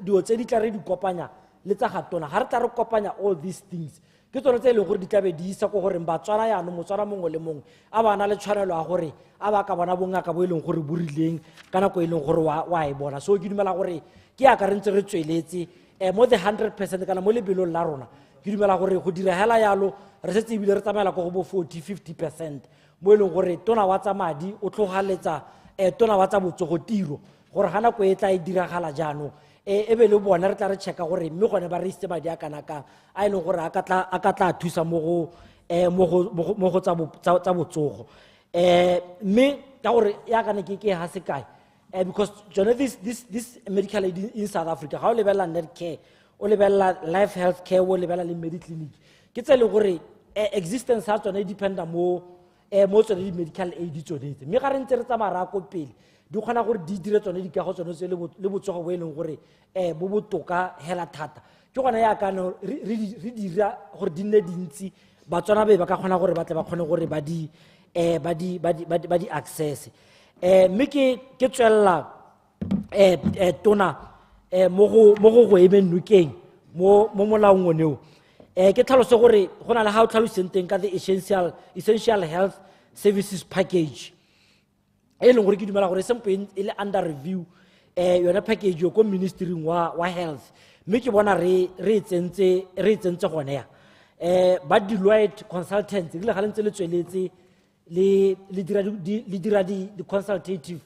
dio tse di tla re di kopanya le tsa ga tona ga re tla re kopanya all these things ke tsone tse e leng gore di tlabe di isa ko gore batswana yana motswana mongwe le mongwe a bana le tshwanelo ya gore a ba ka bona bongaka bo e leng gore bo rileng ka nako e leng gore wa e bona so ke dumela gore ke ya ka re ntse re tsweletse mo the 100% kana mo lebelong la rona ke dumela gore go dira hela yalo re setse ebile re tsamaela go bo 40-50% mo e leng gore tona wa tsa madi o tlogaletsa tona wa tsa botsogo tiro gore ga nako e tla e diragala jaanong e be le bona re tla re checka gore mme gone ba re itse madi a kana ka a ile gore a ka tla thusa mo go tsa botsogo mme ka gore ya kana ke ha se kae because this medical aid in South Africa ga o lebella net care o lebella life health care o lebella le mediclinic ke tsele gore existence ha tsone dependa mo tsone di medical aid tsone mme ga re ntse re tsamaya ko pele di khona gore di dire tsone di ka go tsone tse le botsogo bo e leng gore bo botoka hela thata ke gona ya kana re dira gore di nne dintsi batswana ba ka khona gore ba tle ba khone gore ba di access mme ke tswella tona mo go emenukeng mo molaong oneo ke tlhalose gore go na le ha o tlhaloseng teng ka the essential health services package e leng gore ke dumela gore sempo e le under review yona package yo ko ministry wa health mme ke bona re tsentse gone ya ba Deloitte consultants le ga lentse le tsweletse le dira di consultative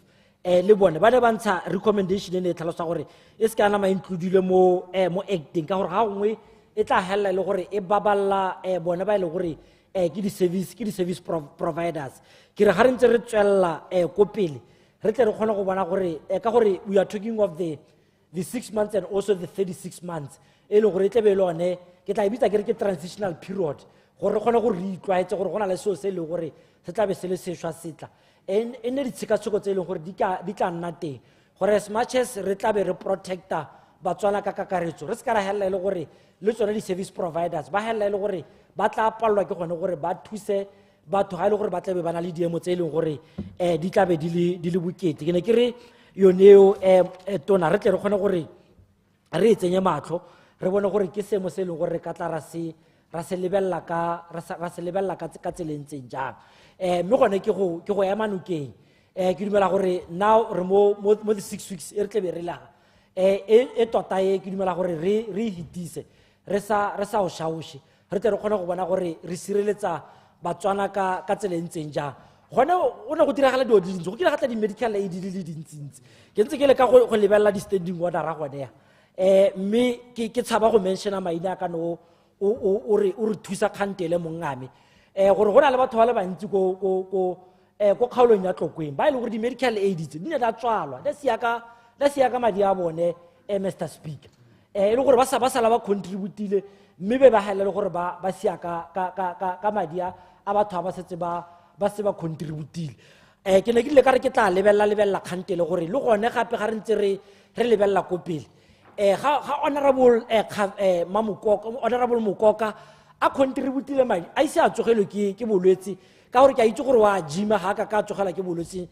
le bone ba le bantsha recommendation e ne tlhalosa gore e se kana ma include mo acting ka gore ga gongwe e tla hella le gore e baballa bona ba ile gore ke di service providers ke re ga re ntse re tswella ko pele re tle re kgona go bona gore ka gore we are talking of the 6 months and also the 36 months e le gore e tle be lone ke tla ibitsa ke re ke transitional period gore re kgone go re itlwaetse gore gona le seo se le gore se tla be se le sešwa setla e ne ditshekatsheko tse e leng gore di tla nna teng gore as much as re tla be re protecta batswana ka kakaretso re se ka ra hella e le gore le tsone di-service providers ba hella e le gore ba tla palelwa ke gone gore ba thuse batho ga e le gore ba tlabe ba na le diemo tse e leng gore di tlabe di le bokete ke ne ke re yoneo tona re tle re kgone gore re e tsenye matlho re bone gore ke seemo se e leng gore re ka tla ra se lebelela ka tselentseng jang mme gone ke go ema nokeng ke dumela gore now re mo the 6 weeks e re tle be re laga e tota e ke dumela gore re hitise re sa o shaoshe re tle re kgone go bona gore re sireletsa batswana ka tselentseng jang gone o ne go diragala dilo di dintsi go kile gatla di-medical aid di le dintsintsi ke ntse ke le ka go lebelela di-standing order a gone ya mme ke tshaba go mentiona maina a kane o re thusa kgantele mongame gore go na le batho ba le bantsi ko kgaolong ya Tlokweng ba ile gore di-medical aid tse di ne da tswalwa da sia ka madi a bone Mr. Speaker e le gore ba sala ba contributile mme be ba hela le gore ba sia ka madi a batho ba setse ba se ba contributile ke ne ke ile ka re ke tla lebella khantele gore le gone gape ga re ntse re lebella ko pele ga honorable honorable Mokoka a contributile madi a ise a tsogelo ke bolwetse ka gore ke a itse gore wa jima ha ka tsogela ke bolwetse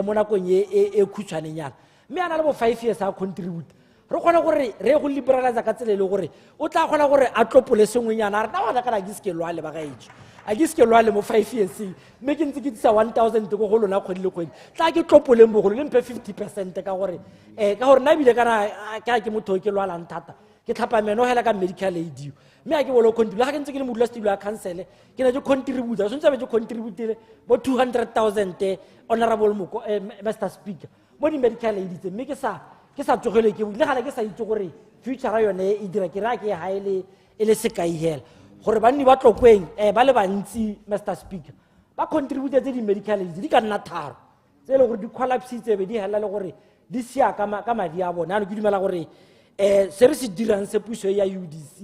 mo nakong e khutshwanenyana mme a na le bo 5 years a contribute re kgona gore re go liberalize ka tsela le gore o tla kgona gore a tlopole sengwenyana a re na wona kana ke se ke lwale ba gaetso a ke se ke lwale mo 5 years mme ke ntse ke tsisa 1000 go go lona kgwedi le kgwedi tla ke tlopoleng bogolo le mpe 50% ka gore na bile kana ke motho ke lwalang thata ke tlhapa meno hela ka medical aid mme a ke bolo contribute ga ke ntse ke le modula studio ya council ke na ke contribute so ntse ba ke contribute bo 200,000 honorable Mr. Speaker mo di medical aid tse mme ke sa tsogele ke le gala ke sa itse gore future yone e dira ke ra ke ha ele sekai hela gore banni ba Tlokweng ba le bantsi Mr. Speaker ba contribute tse di medical aid di ka nna tharo tse le gore di collapse tse be di hela le gore di sia ka madi a bona ke dumela gore se re se dirang se puso ya UDC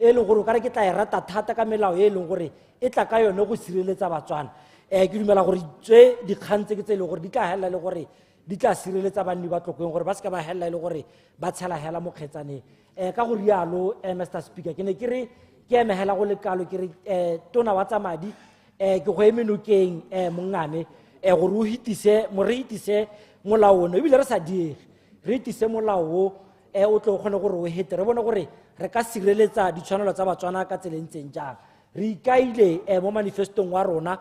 e le gore ka re ke tla e rata thata ka melao e leng gore e tla ka yone go sireletsa batswana ke dumela gore tse di khantse ke tse le gore di tla hela le gore di tla sireletsa banni ba Tlokweng gore ba se ka ba hela le gore ba tshela hela mo kgetsaneng ka go rialo Mr. Speaker ke ne ke re ke emehela go lekalo ke re tona wa tsa madi ke go emenokeng mongane gore o hitise molao ono ebile re sa diege re hitise molao o tlo kgone gore o hete re bone gore re ka sireletsa ditshwanelo tsa batswana ka tselentseng jang re ikaile mo manifestong wa rona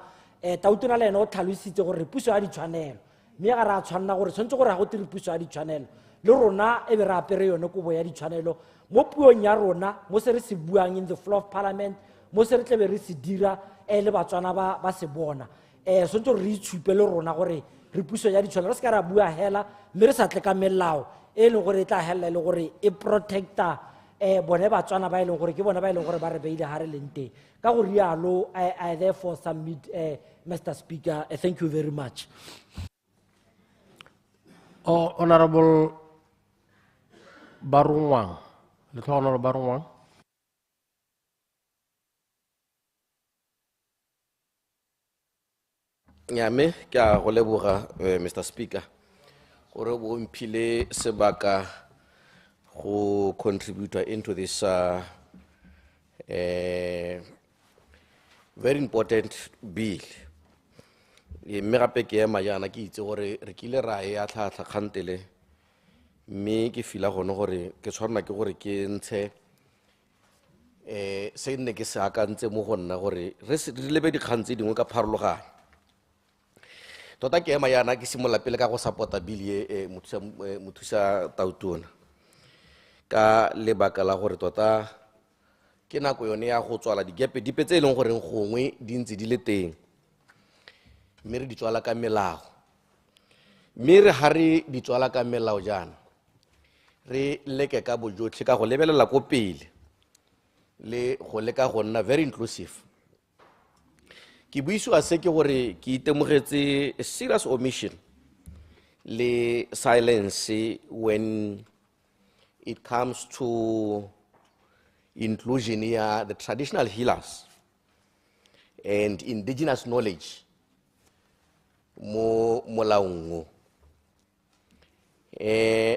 tautona le ena o tlhalositse gore puso ya ditshwanelo mme ga re a tshwanela gore tshwanetse gore ga go tire puso ya ditshwanelo le rona e be re apere yone kobo ya ditshwanelo mo puong ya rona mo se re se buang in the floor of parliament mo se re tlebe re se dira le batswana ba se bona tshwanetse re itshupe le rona gore re puso ya ditshwanelo re se ka ra bua hela mme re sa tle ka melao e leng gore e tla hella le gore e protecta bone batswana ba e leng gore ke bona ba e leng gore ba re beile ha re leng teng ka go rialo I therefore submit Mr. Speaker thank you very much. Honorable Barungwang, little Honorable Barungwang. Nyame kya go leboga Mr. Speaker gore bo mphile sebaka go contribute into this very important bill mme gape ke ema jana ke itse gore re kile ra e atlhatlha khantele mme ke fila gone gore ke tshwanela ke gore ke ntshe se nne ke se akantse mo go nna gore re lebe dikgantse dingwe ka pharologano tota ke ema yana ke simolla pele ka go support bill ye mothusa tautona ka lebaka la gore tota ke nako yone ya go tswala digepe dipe tse e leng gore gongwe di ntse di le teng mme re di tswala ka melao mme re ha re di tswala ka melao jana re leke ka bojotlhe ka go lebelela ko pele le go leka go nna very inclusive ke buisiwa se ke gore ke itemogetse a serious omission le silence when it comes to inclusion ya the traditional healers and indigenous knowledge mo molaong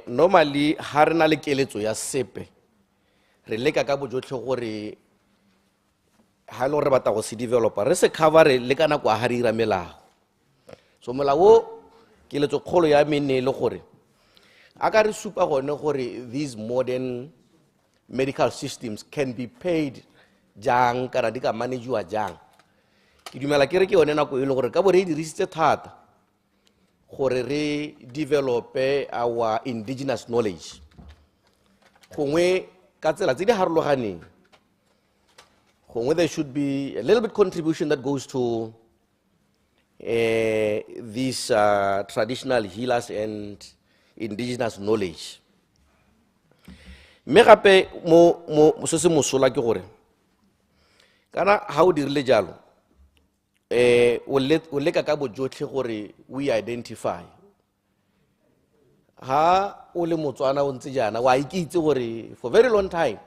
normally ha re na le keletso ya sepe re leka ka bojotlhe gore ha lo re batla go se developer re se cover le kana kwa ha re ira melao so molao keletso kgolo ya mene le gore aka re supa gone gore these modern medical systems can be paid jang kana di ka managewa jang ke dumela ke re ke yone nako e le gore ka bo re dirisitse thata gore re develop our indigenous knowledge gongwe ka tsela tse di harologaneng gongwe there should be a little bit contribution that goes to these traditional healers and indigenous knowledge mme gape mo se se mosola ke gore kana ha o dirile jalo o leka ka bojotlhe gore we identify ha o le Motswana o ntse jana wa ikitse gore for very long time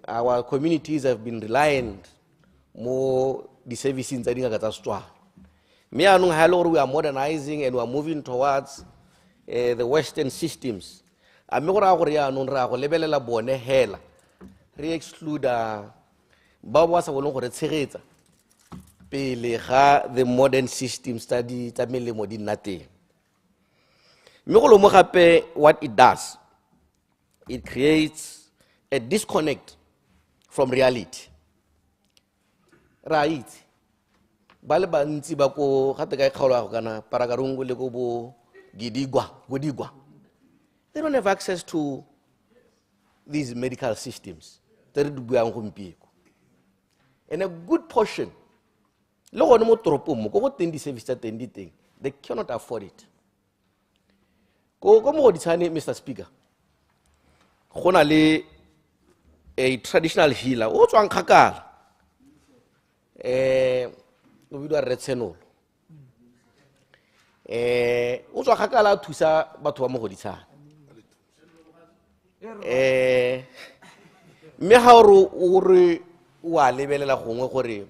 our communities have been reliant mo di services tsa dingaka tsa Setswana. Me anong ha le gore we are modernizing and we are moving towards the Western systems. A me gore a gore ya anong ra go lebelela bone hela re exclude ba ba sa bolong gore tshegetsa pele ga the modern systems tsa melemo di nna teng. Me go lo mo gape what it does, it creates a disconnect from reality. Right. Ba le bantsi ba ko gate ka ikgaola go kana parakarungu le go bo godigwa. They don't have access to these medical systems. And a good portion, they cannot afford it. Mr. Speaker, a traditional healer, Retinol. Thusa batho ba mo goditshana. Me ha o re wa lebelela gongwe gore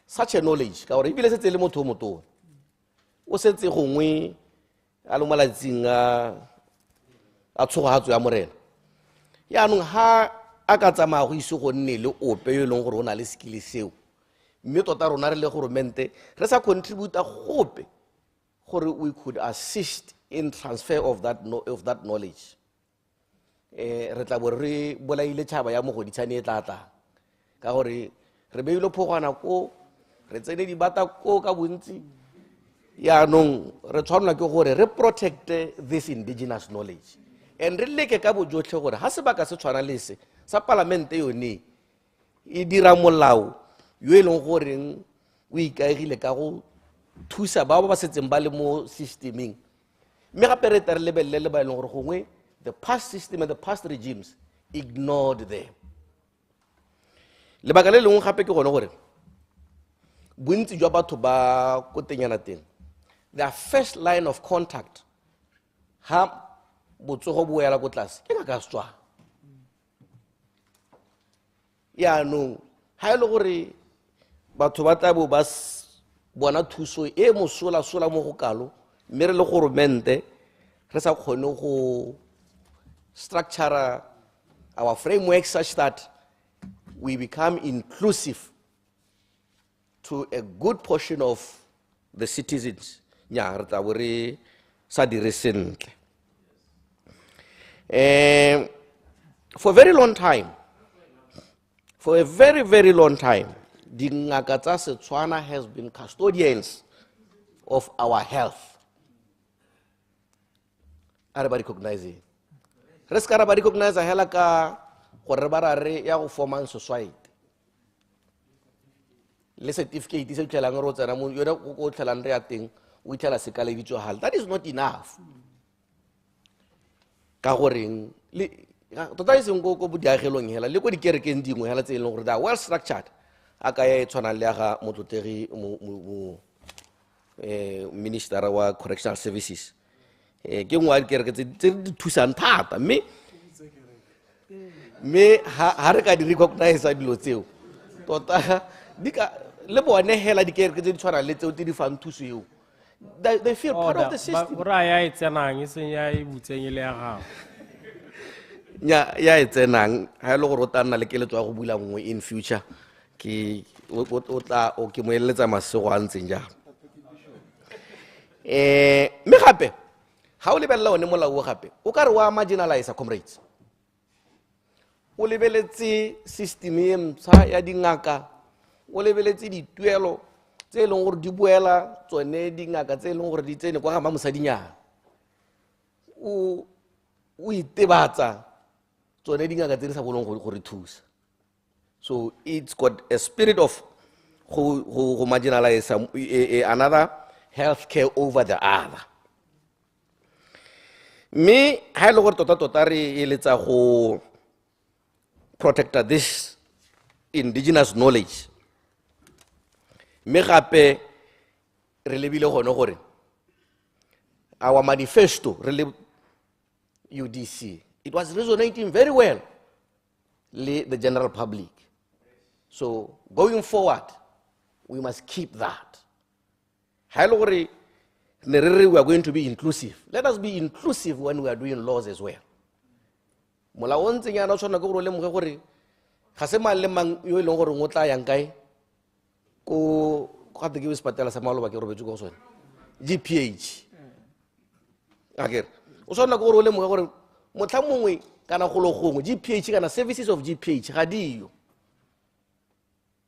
such a knowledge ka gore ibile setse le motho moto o setse gongwe a lo malatsing a tshogatso ya morena ya anong ha a ka tsamaya go ise go nne le ope yo leng gore o na le skill seo mme tota rona re le government re sa contribute gope gore we could assist in transfer of that knowledge. Re tla bo re bolaile tšhaba ya mogoditšhane e tlatla ka gore re beile phogwana ko re tsene dibata ko ka bontsi yaanong re tshwanela ke gore re protect this indigenous knowledge and re leke ka bojotlhe gore ha sebaka se tshwana le se sa palamente yone e dira molao yo e leng goreng o ikaegile ka go thusa ba ba setseng ba le mo systeming mme gape re tere lebelele ba e leng gore gongwe the past system and the past regimes ignored them. Lebaka le lengwe gape ke gone gore bontsi jwa batho ba ko tenyana teng their first line of contact ha botsogo bo ela go tlase ke ngaka Setswana. Yaanong ha e le gore batho ba tla bo ba bona thuso e mosola mo go kalo mme re le government re sa kgone go structure our framework such that we become inclusive to a good portion of the citizens. Nya re tla bo re sa dire sentle. For a very long time, for a very, very long time, the ngaka tsa Setswana has been custodians of our health. Everybody recognizing. Reska ba recognize hela ka gore ba re ya go formal society. Le certificate se tlelang ro tsena mo yona go tlelang re ya teng o itlela se kala ditso hal. That is not enough. Ka goreng le tota iseng go bodiagelong hela le go dikerekeng dingwe hela tse e leng gore they are well structured aka ya tshwana le ga motlotegi minister wa correctional services. Ke ngwa kereke tse di thusang thata me ha re ka di recognize dilo tseo tota di ka le bone hela di kereke tse di tshwana le tseo di fang thuso eo they feel part of the system. Ora ya itsenang iseng ya ibutseng le ya gago ya itsenang ha ile go rotana le keletso ya go bula ngwe in future ke o ke mo eletsa masego a ntseng jalo me gape ha o lebella one molao gape o ka re wa marginalize comrades o lebeletse system e mtsha ya dingaka o lebeletse dituelo tse e leng gore di boela tsone dingaka tse e leng gore di tsene kwa ga mamosadinyana o itebatsa tsone dingaka tse di sa bolong gore thusa. So it's got a spirit of who marginalize another healthcare over the other. Me ha ile gore tota re eletsa go protect this indigenous knowledge. mme gape re lebile gone gore our manifesto re le UDC, it was resonating very well with the general public. So going forward, we must keep that. We are going to be inclusive. Let us be inclusive when we are doing laws as well. GPH. GPH kana services of GPH ga dio.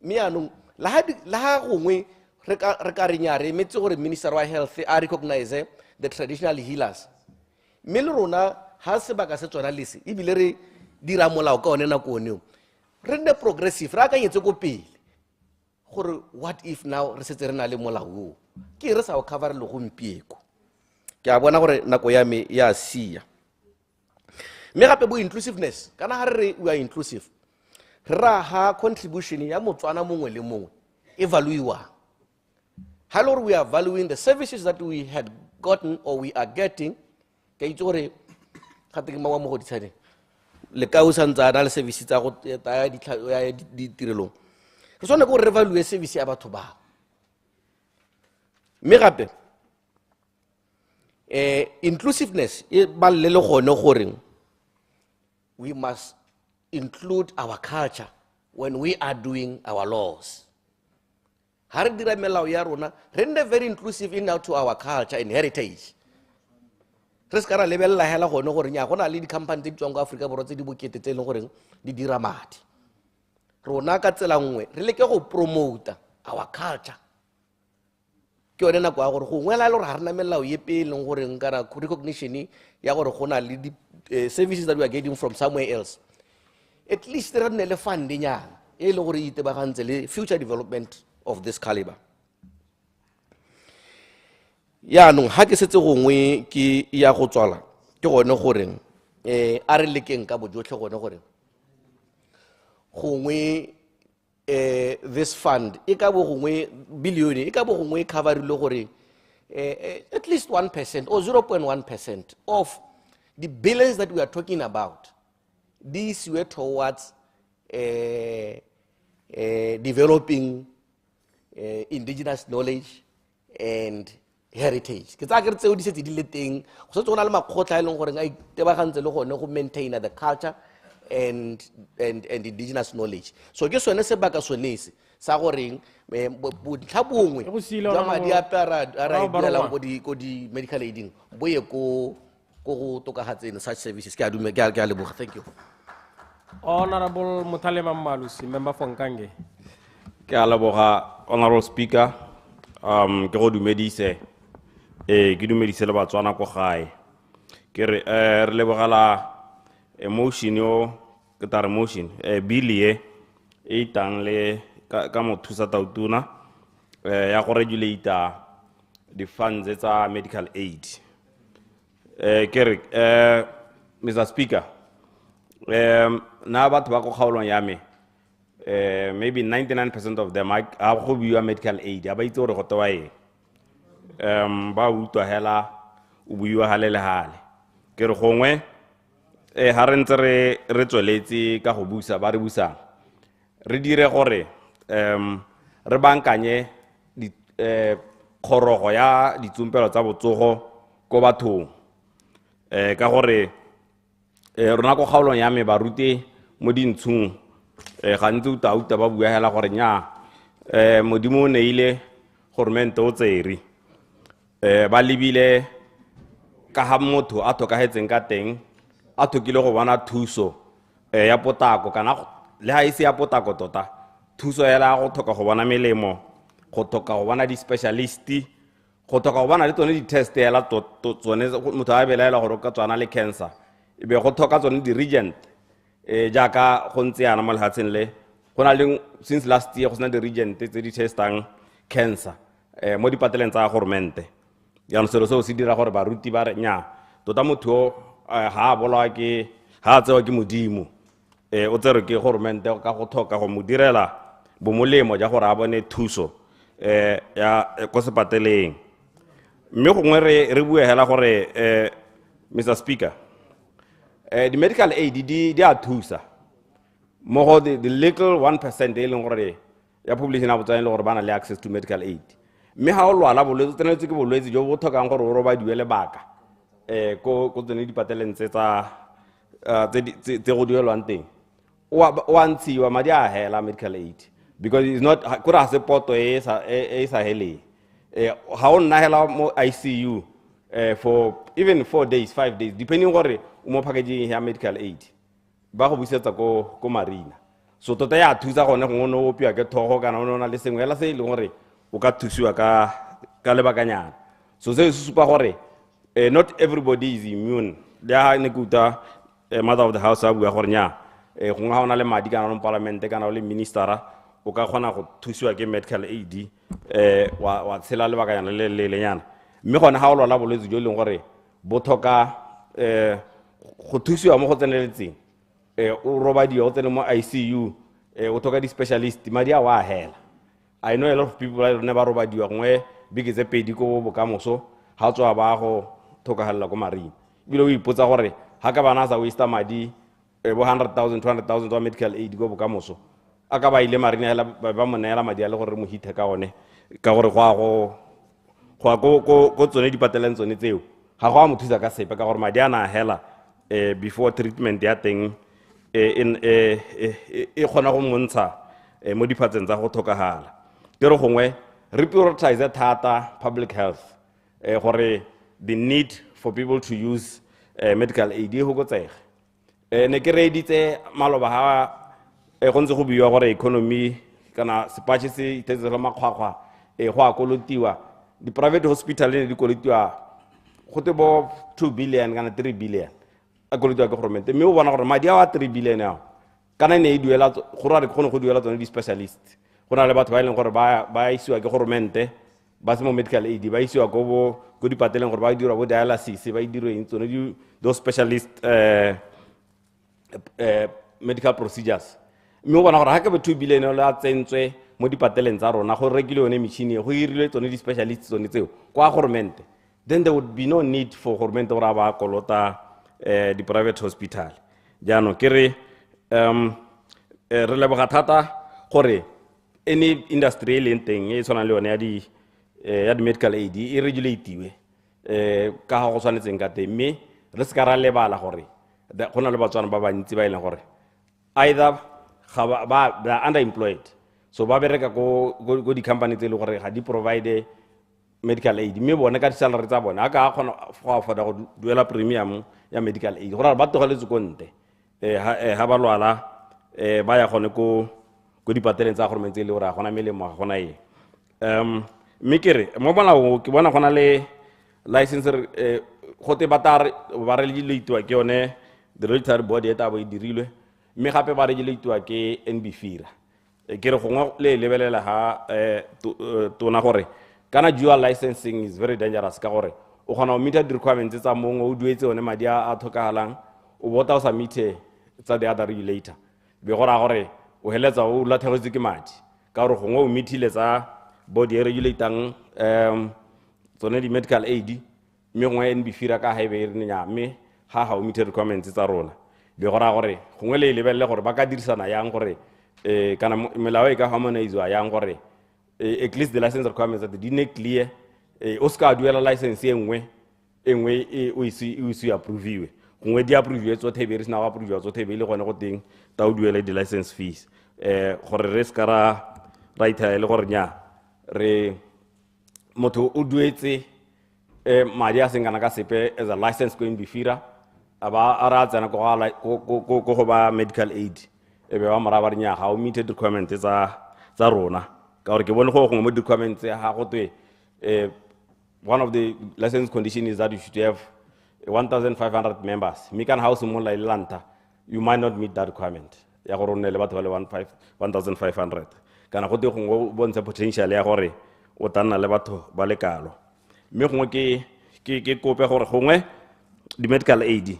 Mianong la gongwe re ka re nyare metse gore minister wa health a recognize the traditional healers. Me le rona ha se baka se tsona lese ibile re dira molao ka one na ko one. Re nne progressive ra ka nyetse go pele. Gore what if now re setse re na le molao ke re sa o cover le go mpieko. Ke a bona gore nako ya me ya sia. Me gape bo inclusiveness kana ha re we are inclusive. Ra ha contribution ya motswana mongwe le mongwe evaluiwa. How long we are valuing the services that we had gotten or we are getting. Ke itse gore gape ke mawa mo go ditshane. Le ka o santsa na le services tsa go ya ditirelong. Re sone go revalue service ya batho ba. Me gape inclusiveness e ba le gone gore we must include our culture when we are doing our laws. Hari dira melao ya rona rende very inclusive in to our culture and heritage. Re ska ra lebella hela gone gore nya gona le di company tse tswang go Africa borwa tse di bokete tse leng gore di dira madi. Rona ka tsela nngwe re leke go promote our culture. Ke yone na kwa gore go ngwela le gore ha rena melao ye pele leng gore nkara recognition ya gore gona le di services that we are getting from somewhere else. At least re nne le fund nyana e le gore itebagantse le future development of this caliber. Ya no ha ke setse gongwe ke ya go tswala ke gone gore a re lekeng ka bojotlhe gone gore gongwe this fund e ka bo gongwe billion e ka bo gongwe cover le gore at least 1% or 0.1% of the billions that we are talking about, these were towards developing indigenous knowledge and heritage. Ke tsa ke tseo di setse di le teng go se tsona le makgotla le gore ga itebagantse le gone go maintain the culture and indigenous knowledge. So ke sone se baka sonese sa gore botlhabongwe jwa madi a para a ra go di medical aiding boye ko such services. Thank you. Honorable Mutalema Malusi, member for Nkange. Honorable Speaker, ke go dumedise ke dumedise le batswana ko gae ke re lebogala emotion yo ke tare emotion bill ye e tang le ka mothusa tautuna ya go regulate the funds tsa medical aid. Mr. Speaker, na batho ba go kgaolong ya me maybe 99% of them are go bua medical aid ba itse gore go towa eng ba utwa hela o buiwa halele hale ke re gongwe ha re ntse re tsweletse ka go busa ba re busang re dire gore re bankanye di khorogo ya ditsumpelo tsa botsogo go bathong ka gore rona go kgaolong ya me ba rute mo dintshung gantsi uta ba bua hela gore nya modimo o neile gormente o tseri ba lebile ka ha motho a thokagetseng ka teng a thokile go bona thuso ya potako kana le ha ise ya potako tota thuso ya go thoka go bona melemo go thoka go bona di specialists go thoka go bona le tsone di test ya la tsone motho a belaela gore ka tswana le cancer e be go thoka tsone di regent jaaka go ntse yana mo lehatsheng le gona le since last year go sena di regent tse di testang cancer mo dipateleng tsa government ya no selo se dira gore baruti ba re nya tota motho ha bolwa ke ha tsewa ke modimo o tsere ke government ka go thoka go mo direla bo molemo ja gore a bone thuso ya ko sepateleng mme gongwe re bua hela gore Mr. Speaker the medical aid di a thusa mo go the little 1% e leng gore ya population a botsana le gore bana le access to medical aid mme ha o lwala bolwetse tsenetse ke bolwetse jo bo tlhokang gore o roba duele baka ko tsene dipateleng tse go duelwang teng o ntshiwa madi a hela medical aid because it's not ko ra se poto e sa hele ha o nna hela mo ICU for even 4 days 5 days depending gore o mo packaging ya medical aid ba go busetsa ko marina so tota ya thusa gone go no opia ke thogo kana o na le sengwe la se ile gore o ka thusiwa ka lebakanyana so se supa gore not everybody is immune ya ne kuta mother of the house a bua gore nya go nga ona le madi kana no parliament kana le ministera o ka khona go thusiwa ke medical aid wa tshela lebakanyana le nyana mme gone ha o lwa bolwetse jo leng gore bo thoka go thusiwa mo go tseneletseng o robadia o tsene mo ICU o thoka di specialist madi a wa hela I know a lot of people that never robadiwa gongwe bike tse pedi ko bokamoso ha tswa ba go thoka hela ko marine bile o ipotsa gore ha ka bana sa waste madi bo 100,000 200,000 wa medical aid go bokamoso aka ba ile marine hela ba monela madi a le gore mo hithe ka one ka gore go tsone dipateleng tsone tseo ga go a mothusa ka sepe ka gore madi ana hela before treatment ya teng e khona go montsha mo diphatseng tsa go thokagala ke re gongwe re prioritize thata public health gore the need for people to use medical aid go gotsege ne ke reditse maloba ha go ntse go biwa gore economy kana sepatše se itsetsela makgwakgwa go a kolotiwa di private hospital ne di kolotiwa go te bo 2 billion kana 3 billion a kolotiwa ke government mme o bona gore madi a 3 billion ao kana ne e duela go ra re kgone go duela tsone di specialist go na le batho ba ileng gore ba isiwa ke government ba se mo medical aid ba isiwa go dipateleng gore ba dira bo dialysis ba dira eng tsone those specialist medical procedures mme o bona gore ha ke be 2 billion la tsentswe mo dipateleng tsa rona go rekile yone machine go irile tsone di specialist tsone tseo kwa government then there would be no need for government gore ba kolota di private hospital jano ke re re leboga thata gore any industry e leng teng e tshwana le yone ya di medical aid e regulatiwe ka go tshwanetseng ka teng mme re se ka ra lebala gore go na le batswana ba bantsi ba ileng gore either ba underemployed so ba bereka go di company tse le gore ga di provide medical aid mme bona ka salary tsa bona aka kgona go afford go duela premium ya medical aid gore ba togeletse ko nte ha ba lwala ba ya gone ko dipateleng tsa gore mentse le gore gona melemo ga gona e mme kere mo bona ke bona gona le license go te batare ba re leitwa ke yone the regulatory body eta ba e dirilwe mme gape ba re leitwa ke NB4 ke re gongwe le lebelela ha tona gore kana dual licensing is very dangerous ka gore o gona o meet the requirements tsa mongwe o duetse one madi a thokagalang o bota o submit tsa the other regulator be gore o heletsa o latlhegetse ke madi ka gore gongwe o meethile tsa body e regulating tsone di medical aid mme gongwe NB4 ka haebe re nya mme ha o meet requirements tsa rona be gore gongwe le lebelle gore ba ka dirisana yang gore kana melao e ka harmonizwa yang gore at least the license requirements that di ne clear o ska duela license engwe o isi approve gongwe di approve tsotlhe be re sena go approve tsotlhe be le gone go teng ta o duela di license fees gore re ska ra ithaya le gore nya re motho o duetse madi a sengana ka sepe as a license ko NB4 aba ara tsena go ba medical aid ebe ba mara ba nya ga o meet the requirements tsa rona ka gore ke bone go mo requirements ha go twe one of the license condition is that you should have 1,500 members me kan house mo la Atlanta you might not meet that requirement ya gore ne le batho ba le 1,500 kana go twe go bontsha potential ya gore o tana le batho ba le kalo me gongwe ke kope gore gongwe di medical aid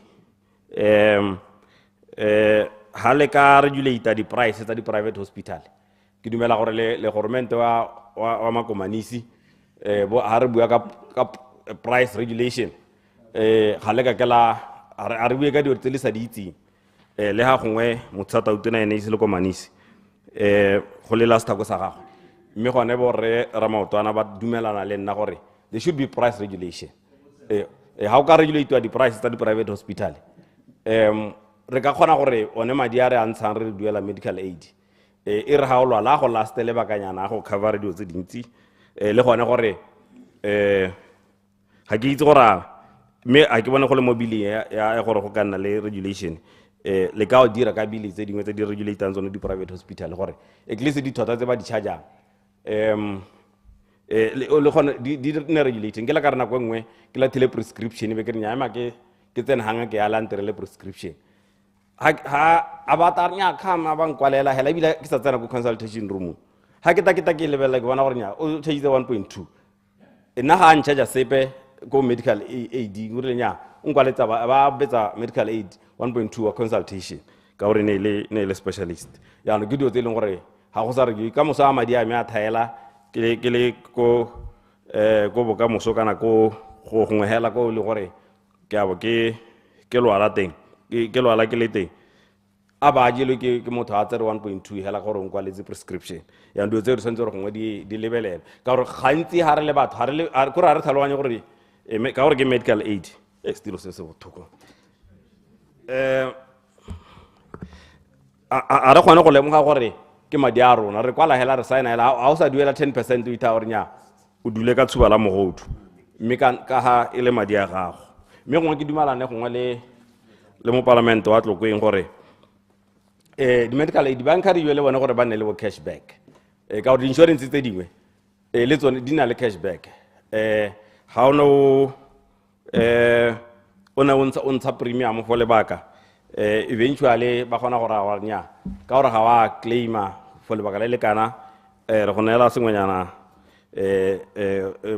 ha le ka regulator di price tsa di private hospital ke dumela gore le government wa makomanisi bo ha re bua ka price regulation ga le ka kela a re bue ka dilo tse le sa di itseng le ha gongwe motho a tautona ene se le komanisi go le last go sa gago mme gone bo re ramaotwana ba dumelana le nna gore there should be price regulation ha o ka regulate di price tsa di private hospital re ka kgona gore one madi a re a ntshang re duela medical aid e re ha o lwala go last le bakanyana go cover dilo tse dintsi le gone gore ga ke itse gore mme a ke bone go le mobile ya gore go ka nna le regulation le ka o dira ka bile tse dingwe tse di regulatang tsone di private hospital gore at least di thota tse ba di chargeang le gone di ne regulating ke la ka rena go nngwe ke la tele prescription be ke re nyama ke tsena hanga ke ala nterele prescription ha abatarnya khama ba nkwalela hela bila ke sa tsena go consultation room ha ke ta ke lebela ke bona gore nya o charge 1.2 nna ha ntšhaja sepe go medical aid ngure nya nkwaletsa ba betsa medical aid 1.2 wa consultation ka gore ne le specialist ya no gidio tse leng gore ha go sa re ka mosa madi a me a thaela ke le go boka moso kana go ngwehela go le gore ke abo ke lwala teng ke lwala ke le teng a ba jelo ke motho a tsere 1.2 hela gore nkwaletse prescription ya ndo tse re sentse re gongwe di lebelela ka gore gantsi ha re le batho go re tlhaloganya gore ka gore ke medical aid stilo se se bothoko a re kgone go lemoga gore ke madi a rona re kwala hela re signa hela ha o sa duela 10% o itha gore nya o dule ka tshuba la mogodu mme ka ha e le madi a gago mme gongwe ke dumalane gongwe le mo parlament wa tlokweng gore di medical aid ba nka re le bone gore ba nne le bo cashback ka gore insurance tse dingwe le tsone di na le cashback ha o no o ntsha premium for lebaka eventually ba gona gore a nya ka gore ga wa claima for lebaka le kana re go neela sengwenyana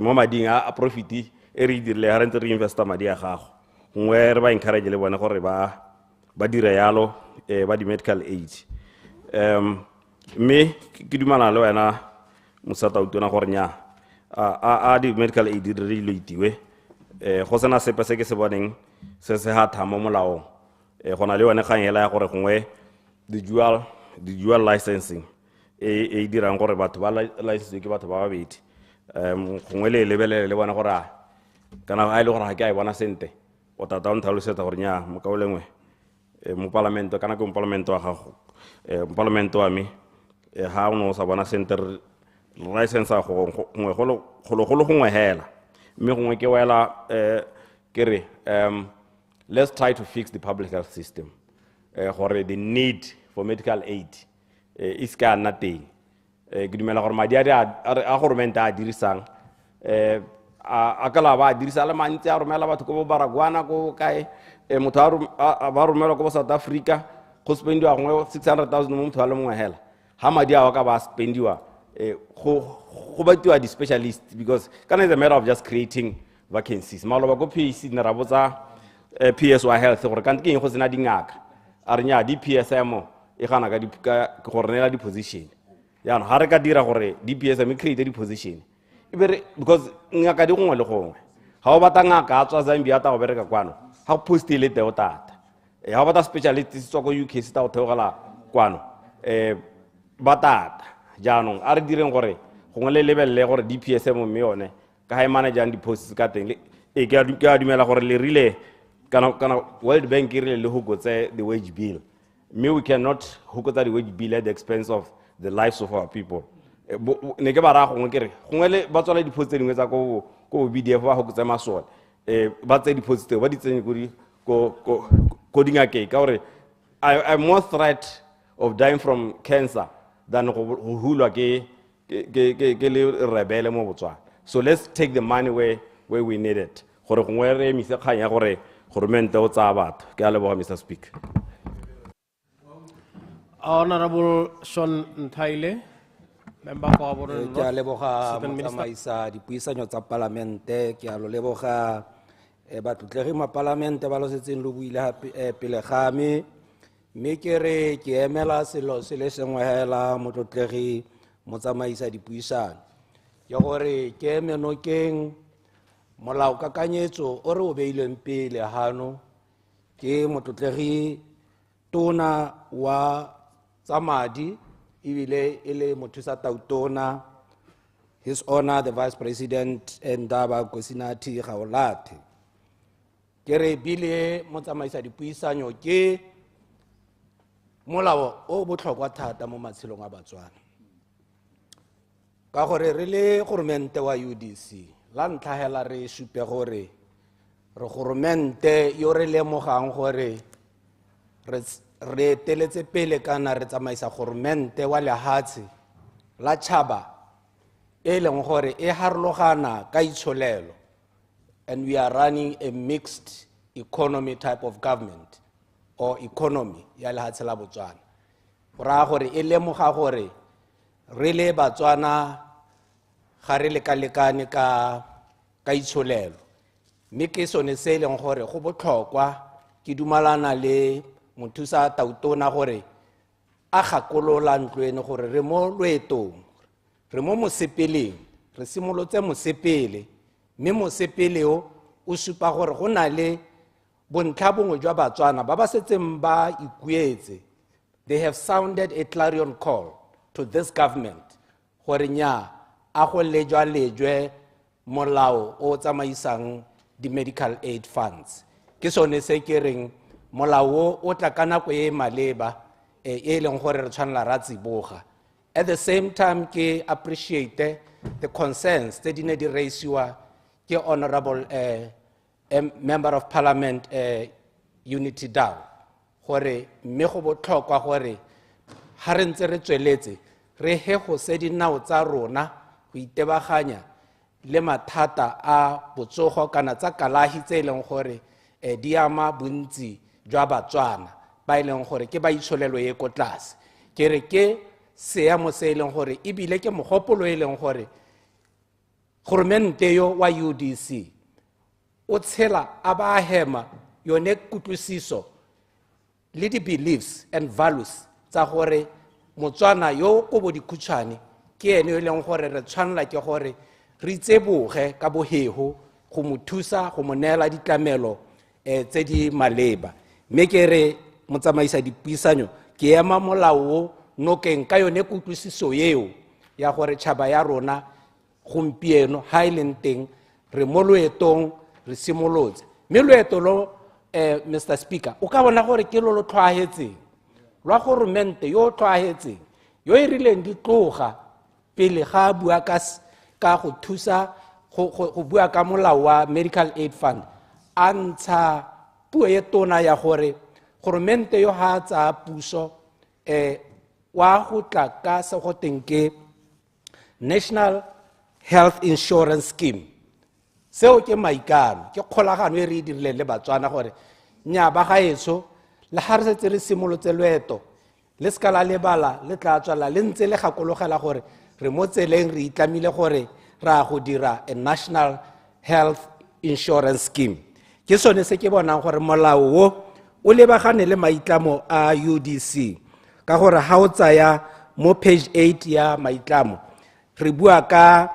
mo mading a profit e re dirile ha re ntse re investa madi a gago ngwe re ba encourage le bone gore ba dire yalo ba di medical aid me ke dumana le wena musata utona gore nya a di medical aid di relatiwe go sena sepe se ke se boneng se ha thamo molaong gona le wena kgang hela ya gore gongwe the dual licensing e dirang gore batho ba license ke batho ba babedi gongwe le lebelele le bona gore kana ga ile gore ga ke a bona sente o tata o nthalosetsa gore nya mo kaolengwe mo parlamento kana ke mo parlamento wa gago mo parlamento wa me ha o no sa bona sente license go ngwe go ngwe hela mme gongwe ke wela ke re let's try to fix the public health system gore the need for medical aid is ka nna teng ke dumela gore madi a government a dirisang a kala ba dirisa le mantsi a romela batho go baragwana go kae motho a ba romela go South Africa go spendiwa gongwe 600,000 mo motho a le mongwe hela ha madi a ka ba spendiwa go batiwa di specialists because kana is a matter of just creating vacancies maloba go PC na rabotsa PSY health gore kante ke go sena dingaka a re nya di PSM e gana ka go renela di position ya no ha re ka dira gore di PSM create di position because ngaka di gongwe le gongwe ha o bata ngaka a tswa Zambia ta go bereka kwano ha post ile teo tata ha o bata specialist tswa go UK se ta go theogela kwano batata jaanong a re direng gore gongwe le lebelele gore DPSM mme yone ka ha manager di posts ka teng ke a dumela gore le rile kana World Bank rile le hokotse the wage bill me we cannot hokotsa the wage bill at the expense of the lives of our people ne ke bara gongwe kere gongwe le ba tswala di posts dingwe tsa go BDF ba hokotsa masole ba tse di posts ba di tsenye go dingake ka gore I'm more threat of dying from cancer than go hulwa ke le rebele mo Botswana. So let's take the money where we need it gore gongwe re mise kgang ya gore government o tsa batho ke a leboga Mr. Speaker. Honorable Sean Nthaile, member for ke a leboga motsamaisa dipuisano tsa parlamente ke a lo leboga batlotlegi ma parlamente ba lo setseng lo buile pele ga me mme ke re ke emela selo se le sengwe hela motlotlegi motsamaisa dipuisano ke gore ke eme nokeng molaokakanyetso o re o beilweng pele hano ke motlotlegi tona wa tsa madi ebile e le mothusa-tautona His Honor the Vice President 𝗧𝗛𝗑 🭭🗧 ke re bile motsamaisa dipuisano ke molao o botlhokwa thata mo matshelong a Batswana ka gore re le goromente wa UDC la ntlha hela re supe gore re goromente yo re lemogang gore re teletse pele kana re tsamaisa goromente wa lehatshe la tšhaba e leng gore e harologana ka itsholelo, and we are running a mixed economy type of government or economy ya lehatshe la Botswana. Go raya gore e lemoga gore re le Batswana ga re lekalekane ka itsholelo, mme ke sone se leng gore go botlhokwa ke dumalana le mothusa-tautona gore a gakolola ntlo eno gore re mo loetong, re mo mosepeleng, re simolotse mosepele, mme mosepele o supa gore go na le bontlha bongwe jwa Batswana ba ba setseng ba ikuetse. They have sounded a clarion call to this government gore nya a go lejwe molao o tsamaisang di medical aid funds. Ke sone se ke reng molao o tla ka nako e maleba e leng gore re tshwanela ra tsiboga. At the same time, ke appreciate the concerns tse di ne di raisiwa ke Honorable Member of Parliament Unity Dow gore mme go botlhokwa gore ha re ntse re tsweletse re he go se dinao tsa rona go itebaganya le mathata a botsogo kana tsa kalahi tse leng gore di ama bontsi jwa Batswana ba ileng gore ke ba itsholelo ye ko tlase. Ke re ke seamo se leng gore ebile ke mogopolo e leng gore goromente yo wa UDC o tshela a ba hema yone kutlwisiso le di beliefs and values tsa gore Motswana yo ko bodikhutshwane ke ene yo leng gore re tshwanela ke gore re tseboge ka boheho go mo thusa go mo neela ditlamelo tse di maleba. Mme ke re motsamaisa dipuisano ke ema molao nokeng ka yone kutlwisiso yeo ya gore tšhaba ya rona gompieno ha e leng teng re mo loetong re simolotse. Mme loeto lo Mr. Speaker o ka bona gore ke lo tlhoahetseng lwa goromente yo tlhoahetseng yo e rileng di tloga pele ga bua ka go thusa go bua ka molao wa medical aid fund a ntsha puo e tona ya gore goromente yo ha tsa puso wa go tla ka se go teng ke National Health Insurance Scheme. Seo ke maikano ke kgolagano e re dirile le Batswana gore nya ba gaetso le ha re setse re simolotse loeto le skala le bala le tla tswala le ntse le gakologela gore re mo tseleng re itlamile gore ra go dira a National Health Insurance Scheme. Ke sone se ke bonang gore molao o lebagane le maitlamo a UDC ka gore ha o tsaya mo page 8 ya maitlamo re bua ka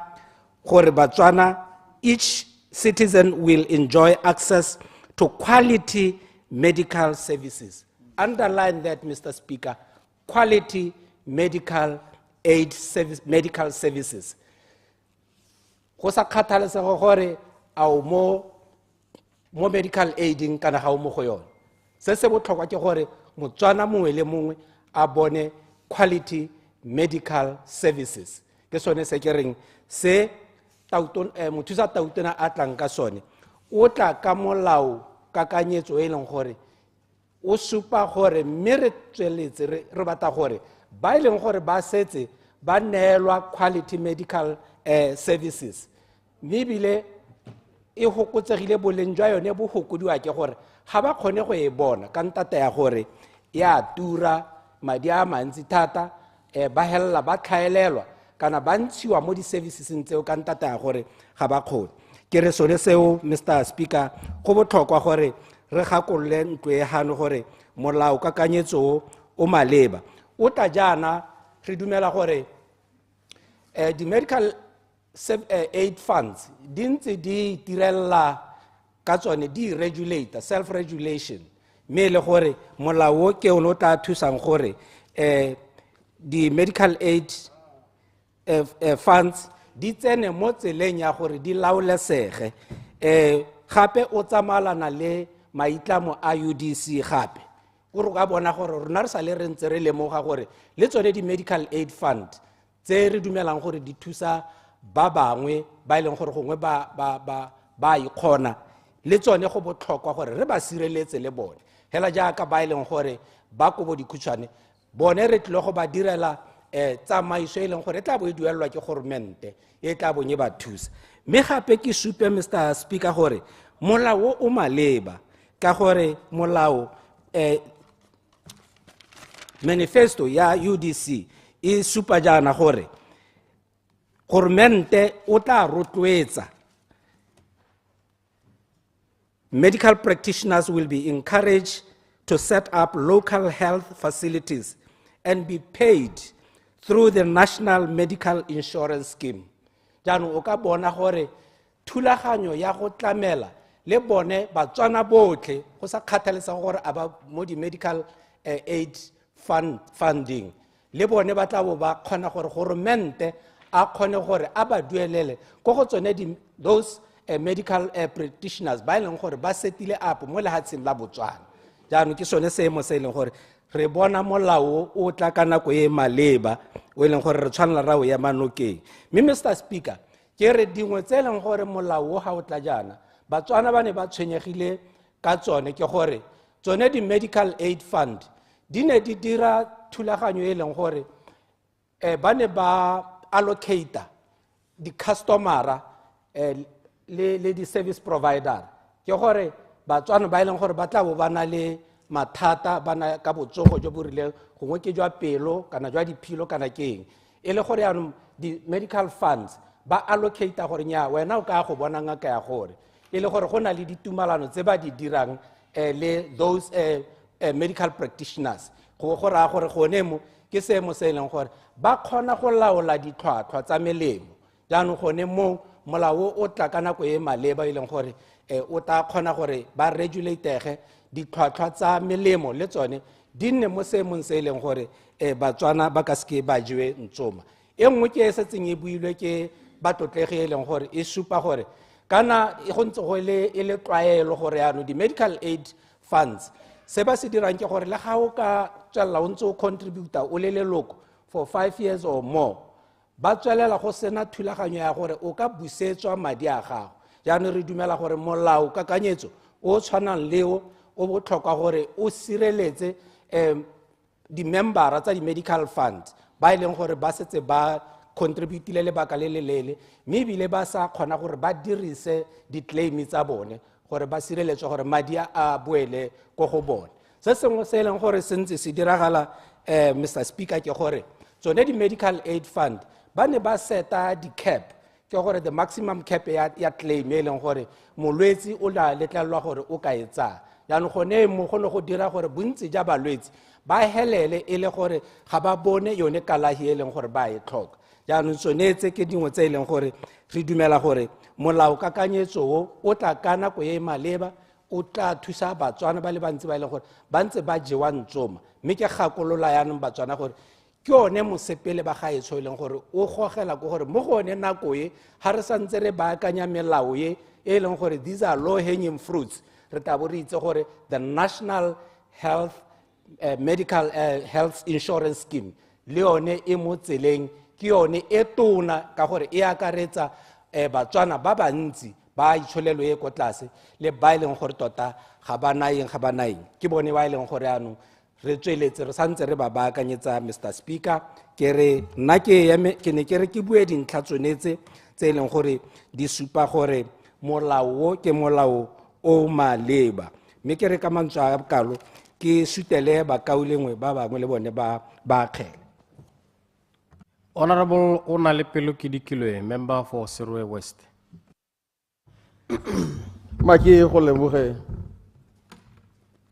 gore Batswana each citizen will enjoy access to quality medical services. Underline that, Mr. Speaker, quality medical aid service, medical services. Go sa kgathalesego gore a o mo medical aiding kana ga o mo go yone. Se se botlhokwa ke gore Motswana mongwe le mongwe a bone quality medical services. Ke sone se ke reng se mothusa-tautona a tlang ka sone o tla ka molao kakanyetso e leng gore o supa gore mme re tsweletse re batla gore ba e leng gore ba setse ba neelwa quality medical services mme ebile e gokotsegile boleng jwa yone bo gokodiwa ke gore ga ba kgone go e bona ka ntata ya gore ya tura madi a mantsi thata ba helela ba tlhaelelwa kana ba ntshiwa mo di-services tseo ka ntata ya gore ga ba kgone. Ke re sone seo Mr. Speaker go botlhokwa gore re gakololle ntlo e gano gore molao kakanyetso o maleba o tla jaana re dumela gore di medical aid funds di ntse di tirella ka tsone di regulator self regulation me le gore molao ke o tla thusang gore di medical aid funds di tsene mo tseleng ya gore di laolesege gape o tsamalana le maitlamo a UDC gape o re ka bona gore rona re sa le re ntse re lemoga gore le tsone di medical aid fund tse re dumelang gore di thusa ba bangwe ba ileng gore gongwe ba ikgona le tsone go botlhokwa gore re ba sireletse le bone hela jaaka ba ileng gore ba kobo dikhutshwane bone re tlile go ba direla tsamaiso e leng gore e tla bo e duelelwa ke goromente e tla bonye ba thusa mme gape ke supe Mr. Speaker gore molao o maleba ka gore molao manifesto ya UDC e supa jaana gore goromente o tla rotloetsa medical practitioners will be encouraged to set up local health facilities and be paid through the National Medical Insurance Scheme. Jaanong o ka bona gore thulaganyo ya go tlamela le bone batswana botlhe go sa kgathalesega gore a ba mo di medical aid funding le bone ba tla bo ba kgona gore goromente a kgone gore a ba duelele go go tsone those medical practitioners ba ileng gore ba setile up mo lehatsheng la Botswana. Jaanong ke sone seemo se ileng gore re bona molao o tla ka nako e maleba o ileng gore re tshwanela ra o ya manokeng mme Mr. Speaker ke re dingwe tse ileng gore molao ga o tla jana Batswana ba ne ba tshwenyegile ka tsone ke gore tsone di medical aid fund di ne di dira thulaganyo e leng gore ba ne ba allocate di customera le di service provider ke gore Batswana ba ileng gore ba tla bo bana le mathata bana ka botsogo jo bo rileng gongwe ke jwa pelo kana jwa diphilo kana keng e le gore ya di medical funds ba allocate gore nya wena o ka go bona ngaka ya gore e le gore go na le ditumalano tse ba di dirang le those medical practitioners go go ra gore gone mo ke seemo se leng gore ba khona go laola ditlhwatlhwa tsa melemo jaanong gone mo molao o tla ka nako e maleba e leng gore o ta khona gore ba regulatege ditlhwatlhwa tsa melemo le tsone di nne mo seemong se leng gore Batswana ba ka ske ba jewe ntsoma e nngwe ke se tseng e builwe ke batlotlege e leng gore e supa gore kana go ntse go le tlwaelo gore ya no di medical aid funds se ba se dirang ke gore le ga o ka tswella o ntse o contributor o le leloko for 5 years or more ba tswelela go sena thulaganyo ya gore o ka busetswa madi a gago jaanong re dumela gore molao kakanyetso o tshwanang leo o botlhokwa gore o sireletse di membera tsa di medical fund ba ileng gore ba setse ba contributile lebaka le lelele mme ebile ba sa kgona gore ba dirise di-claim tsa bone gore ba sireletswe gore madi a boele ko go bone se sengwe se leng gore se ntse se diragala Mr. Speaker ke gore tsone di-medical aid fund ba ne ba seta di-cap ke gore the maximum cap ya claim e leng gore molwetsi o la letlelwa gore o ka e tsaya jaanong gone mo go ne go dira gore bontsi ja balwetsi ba helele e le gore ga ba bone yone kalahi e leng gore ba e tlhoka jaanong tshwanetse ke dingwe tse e leng gore re dumela gore molao kakanyetso o tla ka nako e maleba o tla thusa Batswana ba le bantsi ba e leng gore ba ntse ba jewa ntsoma mme ke gakolola yanong Batswana gore ke one mosepele ba gaetsho e leng gore o gogela go gore mo go one nako e ha re sa ntse re baakanya melao e e leng gore these are low hanging fruits re tabo re itse gore the National Medical Health Insurance Scheme le yone e mo tseleng ke yone e tona ka gore e akaretsa Batswana ba bantsi ba itsholelo e ko tlase le ba ileng gore tota ga ba naeng ke bone ba ileng gore anong re tsweletse re santse re ba baakanyetsa Mr. Speaker ke re nna ke ne ke re ke bue dintlha tsonetse tse leng gore di supa gore molao ke molao o maleba mme ke re ka mantswe a kalo ke sutele bakaulengwe ba bangwe le bone ba kgele. Honorable Onale Pelo Kidikilwe, member for 𝗧𝗛𝗧 West. Maki go leboge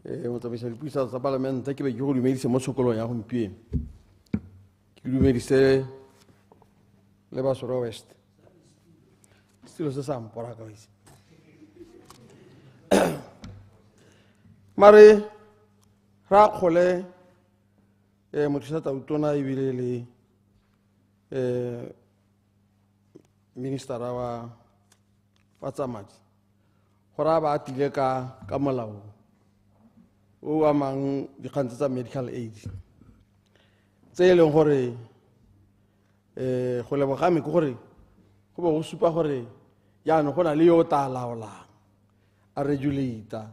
Motsamaisi wa dipuisano tsa palamente, ke be ke go dumedise mo tshokolong ya gompieno. Ke dumedise le Basotho West. Selo se sa mpora ka ise. Mare ra kgole mothusa Tautona ebile le ministera wa tsa madi gore ba atile ka molao o amang dikgang tsa medical aid tse e leng gore go lebogame ke gore go be go supa gore jaanong go na le yo o tla laolang a regulator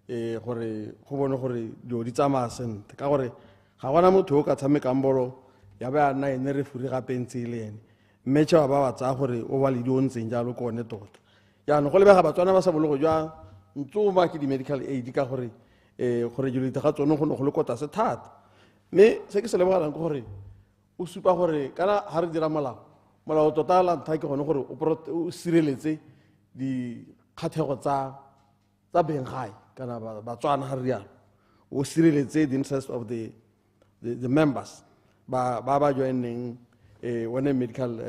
gore go bone gore dilo di tsamaya sentle ka gore ga gona motho o ka tshamekang bolo ya ba nna ene re furi gape ntse le ene mme tšha ba ba tsaya gore o ba le dio ntseng jalo ko one tota jaanong go lebega batswana ba sa bologo jwa ntsoma ke di-medical aid ka gore go regulator ga tsone go ne go le kota se thata mme se ke se lebogalang ke gore o supa gore kana ga re dira molao tota la ntlha ke gone gore o sireletse dikgathego tsa beng gae kana batswana ga re rialo o sireletse the interest of the members ba joineng one medical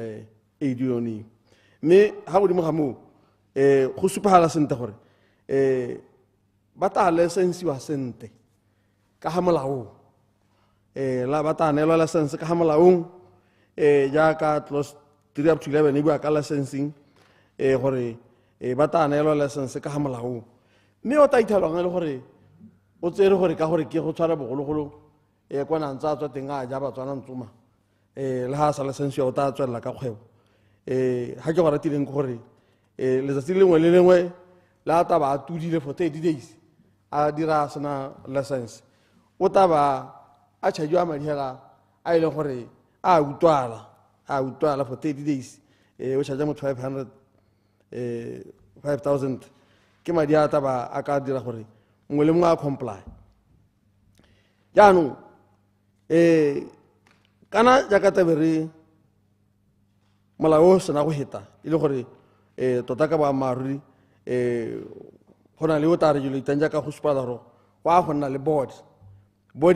aid yone mme ga godimo ga moo go supagala sente gore ba tla licensiwa sente ka ga molao la ba tla neelwa license ka ga molaong jaaka clause 3 up to 11 e bua ka licensing gore ba tla neelwa license ka ga molaong mme o tla ithalwang le gore o tsere gore ka gore ke go tshwara bogologolo kwa nantse a tswa teng a ja batswana ntsoma le ga sa license o tla tswelela ka kgwebo ga ke go ratileng ke gore letsatsi lengwe le lengwe la taba a tudile for 30 days a dira sena license o taba a charge madi hela a ile gore a utwala for 30 days o charge mo 5,000 ke madi a taba a ka dira gore mongwe le mongwe a comply jaanong kana jaaka tabe re molao o sena go heta e le gore tota ka boammaaruri go na le o tla regulating jaaka go supala gore go a go nna le body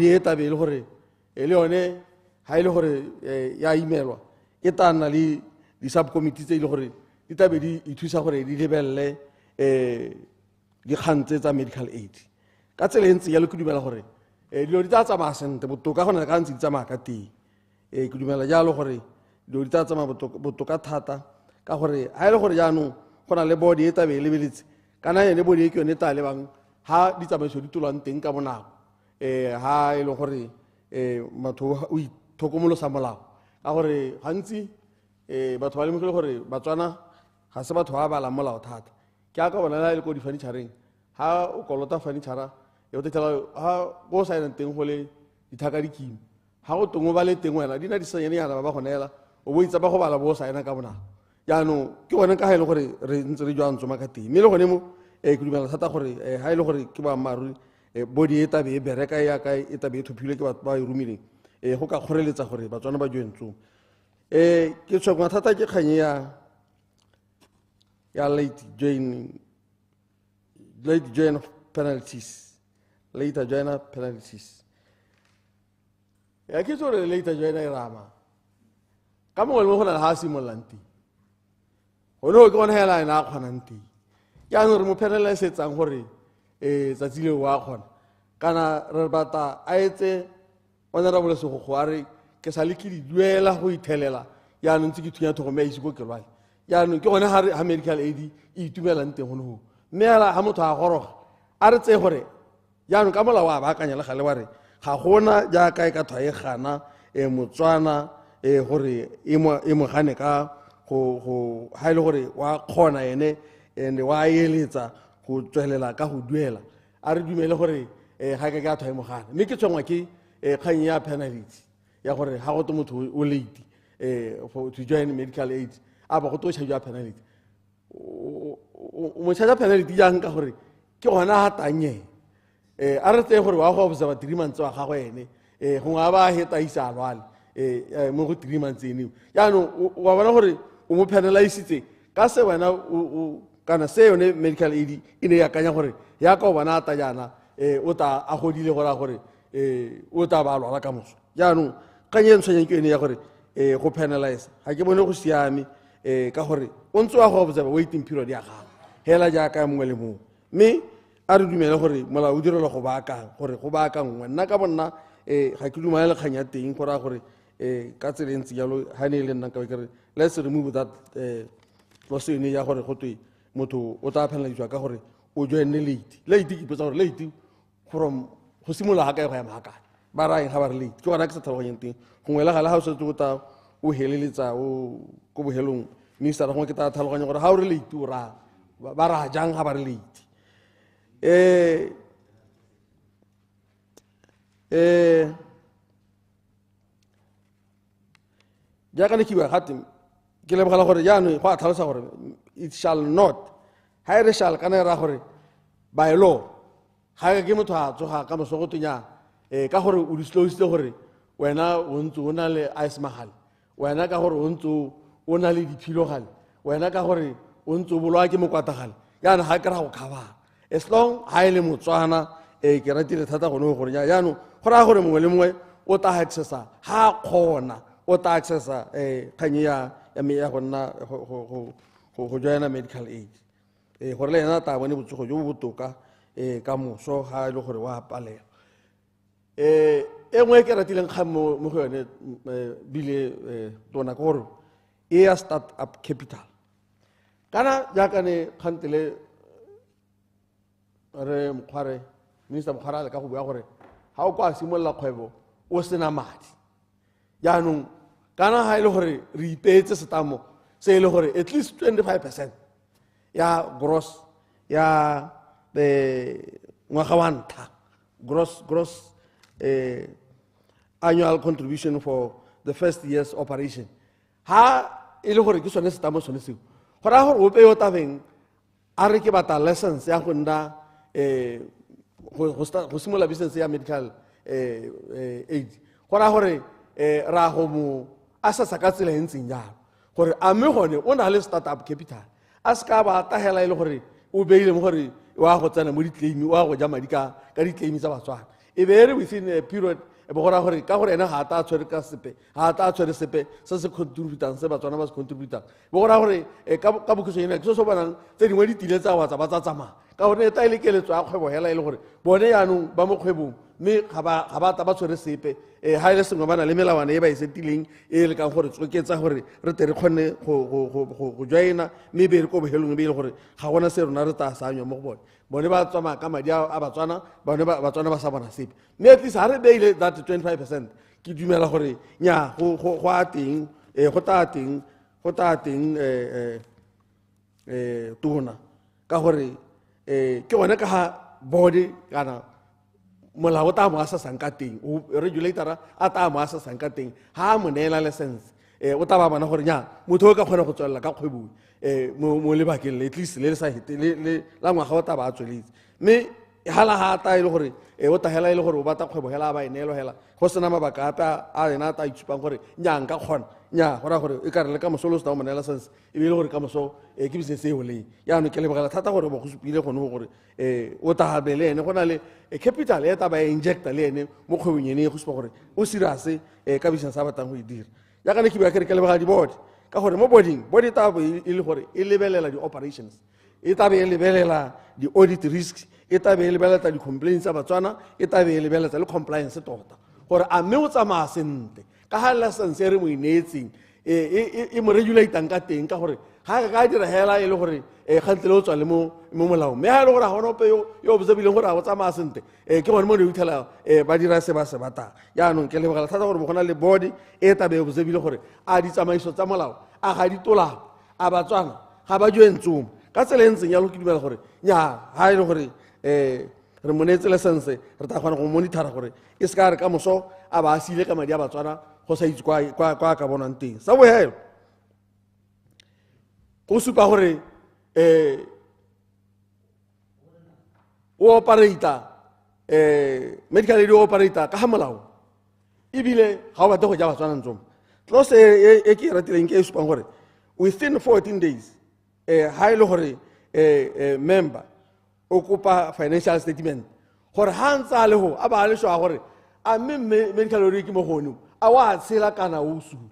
e tabe e le gore le yone ga e le gore ya imelwa e tla nna le di-subcommittee tse e le gore di tabe di ithusa gore di lebelele dikgang tse tsa medical aid ka tsela e ntse yalo ke dumela gore dilo di tla tsamaya sentle botoka go na ka ntse di tsamaya ka teng ke dumela jalo gore dilo di tla tsamaya botoka thata ka gore ga e le gore jaanong go na le body e tabe e lebeletse kana yone body e ke yone e tla lebang ga ditsamaiso di tolwang teng ka bonako ga e le gore batho o itlhokomolosa molao ka gore gantsi batho ba lemogile gore batswana ga se batho ba balang molao thata ke aka bona la e le ko di-furnitureng ga o kolota furnitura o tetela ga ko o saenang teng go le dithaka dikimo ga go tong o ba le teng wena di na di senyanenyana ba ba go neela o bo itsa ba go bala bo o saena ka bonako jaanong ke gone ka ga e le gore re ntse re jwa ntsoma ka teng mme le gone mo ke dumela thata gore ga e le gore ke boammaaruri body e tabe e bereka yaka e tabe e thophilwe ke batho ba e romileng go ka kgoreletsa gore batswana ba joe ntsong ke tshwengwa thata ke kganye ya late join penalties later joiner penalties ya ke tsore later joiner e rama ka mongwe le mo go na le ga a simololang teng gone o ke gone hela ena a kgonang teng jaanong re mo penalisetsang gore tsatsi leo wa kgona kana re batla a etse honorable Segogo a re ke sa le ke di duela go ithelela jaanong ntse ke thunya thogome ya ise ko ke lwale jaanong ke gone ga medical aid e itumelang teng gone go mme hela ga motho a goroga a re tseye gore jaanong ka molao a baakanya le gale wa re ga gona jaaka e ka thwa e gana motswana gore e mo gane ka go ha ile gore wa kgona ene and wa eletsa go tswelela ka go duela a re dumele gore ga ke ka thwa e mo gana mme ke tshwengwa ke kgang ya penalty ya gore ga go to motho o late to join medical aid a ba go to charge penalty mo charge penalty jang ka gore ke gona ga tanye a re tseye gore wa go observe 3 months wa gago ene go nga ba heta isa lwale mo go 3 months ene jaanong wa bona gore o mo penalize ka se wena kana se yone medical aid e ne ya kanya gore ya ka o bona ta jana o ta a godile gore a gore o ta ba lwala ka moso jaanong kgang e ntshwenyang ke ene ya gore go penalize ga ke bone go siame ka gore o ntse wa go observa waiting period ya gago hela jaaka mongwe le mongwe mme a re dumele gore molao o direlwa go baakang gore go baakangwe nna ka bonna ga ke dumane le kgang ya teng gore a gore ka tsela e ntse jalo ga ne e le nna ka ke re let's remove that clause ene ya gore go twe motho o tla penalizwa ka gore o joine late ke ipotsa gore late from go simolola ga kae go ya maakae ba raeng ga ba re late ke gona ke sa tlhaloganyeng teng gongwe la gale ga o setse o ta o heleletsa o ko bohelong minister gongwe ke ta tlhaloganya gore ga o re late o rang ba ra jang ga ba re late jaaka ne ke bua gate ke lebogela gore jaanong go a tlhalosa gore it shall not ga e re shall kana e raya gore by law ga ke motho a tsoga ka moso go tenya ka gore o disclositse gore wena o ntse o na le ice magale wena ka gore o ntse o na le diphilo gale wena ka gore o ntse o bolwa ke mokwatagale yana ga ke ra go kgabana as long ga e le motswana ke ratile thata gone gore jaanong go raya gore mongwe le mongwe o ta accessa ga kgona o ta accessa kganye ya go nna go joina medical aid gore le ena ta bone botsogo jo bo botoka ka moso ga e le gore wa palela e nngwe ke ratileng kgang mo go yone bile tona ke gore e ya start up capital kana jaaka ne kgantele re mokgware minister mokgware a le ka go bua gore ga o kwa simolola kgwebo o sena madi jaanong kana ga e le gore re ipeetse setamo se e le gore at least 25% ya gross ya ngwaga wa ntlha gross annual contribution for the first year's operation ha e le gore ke sone setamo sone seo go raya gore o peye o tabeng a re ke batla license ya go nna go simolola business ya medical aid go raya gore ra go mo asasa ka tsela e ntseng jalo gore a mme gone o na le startup capital a se ka ba tagela e le gore o beile mo gore wa go tsena mo di-claim wa go ja madi ka di-claim tsa batswana e be e re within a period e be go raya gore ka gore ena ga a ta tshwere ka sepe ga a ta tshwere sepe se se contributang se batswana ba se contributang be go raya gore ka bokiso ena ke se se bonang tse dingwe di tile tsa watsa ba tsa tsamaya ka gore e ta e le keletso ya kgwebo hela e le gore bone yaanong ba mo kgwebong mme ga ba ta ba tshwere sepe ga e le sengwe ba na le melawana e ba e setileng e lekang gore tsoketsa gore re te re kgonne go joina mme be re ko bohelong e be e le gore ga gona se rona re ta sanywa mo go bone ba tsamaya ka madi a batswana bone batswana ba sa bona sepe mme at least ga re beile that 25% ke dumela gore nya go a teng go ta teng tona ka gore ke gone ka ga body kana molao ta mo asasang ka teng regulator a ta mo asasang ka teng ha mo neela license o ta ba bona gore nya motho o ka kgona go tswelela ka kgwebong mo lebakeng at least le sa hete le la ngwaga o ta ba tsweletse mme hala ha ta ile gore o ta hela ile gore o batla kgwebo hela ba ineelo hela go sena mabaka a ena ta itshupang gore nya nka kgona nya gora gore e ka re le ka mosolo sta mo neela license e be ile gore ka moso ke business e ole ya no ke lebogela thata gore bo go supile gone gore o ta habele ene go na le capital e ta ba injecta le ene mo kgwebong ene go supa gore o serious ka business a batang go e dira ya ka ne ke bua ke lebogela di board ka gore mo boarding body ta bo e le gore e lebelela di operations e ta be e lebelela di audit risks e ta be e lebelela di complaints tsa batswana e ta be e lebelela le compliance tota gore a mme o tsamaya sentle ka ha license e re mo ineetseng e mo regulatang ka teng ka gore ga ka dira hela e le gore gantle o tswa le mo molaong mme ha e le gore ga gona ope yo observileng gore a go tsamaya sentle ke gone mo ne utlhela ba dira se ba se batang jaanong ke lebogela thata gore mo gona le body e tabe observile gore a ditsamaiso tsa molao a ga di tolapa a batswana ga ba joe ntsomo ka tsela e ntseng yalo ke dumela gore nya ha e le gore re monetse license re ta kgona go monitora gore e se ka re ka moso a ba sile ka madi a batswana go sa itse kwa ka bonang teng sa bohelo go supa gore o operator medical aid o operator ka ha molao ebile ga o batla go ja batswana ntsomo tlose e ke ratileng ke e supang gore within 14 days ha e le gore member o kopa financial statement gore ha ntse a le ho a ba le shwa gore a mme medical aid ke mo gone a wa tshela kana o sule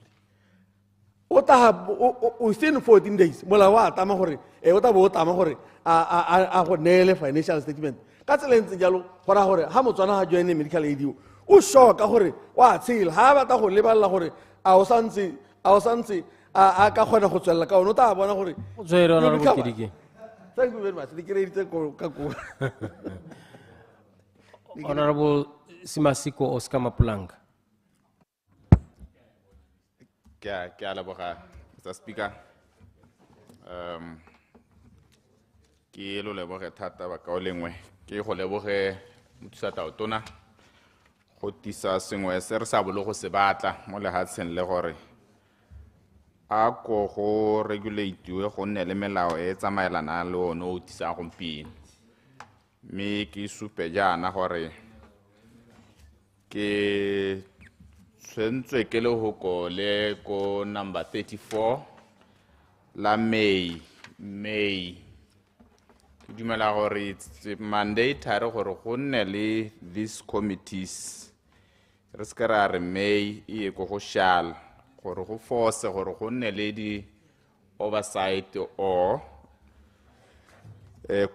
o ta within 14 days mola wa tama gore o ta bo tama gore a go neele financial statement ka tsela ntse jalo gore ha motswana ha joine medical aid o shoka gore wa tshela ha ba ta go leballa gore a o santse a ka kgona go tswella ka ona ta bona gore thank you very much the credit ka go Honorable Simasiko Oscar Mapulanga. Ke a leboga, Mr. Speaker. Ke lo leboge thata ba ka o lengwe ke go leboge Mothusatatona go tisa sengwe se re sa bolo go se batla mo lehatsheng le gore a ko go regulate-we go nne le melao e tsamaelana le one o tisa gompieno mme ke supe jaana gore ke tshwentswe ke lehoko le ko number 34 la May ke dumela gore it's mandatory gore go nne le these committees re se ra re May e go go shall gore go force gore go nne le di oversight or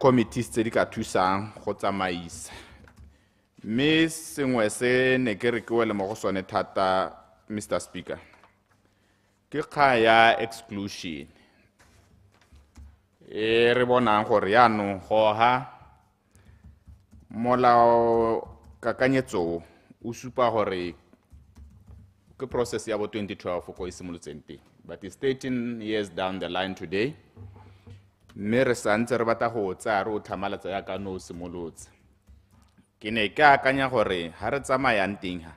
committees tse di ka thusang go tsamaisa mme sengwe se ne ke re ke wele mo go sone thata Mr. Speaker ke kga ya exclusion re bonang gore yaanong goga molao kakanyetso o supa gore ke process ya bo 2012 ko e simolotseng teng but it's 13 years down the line today mme re santse re batla go tsa re o tlhamalatsa ya ka no simolotse ke ne ke akanya gore ha re tsamayang teng ha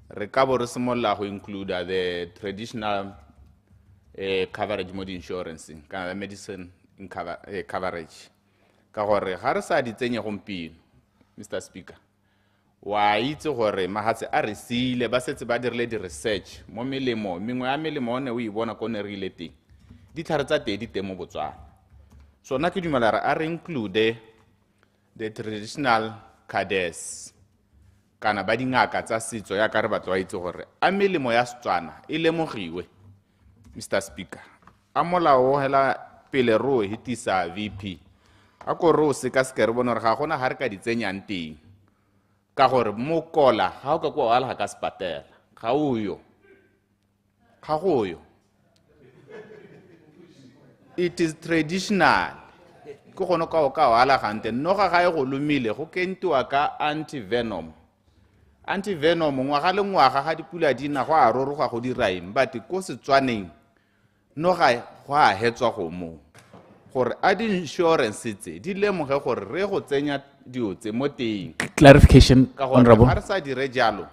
re ka bo re simolla go include the traditional coverage mo di insurance kana the medicine in coverage ka gore ha re sa di tsenye gompieno Mr. Speaker wa itse gore mahatse a re sile ba setse ba dirile di research mo melemo mengwe ya melemo ne o e bona ko ne re ile teng di tlhare tsa tedi teng mo Botswana so na ke dumela re a re include the traditional cadres kana ba dingaka tsa setso ya ka re batlo itse gore a melemo ya Setswana e lemogiwe Mr. Speaker a molao hela pele ro hitisa VP a ko ro se ka se re bona re ga gona ha re ka di tsenyang teng ka gore mo kola ga o ka kwa ala ka spatela ga uyo ga goyo it is traditional go gona ka o ka ala gante no ga ga go lumile go kentiwa ka antivenom ngwaga le ngwaga ga dipula di na go a roroga go diraim but ko Setswaneng no ga go a hetswa go mo gore a di insurance tse di lemoge gore re go tsenya dio tse mo teng clarification honorable ha re sa dire jalo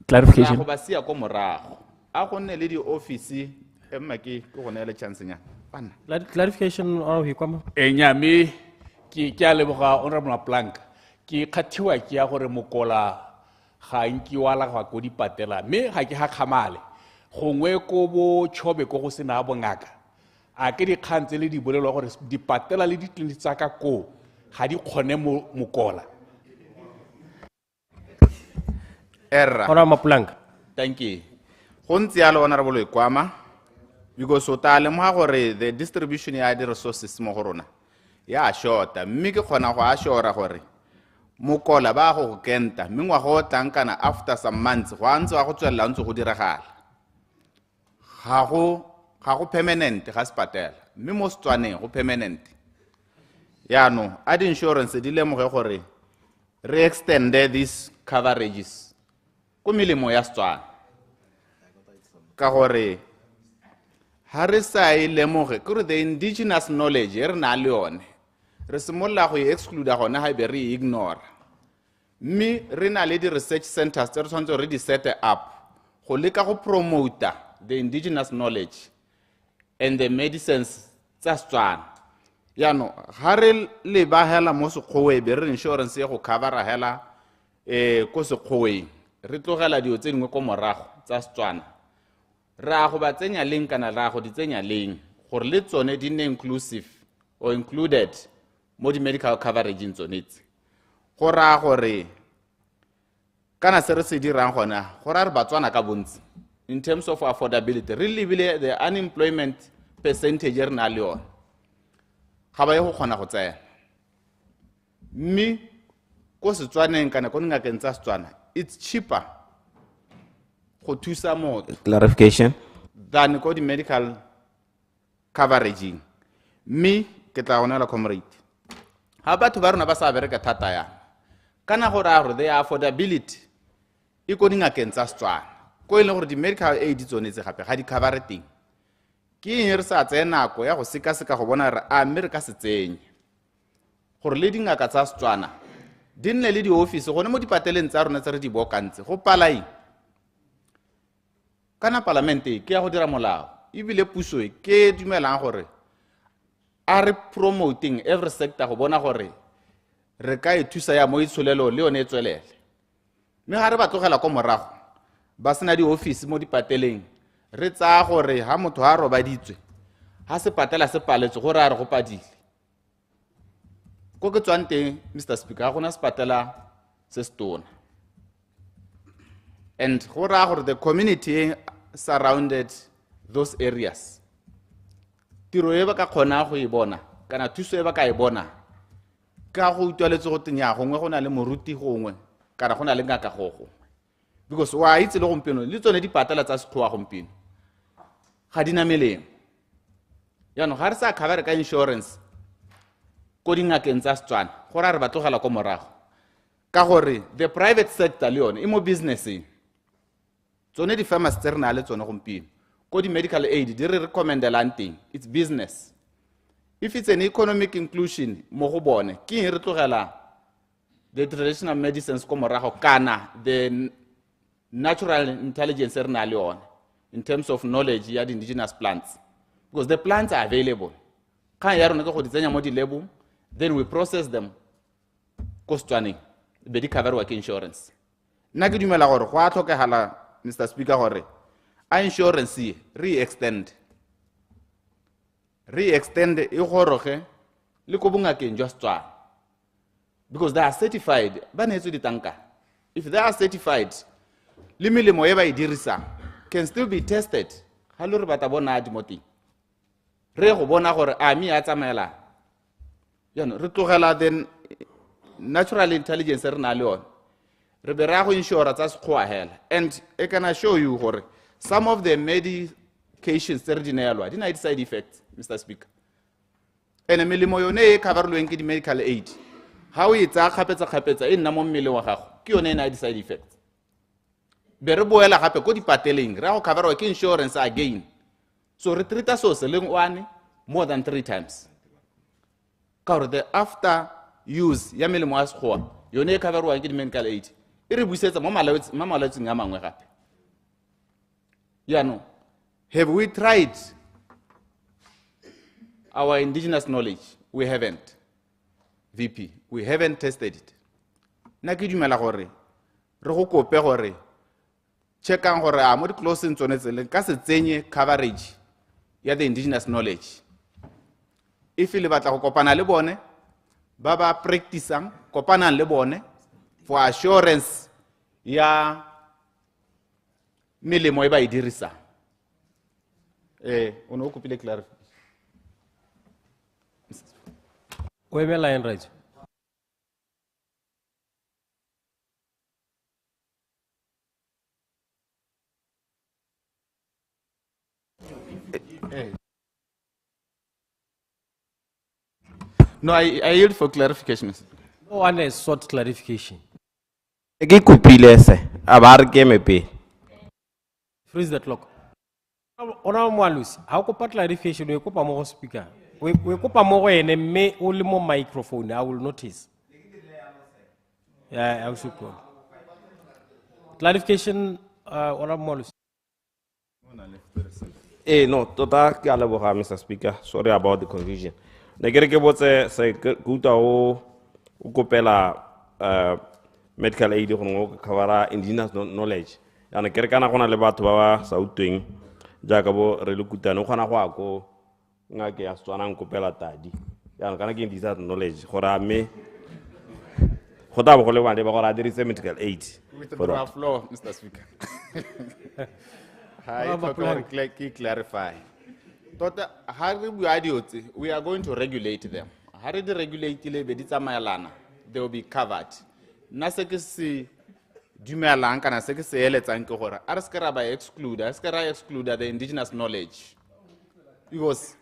clarification go ba sia ko morago a go nne le di office emma ke go ne le chance nya bana clarification o hi kwama nyame ke a leboga honorable Maplanka ke kgathiwa ke ya gore mokola ga nki wala ga go di patela me ga ke ha khamale gongwe ko bo chobe ko go sena bongaka a ke di khantse le di bolelwa gore di patela le di clinic tsa ka ko ga di khone mokola erra Honorable Mapulanga thank you go ntse ya le honorable Kwama because o ta le mo gore the distribution ya di resources mo go rona ya shorta mme ke khona go a shora gore mokola ba go kenta mengwa go tankana after some months go antse wa go tswella ntse go diragala ga go permanent ga spatela mme mo Setswaneng go permanent yaano a di insurance di lemoge gore re extend these coverages ko melemo ya Setswana ka gore ha re sa e lemoge ke the indigenous knowledge re na le yone re simolla go exclude gona ha be re ignore mme re na le di research centers tse re tshwanetse re di set up go leka go promote the indigenous knowledge and the medicines tsa Setswana yaano ha re le ba hela mo Sekgowe be re insurance ya go covera hela ko Sekgowe re tlogela dio tse dingwe ko morago tsa Setswana ra go ba tsenya leng kana ra go di tsenya leng gore le tsone di ne inclusive or included mo di medical coverage in tsone go raya gore kana se re se dirang gona go raya re Batswana ka bontsi in terms of affordability re lebile the unemployment percentage re na le yone ga ba ye go kgona go tsena mme ko Setswaneng kana ko ngakeng tsa Setswana it's cheaper go thusa motho Clarification. than ko di medical coveraging mme ke tla gona la comrade ha batho ba rona ba sa bereka thata ya kana go raya gore the affordability e ko dingakeng tsa Setswana ko e leng gore di medical aid tsone tse gape ga di cover teng ke eng re sa tsaya nako ya go seka go bona re a mme re ka se tsenye gore le dingaka tsa Setswana di nne le di office gone mo dipateleng tsa rona tse re di bokantse go palai kana parlamente ke ya go dira molao ebile puso ke dumelang gore a re promoting every sector go bona gore re ka e thusa ya mo itsholelo le yone e tswelele mme ga re ba tlogela ko morago ba sena di office mo dipateleng re tsaya gore ha motho ha robaditswe ha se patela se paletswe gore a re go padile ko ke tswang teng Mr. Speaker ga gona se patela se se tona and go raya gore the community surrounded those areas tiro e ba ka kgona go e bona kana thuso e ba ka e bona ka go utlwaletse go tenya gongwe go na le moruti gongwe kana go na le ngaka gogo because wa itse le gompieno le tsone di patela tsa sekgowa gompieno ga di na melemo yaanong ga re sa cover ka insurance ko dingakeng tsa Setswana go ra re ba tlogela ko morago ka gore the private sector le yone e mo businesseng tsone di famous tse re na le tsone gompieno ko di medical aid di re recommendelang teng it's business if it's an economic inclusion mo go bone ke eng re tlogela the traditional medicines ko morago kana the natural intelligence re na le yone in terms of knowledge ya the indigenous plants because the plants are available ka ya rona ke go di tsenya mo di lab then we process them ko Setswaneng be di cover work insurance nna ke dumela gore go a tlhokegala Mr. Speaker gore a insurance re-extend e goroge le ko bongakeng jwa Setswana because they are certified ba neetswe ditanka if they are certified le melemo e ba e dirisang can still be tested ga le re bata bona di moteng re go bona gore a mi a tsamaela yaanong re tlogela then natural intelligence re na le yone re be ra go insure tsa sekgowa hela and I can assure you gore some of the medications tse re di neelwa di na di side effects Mr. Speaker ene melemo yone e coverlweng ke di medical aid ha o e tsaya kgapetsa e nna mo mmeleng wa gago ke yone e na di side effects be re boela gape ko dipateleng re go coverwa ke insurance again so re treata so se leng one more than 3 times ka gore the after use ya melemo ya sekgowa yone e coverwa ke di medical aid e re buisetsa mo malwetseng a mangwe gape yaanong have we tried our indigenous knowledge? We haven't. VP, we haven't tested it. Na ke dumela gore re go kope gore checkang gore a mo di closing tsone tsele ka se tsenye coverage ya the indigenous knowledge. If le batla go kopana le bone ba ba practicing kopana le bone for assurance ya melemo e ba e dirisa. O no kopile clarify. O eme line right. No, I yield for clarification. No one has sought clarification. Ke kopile se a ba re ke mepe. Freeze the clock. Ona mwalusi ha o kopa clarification o kopa mo go speaker. We kopa mo go ene mme o le mo microphone I will notice. Yeah, I should go. Clarification ona mwalusi. No, tota ke a leboga Mr. Speaker. Sorry about the confusion. Ne ke re ke botse se ke uta o kopela medical aid go ngo cover indigenous knowledge. Ya ne ke re kana gona le batho ba ba sa utweng jaaka bo re le kutana gona go ako ngake ya Setswana kopela tadi. Ya kana ke indigenous knowledge gore go tla bo go le maleba gore a dirise medical aid. With the for that. floor, Mr. Speaker. Hi, clarify. Tota, we are going to regulate them. How do regulate the they will be covered. Na se ke se dumelang kana se ke se eletsang ke gore a re se ke ra ba exclude the indigenous knowledge, because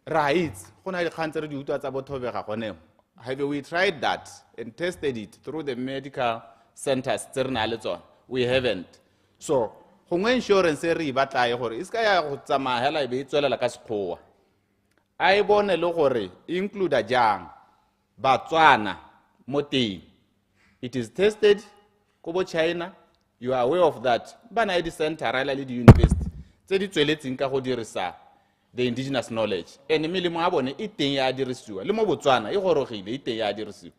right gona le khantse re di utwa tsa bothobega gone. Have we tried that and tested it through the medical centers? We haven't. So gongwe insurance re batla e gore iska ya go tsamaya e be tswelela ka sekgowa a e bone le gore include jang Batswana mo teng. It is tested ko China. You are aware of that. Bana di center ra le di university tse di tsweletseng ka go dirisa the indigenous knowledge. And melemo a bone e teng ya dirisiwa le mo Botswana e gorogile e teng ya dirisiwa.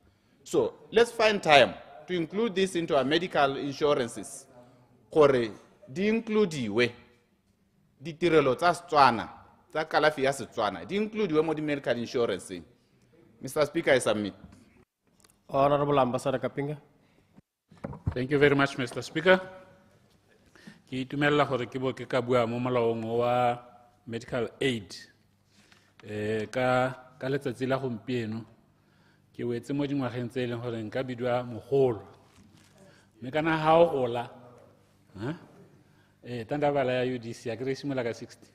So let's find time to include this into our medical insurances. Gore di includiwe ditirelo tsa Setswana tsa kalafi ya Setswana di includiwe mo di medical insurance. Mr. Speaker, I submit. Honorable Ambassador Kapinga. Thank you very much, Mr. Speaker. Ki itumela gore ke bo ke ka bua mo molaong wa medical aid. Ka letsatsi la gompieno ke wetse mo dingwageng tse e leng gore nka bidwa mogolo. Me kana ha o gola tandabala ya UDC a ke re simola ka 60.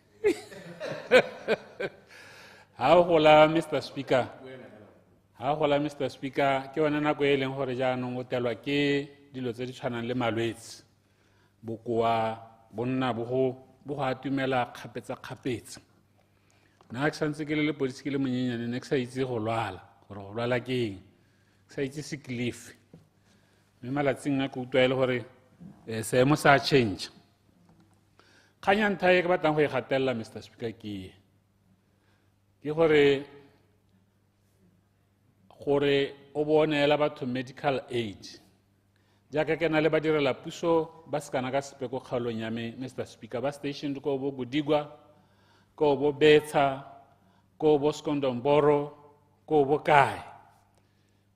Ha o gola, Mr. Speaker. Ha gola, Mr. Speaker, ke wona nako e leng gore jaanong o telwa ke dilo tse di tshwanang le malwetse. Bokoa bonna bo go atumela kgapetsa. Na ke santse ke le lepodisi ke le monyenyane ne ke sa itse go lwala gore go lwala ke eng. Ke sa itse sick leave. Mme malatsing a ke utlwa e le gore seemo sa change. Kganya ntlha e ke batlang go e gatelela, Mr. Speaker, ke gore o bonela batho medical aid jaaka ke na le badirela puso ba sekana ka sepe ko kgaolong ya me, Mr. Speaker, ba station ko bo Bodigwa, ko bo Betsa, ko bo Skondomboro, ko bo kae.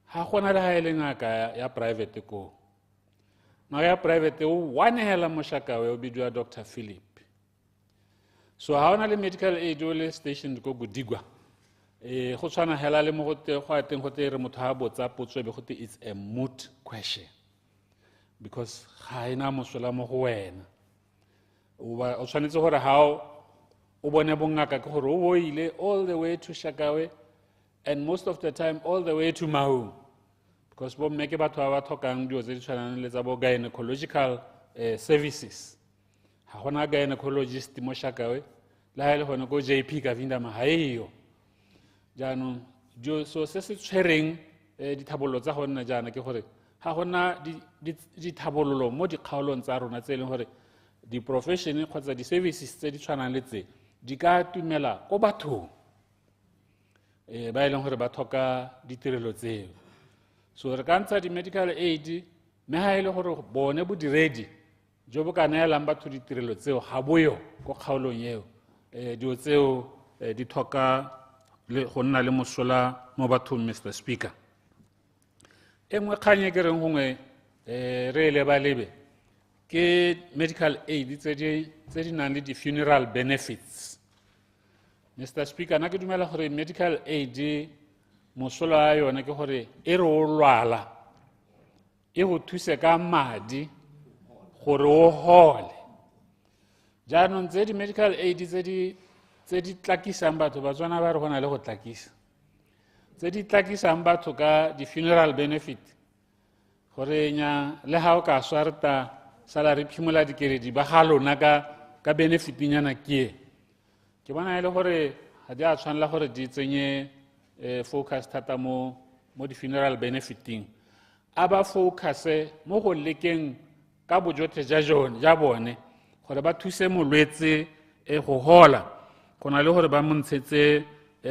Ha gona le ha e le ngaka ya private ko. Ngaka ya private o wanela moshakawe o bidwa Dr. Philip. So ha ona le medical aid o le station ko Bodigwa. Go tshwana hela le mo go ateng go re motho ha botsa potso be go te it's a moot question, because ga ina mosola mo go wena. O tshwanetse gore ha o bone bongaka ke gore o boile all the way to Shakawe, and most of the time all the way to Maun, because bo mme ke batho ba tlhokang dio tse di tshwanang le tsa bo gynecological services. Ha gona gynecologist mo Shakawe, la ha ile gone go JP ka vinda mahaeyo. Jaanong so se se tshwereng dithabololo tsa go nna jaana ke gore ga gona dithabololo mo dikgaolong tsa rona tse e leng gore di-profession kgotsa di-services tse di tshwanang le tse di ka tumela ko bathong ba e leng gore ba tlhoka ditirelo tseo. So re ka ntsha di-medical aid mme ga e le gore bone bodiredi jo bo ka neelang batho ditirelo tseo ga boyo ko kgaolong eo dio tseo di tlhoka go nna le mosola mo bathong, Mr. Speaker. Engwe kganye ke reng gongwe re lebalebe ke medical aid tse di nang le di-funeral benefits. Mr. Speaker, na ke dumela gore medical aid mosola ya yone ke gore e re o lwala e go thuse ka madi gore o gole. Jaanong tse di-medical aid tse di tlakisang batho ba tswana ba re gona le go tlakisa tse di tlakisang batho ka di-funeral benefit gore nya le ha o ka swarta salary phimola dikeredi ba ga lona ka benefitinyana ke bona e le gore ga di a tshwanela gore di tsenye focus thata mo di-funeral benefiting. A ba focuse mo go lekeng ka bojotlhe ja bone gore ba thuse molwetse go gola. Kona le gore ba montshetse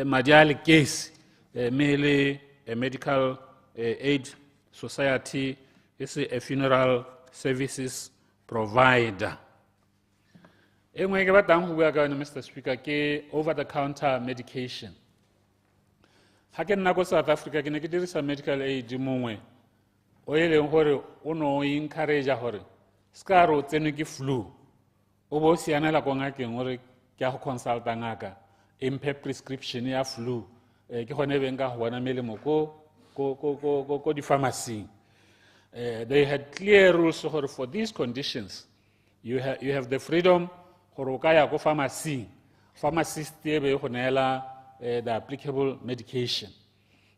madi a lekesi mele medical aid society is a funeral services provider. Engwe ke batlang go bua ka yone, Mr. Speaker, ke over-the-counter medication. Ha ke nna ko South Africa ke ne ke dirisa medical aid mongwe o e leng gore o no encourage gore ska re o tsene ke flu o bo sianela ko ngakeng gore ke a go consulta ngaka emphe prescription ya flu ke gone beng ka go bona melemo ko di-pharmacy. They had clear rules gore for these conditions you have the freedom gore o ka ya ko pharmacy, pharmacist e be go neela the applicable medication.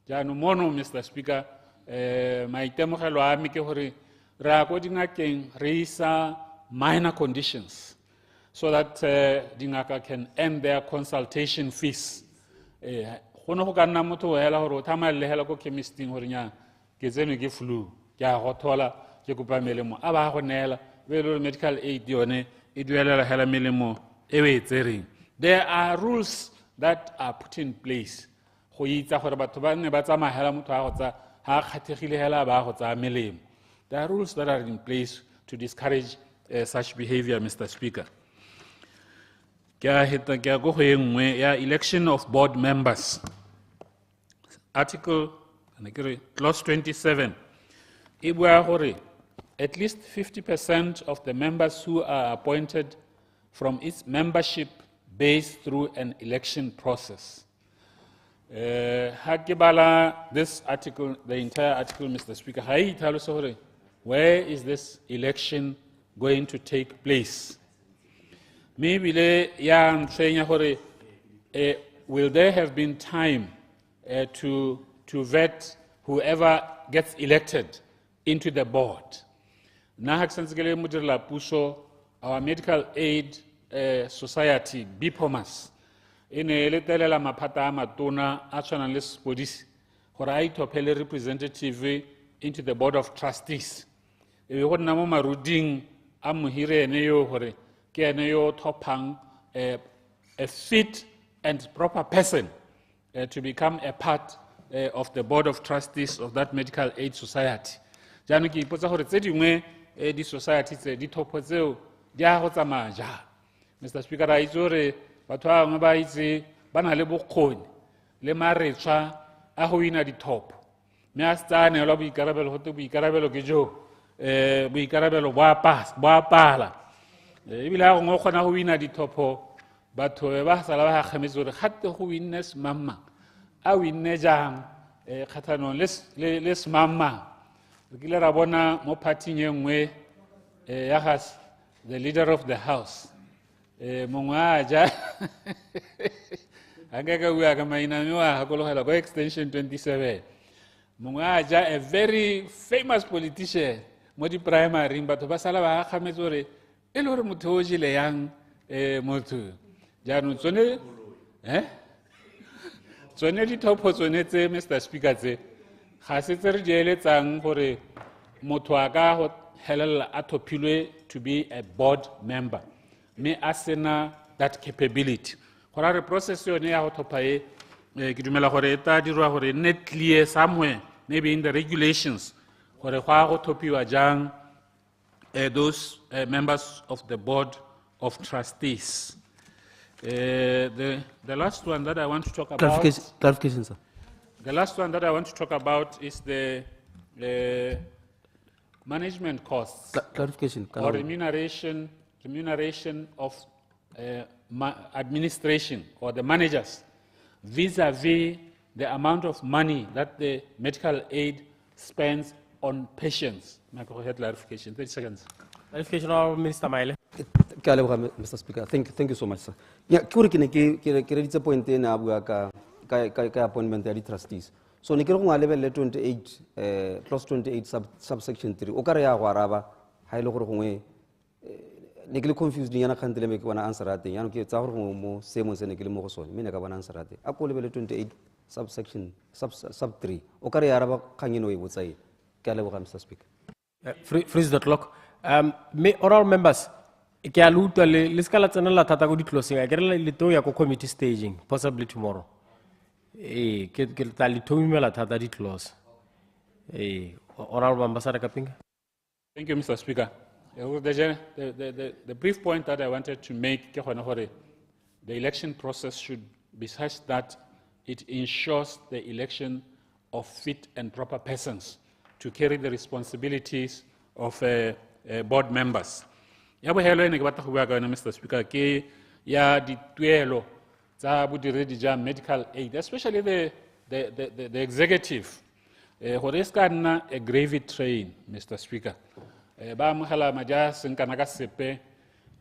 Jaanong mono, Mr. Speaker, maitemogelo a me ke gore re a ko dingakeng re isa minor conditions so that dingaka can end their consultation fees. Go ne go ka nna motho o hela gore o thamalele hela ko chemisting gore nya ke tsenwe ke flu ke a go thola ke kopa melemo a ba go neela be le medical aid yone e duelela hela melemo e we tsereng. There are rules that are put in place go itsa gore batho ba ne ba tsamaya hela motho a go tsa ha kgathegile hela ba go tsa melemo. There are rules that are in place to discourage such behavior, Mr. Speaker. Election of board members. Article, clause 27. At least 50% of the members who are appointed from its membership based through an election process. This article, the entire article, Mr. Speaker, where is this election going to take place? Maybe will there have been time to vet whoever gets elected into the board? Our medical aid society, BPOMAS, in a letelela maphata a matona a tshwanang le sepodisi gore a ithopele representative into the board of trustees. E be go nna mo maruding a mohire ene yo gore ke ene yo thopang a fit and proper person to become a part of the board of trustees of that medical aid society. Jaanong ke ipotsa gore tse dingwe di society tse di thopo tseo di a go tsamaya jang. Mr. Speaker, a itse gore batho ba bangwe ba itse ba na le bokgoni le maretswa a go ina dithopo mme a se tsaanelwa boikarabelo gote boikarabelo ke jo boikarabelo bo a pala ebile a gongwe o kgona go ina dithopo batho ba sala ba kgemetse gore gatte go winne semamang a winne jang kgathanong le semamang re kile ra bona mo parting e nngwe ya gas the leader of the house mongwe a ja a ka bua ka mainame wa gakologela ko extension 27 mongwe a ja a very famous politician mo di-primary batho ba sala ba kgametse gore e le gore motho o jile yang motho jaanong tsone dithopo tsone tse, Mr. Speaker, tse ga se tse re di eletsang gore motho a ka go helela a thopilwe to be a board member me a sena that capability. Gore re process yone ya go thopa e ke dumela gore e tla dirwa gore nne clear somewhere, maybe in the regulations, gore go a go thopiwa jang those members of the board of trustees. The last one that I want to talk about. Clarification, sir. The last one that I want to talk about is the management costs. Clarification. Or remuneration of administration or the managers vis-a-vis the amount of money that the medical aid spends on patients. Clarification. 30 seconds. Clarification of Minister Maile. Mr. Speaker, thank you so much, sir. Yeah, kuri kine ke reditse point ena bua ka appointment ya di trustees. So ne ke re go ngwa level 28 clause 28 subsection 3 o ka re ya go araba ha ile gore gongwe ne ke le confused nyana khantele me ke bona answer a teng yana ke tsa gore mo semo se ne ke le mo go sone me ne ka bona answer a teng a ko level 28 subsection sub 3 o ka re ya araba khangeno e botsa e ke a leboga, Mr. Speaker. Freeze the clock. Me oral members ke a lutwa le ska la tsena la thata go di closing a ke re le to ya ko committee staging possibly tomorrow ke tla le thomimela thata di close oral members are kapinga. Thank you, Mr. Speaker. The brief point that I wanted to make ke gone gore the election process should be such that it ensures the election of fit and proper persons to carry the responsibilities of board members. Ya bohelo ene ke batla go bua ka yona, Mr. Speaker, ke ya dituelo tsa bodiredi ja medical aid, especially the executive. Gore se ka nna a gravy train, Mr. Speaker. Ba amogela madi a seng kana ka sepe,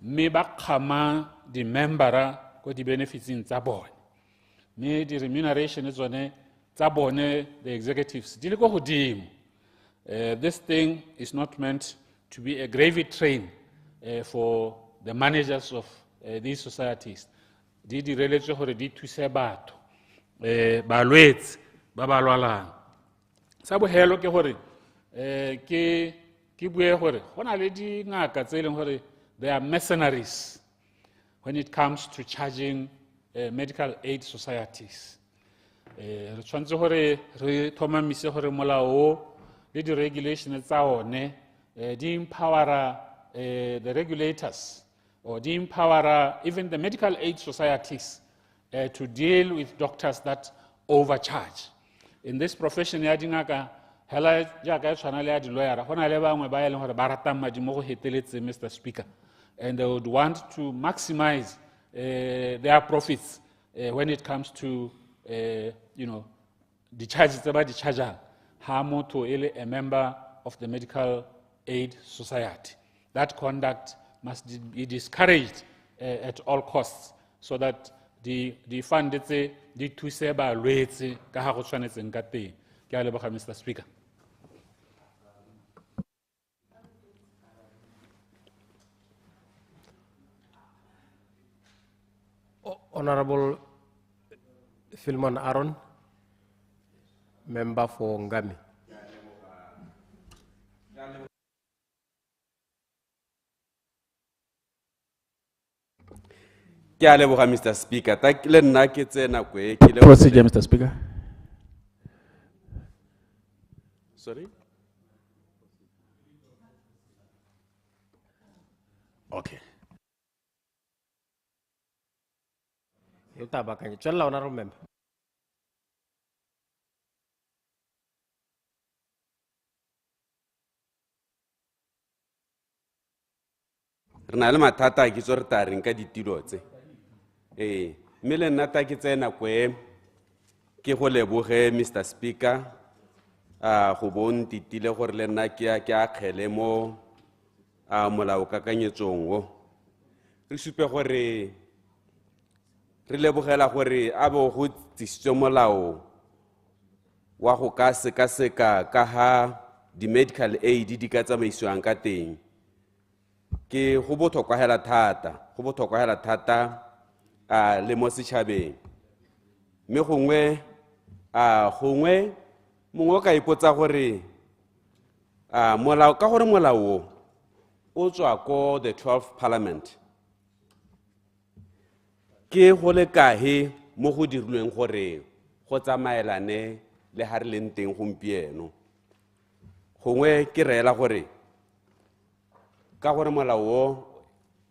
mme ba kgama di-membera ko di-benefitsing tsa bone. Mme di-remuneration tsone tsa bone, the executives, di le ko godimo. This thing is not meant to be a gravy train for the managers of these societies. Di direletswe gore di thuse batho, balwetse ba ba lwalang. Sa bohelo ke gore ke bue gore go na le dingaka tse leng gore they are mercenaries when it comes to charging medical aid societies. Re tshwanetse gore re thomamise gore molao le di-regulation tsa one di empowera the regulators, or di empowera even the medical aid societies to deal with doctors that overcharge. In this profession ya dingaka hela jaaka e tshwana le ya di-lawyer, go na le bangwe ba e leng gore ba ratang madi mo go heteletseng, Mr. Speaker, and they would want to maximize their profits when it comes to the charges tse ba di chargeang ha motho e le a member of the medical aid society. That conduct must be discouraged at all costs, so that the fund tse di thuse balwetse ka ha go tshwanetseng ka teng. Ke a leboga, Mr. Speaker. Honorable Philemon Aaron, member for Ngami. Ke a leboga, Mr. Speaker. Le nna ke tsena kwe. Procedure, Mr. Speaker. Sorry? Okay. You taba kanye. Challa honorable member. Re na le mathata a kitso re ta reng ka ditilo tse. Mme le nna ta ke tsena kwe ke go leboge, Mr. Speaker, go bon titile gore le nna ke a kgele mo molaokakanyetsong o. Re supe gore re lebogela gore a bo go tsisitswe molao wa go ka sekaseka ka ha di-medical aid di ka tsamaisiwang ka teng. Ke go botlhokwa hela thata le mo setšhabeng. Mme gongwe mongwe o ka ipotsa gore molao, ka gore molao o tswa ko the 12th Parliament, ke go le kae mo go dirilweng gore go tsamaelane le ha re leng teng gompieno. Gongwe ke reela gore ka gore molao o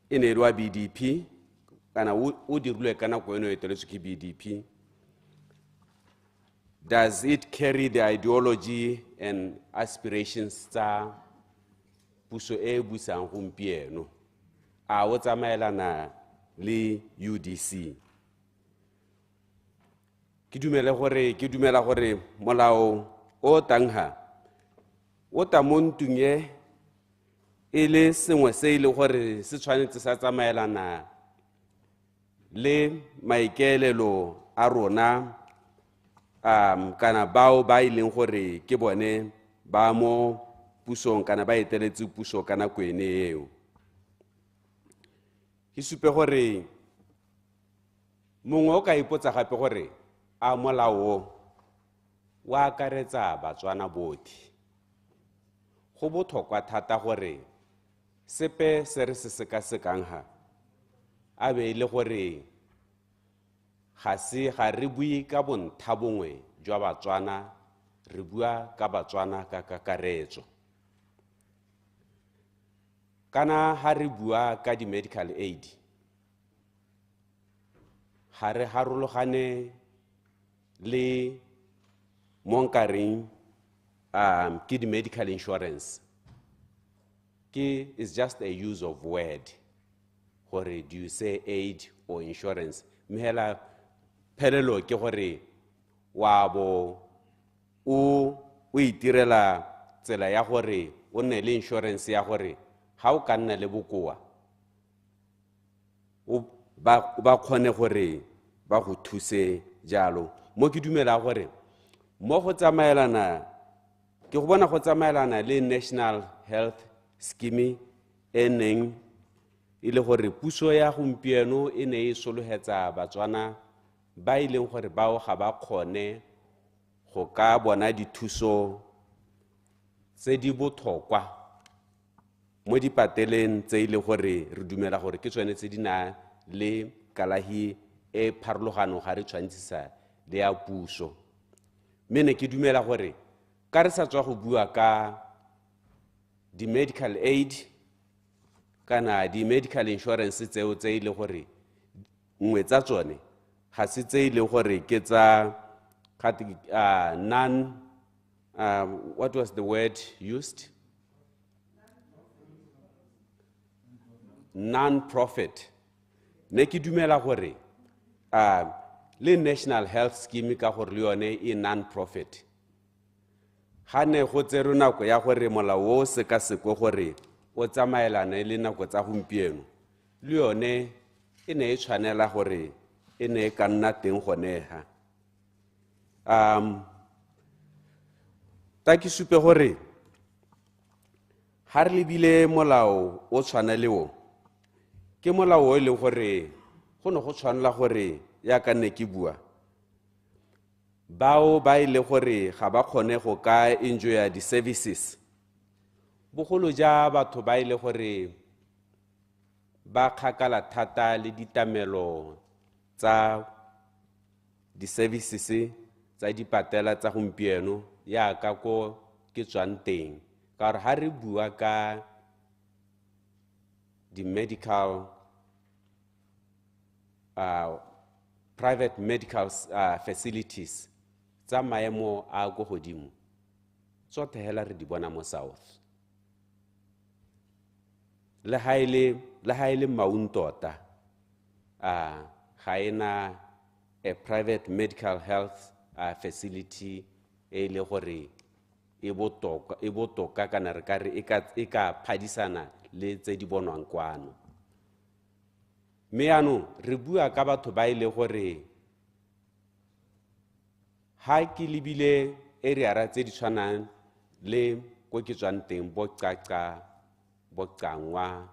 e ne wa BDP kana o dirilwe ka nako eno e teletswe ke BDP. Does it carry the ideology and aspirations tsa puso e busang gompieno? A o tsamaelana le UDC? Ke dumela gore molao o tangha o tamontunye e le sengwe se ile gore se tshwanetse sa tsamaelana le maikaelelo a rona kana bao ba ileng gore ke bone ba mo pusong kana ba eteletse puso kana kwene eo. Ke supe gore mongwe o ka ipotsa gape gore a molao wa akaretsa Batswana botlhe. Go botlhokwa thata gore sepe se re se sekasekang ha a be ile gore ga re bue ka bonthabongwe jwa Batswana, re bua ka Batswana ka kakaretso. Kana ha re bua ka di-medical aid, ha re harologane le monkareng ke di medical insurance is just a use of word gore do you say aid or insurance mehela phelelo ke gore wa bo o itirela tsela ya gore o nne le insurance ya gore ha o ka nna le bokoa ba khone gore ba go thuse jalo mo ke dumela gore mo go tsamaelana ke go bona go tsamaelana le national health scheme eneng ile gore puso ya gompieno e ne e solohetsa batswana ba ileng gore bao ga ba khone go ka bona dithuso tse di botlhokwa mo dipateleng tse ile gore re dumela gore ke tsone tse di na le kalahi e pharologano ga re tshwantsisa le ya puso mene ke dumela gore ka re sa tswa go bua ka di medical aid kana di medical insurance tseo tse ile gore ngwe tsa tsone ga se tse ile gore ke tsa what was the word used? Non-profit. Ne ke dumela gore le national health scheme ka gore le yone e non-profit. Ha ne go tsere nako ya gore molao o se ka sekwe gore o tsamaelana le nako tsa gompieno le yone e ne e tshwanela gore e ne ka nna teng gone ha ta ke supe gore ha re lebile molao o tshwana le o ke molao o le gore go ne go tshwanela gore ya ka nne ke bua bao ba ile gore ga ba khone go ka enjoy di services bogolo ja batho ba ile gore ba khakala thata le ditamelo tsa di services tsa dipatela tsa gompieno ya ka ko ke tswang teng ka re ha re bua ka di medical private medical facilities tsa maemo a go godimo tsote hela re di bona mo south le haile mauntota ga ena a private medical health facility e le gore e botoka kana re ka re e ka phadisana le tse di bonwang kwano meano re bua ka batho ba ile gore ha ke libile area ra tse di tshwanang le go ke tswang teng boqaqa boqangwa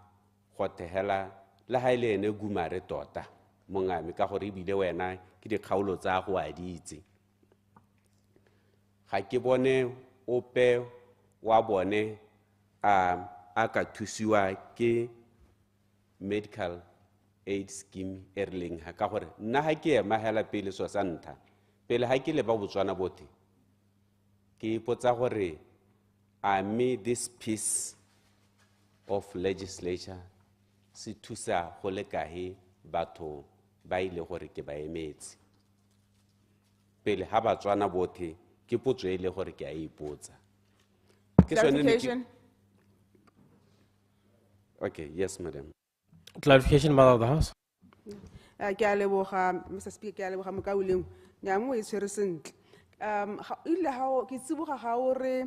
go tehela le haile ene gumare tota mongame ka gore ibile wena ke dikgaolo tsa go a ditse ga ke bone ope wa bone a ka thusiwa ke medical aid scheme erling ha ka gore nna ha ke ema hela pele so sa ntha pele ha ke le ba botswana bote ke ipotsa gore me this piece of legislature se thusa go le kae batho ba ile gore ke ba emetse pele ha batswana bote ke potso ile gore ke a ipotsa ke Clarification. Okay, yes madam. Clarification, Mother of the House. Ke a leboga Mr. Speaker, ke a leboga mokauleng nyamo e tshwere sentle ile ha ke tsiboga ga o re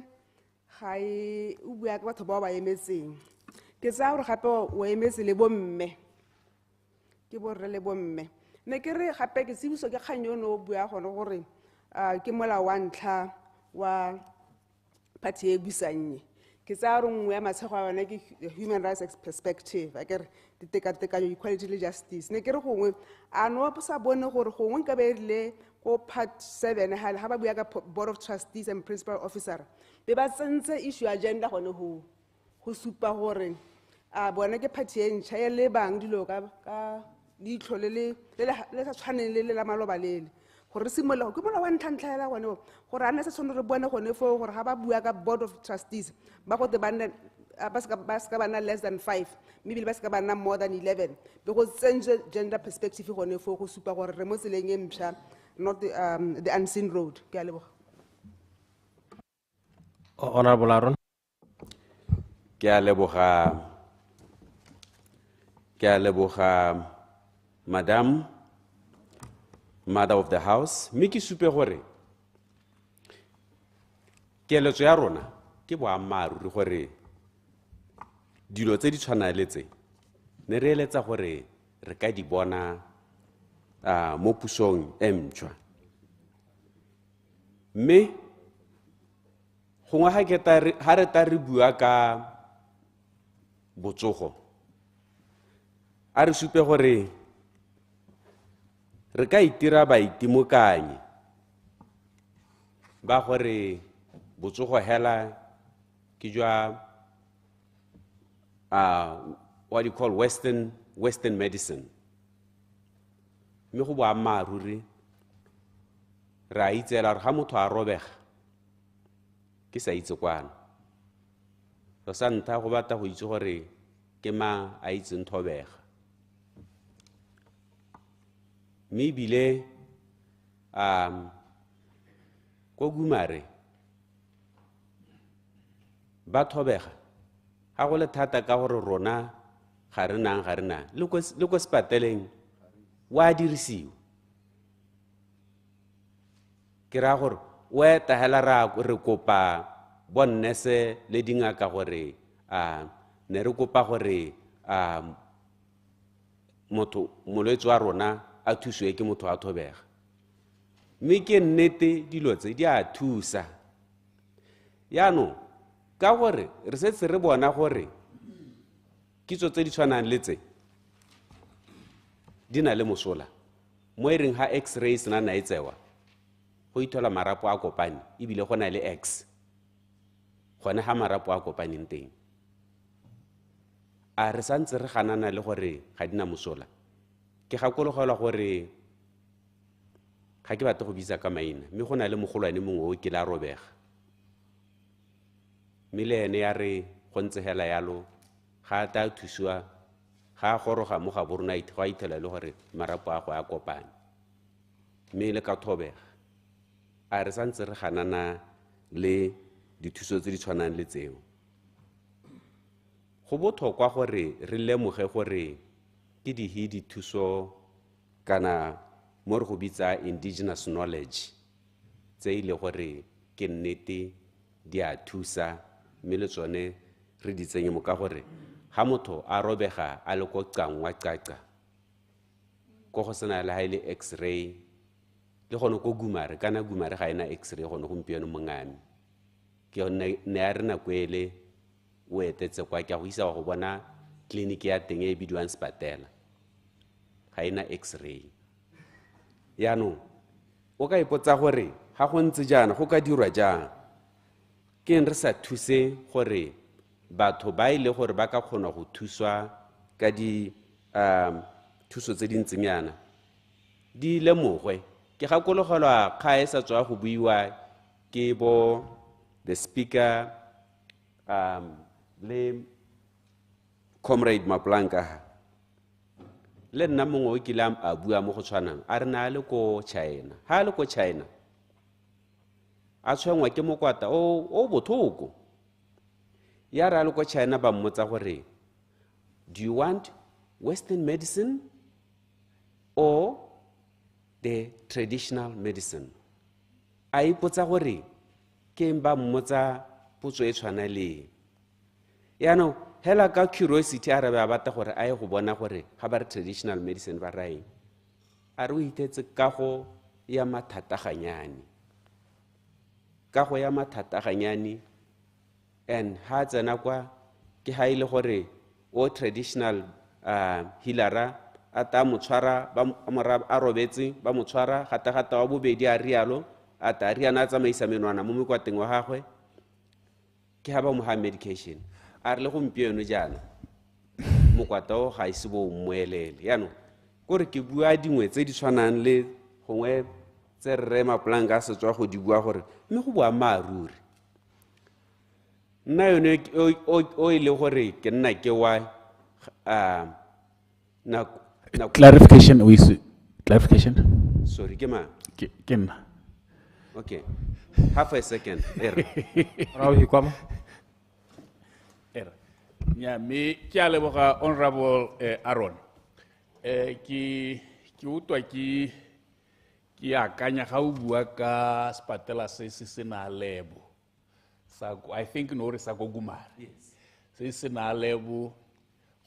ga e o bua ka batho ba ba emetseng ke tsa gore gape o emetse le bomme ke borre le bomme ne ke re gape ke tsibiso ke kganyo no bua gone gore ke mola wa ntlha wa party e busanye ke tsa re nngwe ya matshego a yone ke human rights perspective a kere ditekatekanyo equality le justice ne ke re gongwe a no sa bone gore gongwe nka be rile go part 7 ha ba bua ka board of trustees and principal officer be ba tsentse issue agenda gone go supa gore bona ke party e ntšha e le bang dilo ka ditlo le sa tshwaneng le la maloba lele gore simolola ke mola wa ntlhantlhaela gone gore a ne se tshwane re bone gone fo gore ga ba bua ka board of trustees ba go te banna ba ska bana less than 5 maybe ba ska bana more than 11 because tsentse gender perspective gone fo go supa gore re mo tseleng e mpšha not the unseen road ke a leboga Honorable Aaron. Ke a leboga, Madam, Mother of the House. Miki supe gore, keletso ya rona, ke boammaaruri gore, dilo tse di tshwana le tse, ne re eletsa gore re ka di bona mo pusong e ntšhwa. Mme gongwe ha re ta re bua ka botsogo, a re supe gore re ka itira baitimokanyi ba gore botsogo hela ke jwa what you call Western medicine. Mme go boammaaruri re a itsela gore ga motho a robega ke sa itse kwana. Go sa ntlha go batla go itse gore ke mang a itseng thobega. Mme ebile ko Gumare ba thobega ga go le thata ka gore rona ga re nang le ko sepateleng wa dirisiwa. Ke ra gore o eta hela re kopa bonnese le dingaka gore ne re kopa gore motho molwetse wa rona a thuswe ke motho a thobega. Mme ke nnete dilo tse di a thusa. Yaanong ka gore re setse re bona gore kitso tse di tshwanang le tse di na le mosola mo e reng ha x-ray sena na etsewa go ithola marapo a kopane ebile go na le x gone ha marapo a kopaneng teng. A re santse re ganana le gore ga dina mosola. Ke gakologelwa gore ga ke batle go bitsa ka maina, mme go na le mogolwane mongwe o ke la robega. Mme le ene ya re go ntse hela yalo ga ta thusiwa ga goroga mo ga borona go a ithela le gore marapo a go a kopane mme le ka thobega. A re santse re ganana le dithuso tse di tshwanang le tseo. Go botlhokwa gore re lemoge gore ke dithuso kana mo re go bitsa indigenous knowledge tse ile gore ke nnete di a thusa, mme le tsone re di tsenye mo ka gore ha motho a robega a le ko 𝗧𝗛𝗧 ko go sena le ha ile x-ray le gone ko Gumare kana Gumare ga ena x-ray gone gompieno mongame ke ne a rena kwele o etetse kwa ke go isa go bona kliniki ya teng e bidiwang 𝗧𝗛𝗘 ga ena x-ray. Yaanong o ka ipotsa gore ga go ntse jana go ka dirwa jang ke re sa thuse gore batho ba ile gore ba ka kgona go thuswa ka di thuso tse di ntseng yana di lemogwe. Ke gakologelwa ga e sa tswa go buiwa ke bo the speaker le comrade Maplanka le nna mongwe o kile a bua mo go tshwanang a re na le ko China. Ha le ko China a tshwengwa ke mokwata o bothoko. Ya re a le ko China ba mmotsa gore do you want Western medicine or the traditional medicine? A ipotsa gore ke ba mmotsa potso e tshwana le yaanong hela ka curiosity a re ba batla gore a ye go bona gore ga ba re traditional medicine ba raeng a re o itetse ka go ya mathataganyane and ha tsena kwa ke ha ile gore o traditional healer a ta motshwara a robetse ba motshwara gata wa bobedi a rialo a ta riana a tsamaisa menwana mo mekwateng wa gagwe ke ha ba mo ha medication a re le gompieno jana mokwata o ga ise bo mmoelele. Yaanong kore ke bua dingwe tse di tshwanang le gongwe tse re Maplanka se tswa go di bua gore mme go bua maaruri. Nna yone o ile gore ke nna ke wa clarification. Clarification. Sorry, ke ma ke nna Okay. Half a second. nya me ke a leboga honorable Aaron ki utlwa ki akanya ga o bua ka sepatela se se na lebo I think no re sa go gumara se na lebo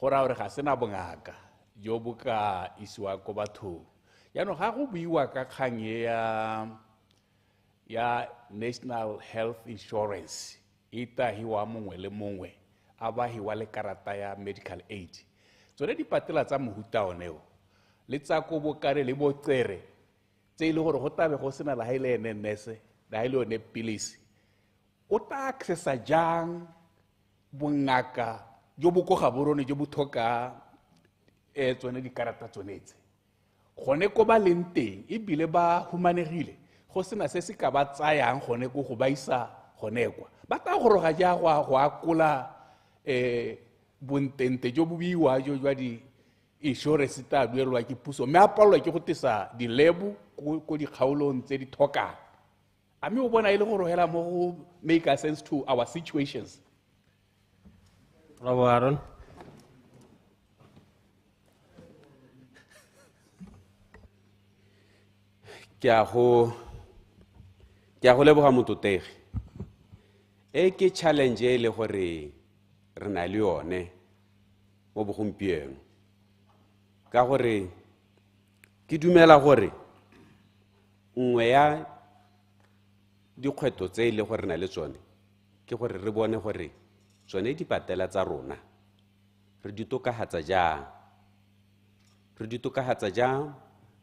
go ra gore ga sena bongaka jo bo ka isiwa ko bathong yaanong ga go buiwa ka kgang ya National Health Insurance itahiwa mongwe le mongwe a bahiwa le karata ya medical aid tsone dipatela tsa mohuta oneo le tsa ko bokare le botsere tse ile gore go tabe go sena la haile ene nese la haile one pilisi o ta accessa jang bongaka jo bo go ga borone jo bo thoka tsone dikarata tsonetse gone ko ba leng teng e bile ba humanegile go sena se se ka ba tsayang gone go go baisa gone kwa ba ta go roga ja go akola bontente jo bo biwa jo jwa di insurance ta duelwa ke puso me apalwa ke go tisa di lebu ko di kgaolong tse di thoka a me o bona ile go rohela mo go make a sense to our situations. Bravo Aaron. Ke a go leboga mototegi e ke challenge e le gore re na le yone mo bogompieno ka gore ke dumela gore nngwe ya dikgwetlho tse ile gore na le tsone ke gore re bone gore tsone di patela tsa rona re di tokahatsa jang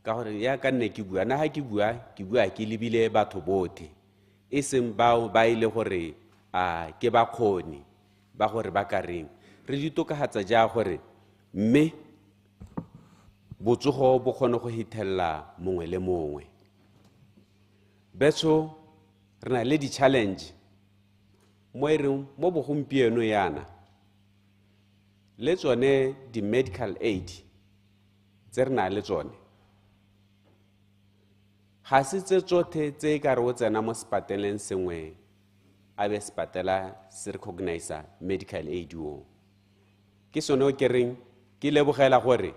ka gore ya ka nne ke bua na ha ke bua ke lebile batho bote e seng bao ba ile gore ke ba khoni ba gore ba ka reng re di tokahatsa ja gore mme botsogo bo kgone go hitella mongwe le mongwe betso re na le di challenge mo bogompieno yana le tsone di medical aid tse re na le tsone ga se tse tsotlhe tse ka re o tsena mo sepateleng sengwe a be sepatela se recognize medical aid o ke sone o ke reng ke lebogela gore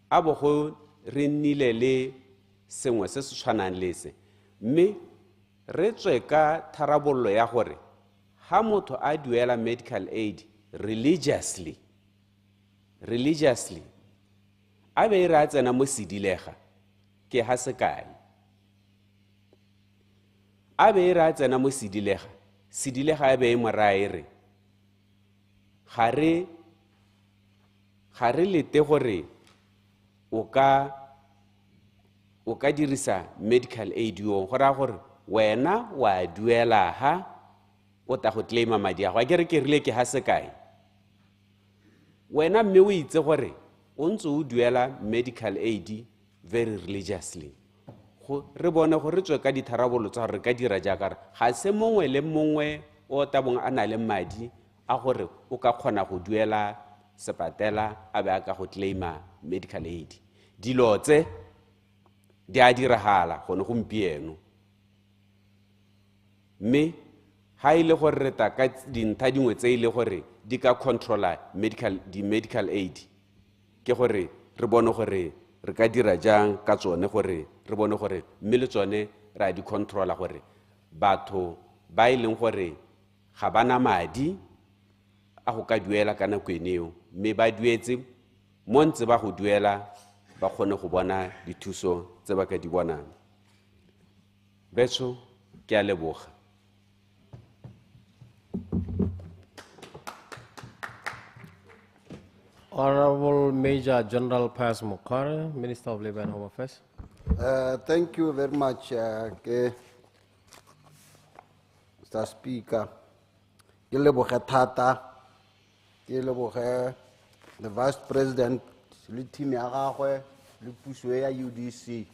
a bo go re nnile le sengwe se se tshwanang le se mme re tswe ka tharabollo ya gore ha motho a duela medical aid religiously a be re a tsena mo sedilega ke ha se kae a be re a tsena mo sedilega a be e moraere ga re lete gore o ka dirisa medical aid yo go ra gore wena wa duela ha o ta go claima madi a go a ke rile ke ha se kae wena mme o itse gore o ntse o duela medical aid very religiously re bone gore re tswe ka ditharabollo tsa gore re ka dira jaaka ga se mongwe le mongwe o tabong a na le madi a gore o ka kgona go duela sepatela a be a ka go claima medical aid dilo tse di a diragala gone gompieno mme ha ile gore re ta ka dintha dingwe tse ile gore di ka controlla medical aid ke gore re bone gore re ka dira jang ka tsone gore re bone gore mme le tsone ra di controlla gore batho ba ileng gore ga bana madi a go ka duela ka nako eneo mme ba duetse mo ntse ba go duela ba kgone go bona dithuso tse ba ka di bonang betso ke a leboga. Honorable Major General 𝗧𝗛𝗘 🭚🦧 Minister of Labor and Home Affairs. Thank you very much, Mr. Speaker. Ke leboge thata, ke leboge the Vice President le team ya gagwe le puso ya UDC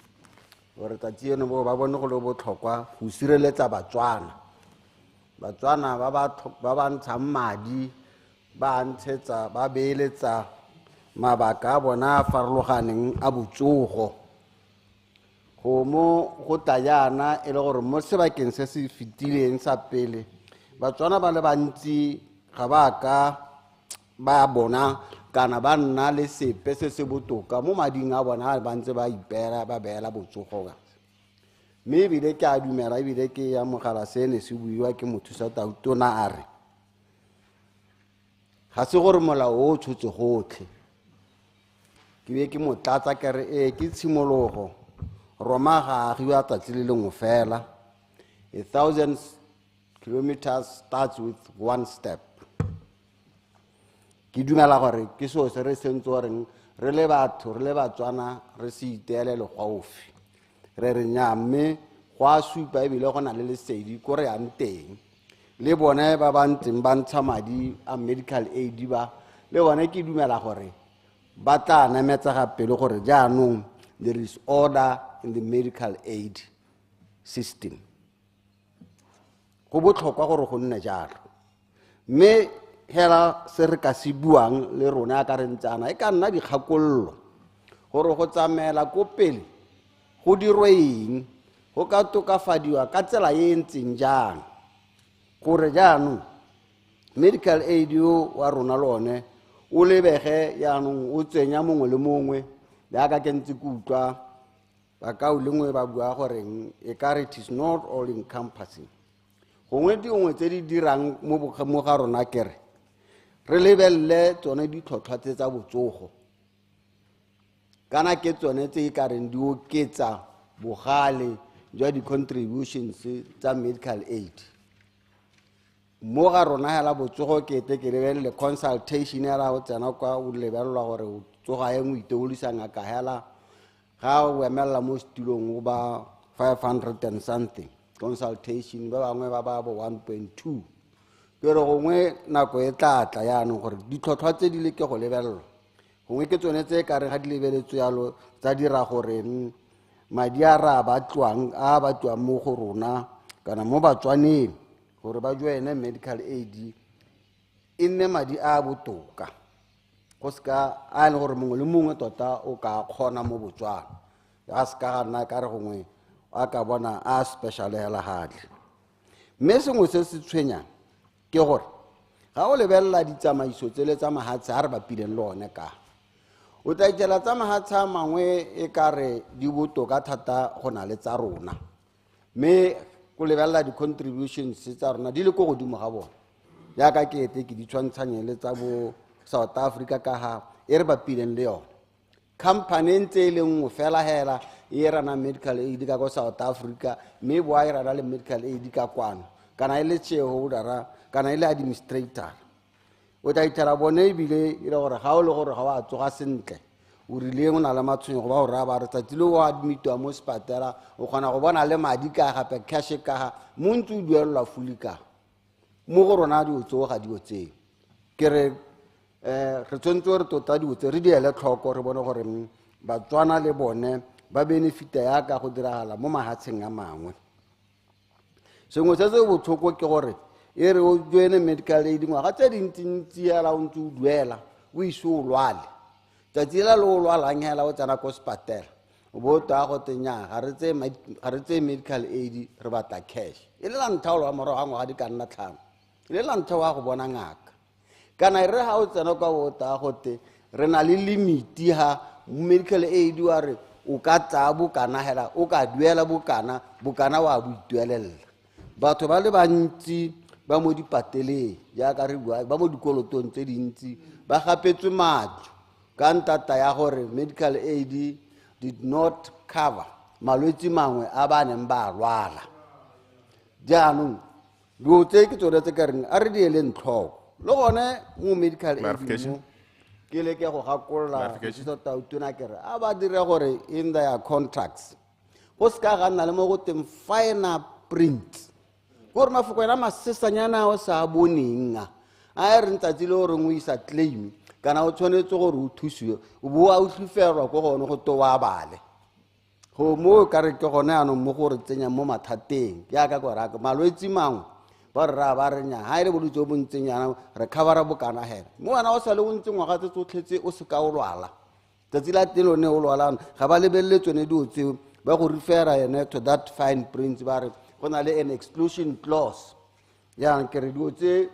gore tsatsi eno bo ba bone go le botlhokwa go sireletsa Batswana ba ba ntshang madi ba ntshetsa ba beeletsa mabaka a bona a farologaneng a botsogo go mo go tayana e le gore mo sebakeng se se fitileng sa pele batswana ba le bantsi ga ba ka ba bona kana ba nna le sepe se se botoka mo mading a bona ba ntse ba ipela ba beela botsogo mme ebile ke a dumela ebile ke ya mogala se ne se buiwa ke Mothusa-Tautona a re ga se gore molao o tshotse gotlhe ke be ke motlatsa ke re ke tshimologo Roma ga agiwa tsatsi le lengwe fela 1,000 kilometers starts with one step ke dumela gore ke so se re sentse gore re le batho re le batswana re se iteele le gaufi re re nya mme go a supa ebile go na le lesedi ko re yang teng le bone ba bantseng ba ntsha madi a medical aid ba le bone ke dumela gore ba tla nametsa gape le gore jaanong there is order in the medical aid system go botlhokwa gore go nne jalo mme hela se re ka se buang le rona ka re ntsana e ka nna dikgakollo gore go tsamela ko pele go dirweng go ka tokafadiwa ka tsela e ntseng jang gore jaanong medical aid yo wa rona lone o lebege jaanong o tsenya mongwe le mongwe ya ka ke ntse kutlwa ba ka o lengwe ba bua gore e ka re it is not all encompassing gongwe dingwe tse di dirang mo ga rona kere re lebelle tsone ditlhotlhwa tse tsa botsogo kana ke tsone tse e ka reng di oketsa bogale jwa di-contributions tsa medical aid mo ga rona hela botsogo ke lebelele consultation ya go tsena kwa o lebelelwa gore o tsoga e ngwe iteolisa ngaka hela ga o emela mo setulong o ba 500 and something consultation ba bangwe ba ba 1.2 pero gongwe nako e tlatla yaanong gore ditlhotlhwa tse di le ke go lebelelwa gongwe ke tsone tse ka re ga di lebeletswe yalo tsa dira gore madi a ra batwang mo go rona kana mo batswaneng gore ba joine medical aid e nne madi a botoka go ska a le gore mongwe le mongwe tota o ka kgona mo Botswana ya ska ga nna ka re gongwe a ka bona a special hela hadle mme sengwe se se tshwenyang ke gore ga o lebella ditsamaiso tse le tsa mahatshe a re bapileng le one ka o tla itela tsa mahatshe a mangwe e ka re di botoka thata go na le tsa rona mme go lebella di-contributions tsa rona di le ko godimo ga bona yaka ke ke di tshwantshanye le tsa bo South Africa ka ha e re bapileng le yone company ntse e le nngwe fela hela e rana medical aid ka go South Africa mme bo a e rana le medical aid ka kwano kana e le shareholder kana e le administrator o tla itela bone ebile e le gore ga o le gore ga wa tsoga sentle o rileng o na le matshwenyego ba gore ba re tsatsi le o admitwa mo sepatela o kgona go bona le madi ka gape cash ka ga mo ntse o duelelwa fully ka mo go rona di o tsoga di o tseng ke re re tshwanetse re tota di o tse re di ele tlhoko re bone gore batswana le bone ba benefita ya ka go diragala mo mahatsheng a mangwe sengwe se se botlhoko ke gore e re o joine medical aid ngwaga tse dintsintsi hela o ntse o duela o ise o lwale tsatsi la le o lwalang hela o tsena ko sepatela o bo ta go tenya ga re tse medical aid re batla cash e le la ntlha o lwa morago ga ngwaga di ka nna tlhano e le la ntlha wa go bona ngaka kana re ha o tsena kwa bo ta go te re na le limit ha medical aid wa re o ka tsa bokana hela o ka duela bokana wa boituelela batho ba le bantsi ba mo dipateleng ya ka re bua ba mo dikolotong tse dintsi ba gapetswe matlo ka ntata ya gore medical aid did not cover malwetse mangwe a ba neng ba lwala jaanong do tse ke tsone tse ka reng a re di eleng tlhoko le gone mo medical aid mo ke le ke go gakolla Mothusa-Tautona kere a ba dire gore in their contracts go ska ga nna le mo go teng fine print gore mafoko ena masesanyana o sa boneng a re ntsatsi le gore ngwe isa claim kana o tshwanetse gore o thusiwe o bo a utlwifelwa go gone go to wa bale go mo ka re ke gone ano mo gore tsenya mo mathateng ya ka go raka malwetse mangwe ba re ra ba re nya ha ire bolutso bo ntsenyana re cover bokana hela mo wana o sa le o ntse ngwaga tse tsotlhetse o se ka o lwala tsatsi la telo ne o lwala ga ba lebelletsone di o tseo ba go refera ene to that fine print ba re go na le an exclusion clause ya ke re dio tse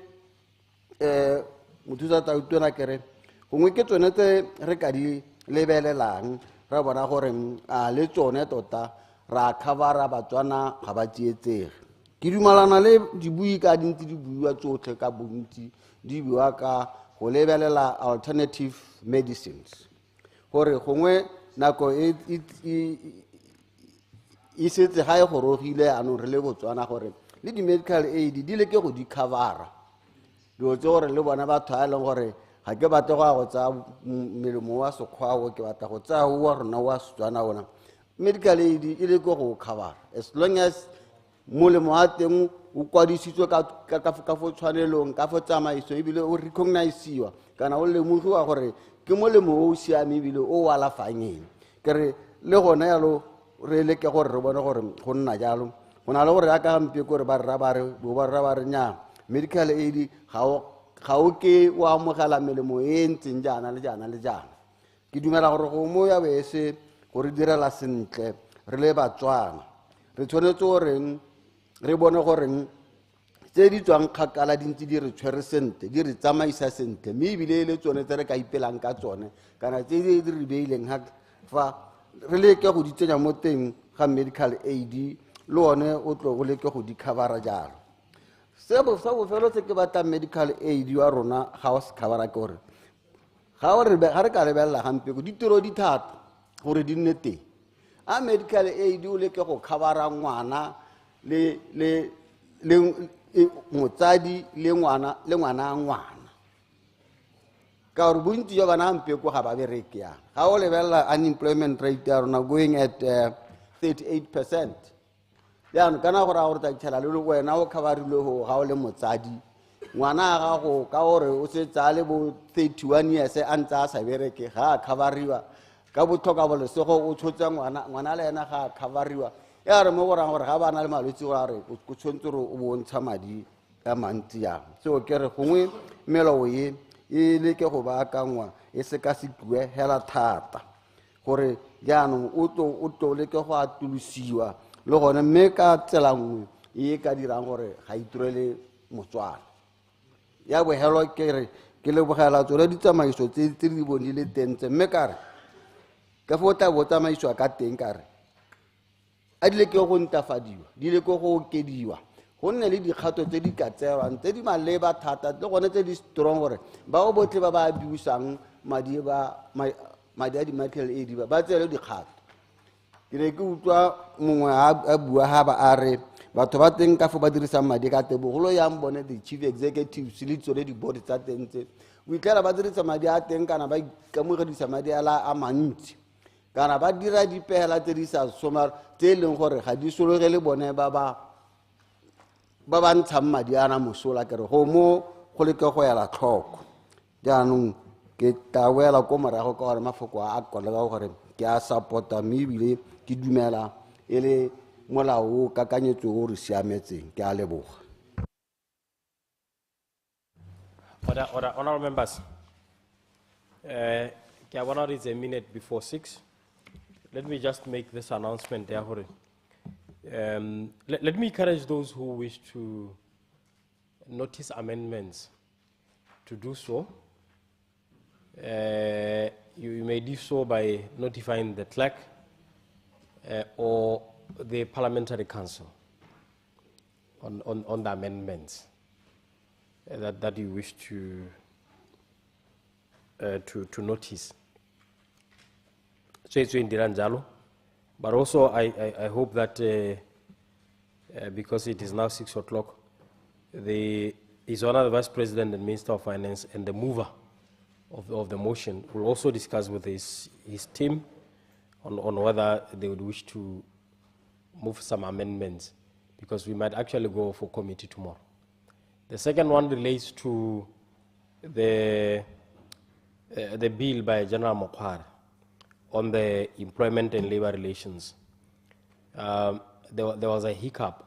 mothusa tautona ke re gongwe ke tsone tse re ka di lebelelang ra bona gore a le tsone tota ra covera batswana ga ba tsietsege ke dumalana le dibui ka dintsi di buiwa tsotlhe ka bontsi di buiwa ka go lebelela alternative medicines gore gongwe nako e setse ga e gorogile anong re le Botswana gore le di-medical aid di leke go di covera dilo tse gore le bona batho a e leng gore ga ke batle go tsaya melemo wa sekgwao ke batla go tsaya wa rona wa Setswana ona medical aid e leke go covera as long as molemo wa teng o kwadisitswe ka fo tshwanelong ka fo tsamaiso ebile o recognize-iwa kana o lemogiwa gore ke molemo o o siame ebile o o alafanyeng ke re le gona yalo re leke gore re bone gore go nna jalo go na le gore ya ka gampe gore ba rra ba re nya medical aid ga o ke wa amogela melemo e ntseng jaana le jaana le jaana ke dumela gore go mo ya bese gore direla sentle re le Batswana re tshwanetse gore re bone gore tse di tswang kgakala dintsi di re tshwere sentle di re tsamaisa sentle mme ebile le tsone tse re ka ipelang ka tsone kana tse di re beileng fa re leke go di tsenya mo teng ga medical aid le one o tlo go leke go di covera jalo sa bofelo se ke batla medical aid wa rona ga o se covera ke gore ga re ka lebelela gampe go ditiro di thata gore di nne teng a medical aid o leke go covera ngwana le motsadi le ngwana a ngwana ka gore bontsi jwa bana gampe ko ga ba bereke yang ga o lebelela unemployment rate ya rona going at 38%. Yaanong kana gore a gore tla le wena o coverilwe go ga o le motsadi ngwana a gago ka gore o se tsa le bo 31 years a ntse a sa bereke ga a coveriwa ka botlhoka bolesego o tshotse ngwana le ena ga a coveriwa ya re mo gorang gore ga bana le malwetse go a re o tshwanetse gore o bontsha madi ka mantsi yang seo ke re gongwe melao e leke go baakangwa e se ka sekiwe hela thata gore jaanong o tlo leke go atolosiwa le gone mme ka tsela nngwe e ka dirang gore ga itirele Motswana ya bohelwa ke re ke lebogela tsone ditsamaiso tse di bonile tentse mme ka re ka fo tla bo tsamaiswa ka teng ka re a di leke go ntafadiwa di leke go okediwa go nne le dikgato tse di ka tsewang tse di maleba thata le gone tse di strong gore ba o botlhe ba ba abusang madi a di-medical aid ba tsele dikgato ke re ke utlwa mongwe a bua ha ba a re batho ba teng ka fo ba dirisang madi ka teng bogolo yang bone the chief executives le tsone di-board tsa teng tse o itlhela ba dirisa madi a teng kana ba ikamogedisa madi a mantsi kana ba dira dipehela tse di sa somar tse e leng gore ga di sologele bone ba ba ntshang madi ana mosola ke re go mo go leke go ela tlhoko jaanong ke tla boela ko morago ka gore mafoko a kolega gore ke a support-a mme ebile ke dumela e le molao kakanyetso o re siametseng ke a leboga. Honorable members, it's a minute before 6. Let me just make this announcement there. Let me encourage those who wish to notice amendments to do so. You may do so by notifying the clerk or the Parliamentary Council on the amendments that you wish to notice. So it's in Diranjalo, but also I hope that because it is now 6 o'clock, His Honor the Vice President and Minister of Finance and the mover of the motion will also discuss with his team on whether they would wish to move some amendments, because we might actually go for committee tomorrow. The second one relates to the bill by General Mokhar on the employment and labor relations. There was a hiccup,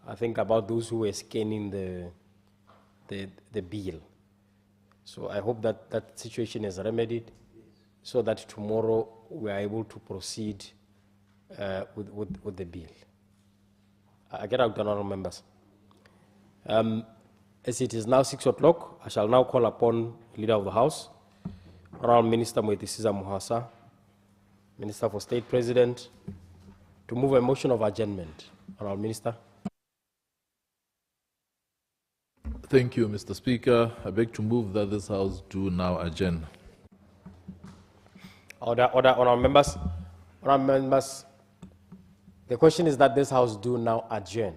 I think, about those who were scanning the bill. So I hope that that situation is remedied so that tomorrow we are able to proceed with the bill. I get out, honorable members. As it is now 6 o'clock, I shall now call upon Leader of the House, Honorable Minister 𝗧𝗛𝗧 𝗦𝗧, Minister for State President, to move a motion of adjournment. Honorable Minister. Thank you, Mr. Speaker. I beg to move that this House do now adjourn. Order, honorable members. Honorable members, the question is that this House do now adjourn.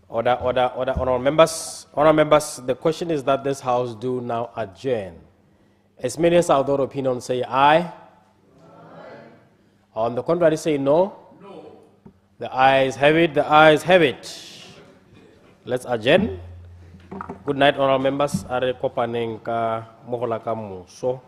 Order, honorable members. Honorable members, the question is that this House do now adjourn. As many as are of that opinion say aye. On the contrary, say no. No. The ayes have it. The ayes have it. Let's adjourn. Good night, honorable members. Are kopaneng ka mohola ka muso.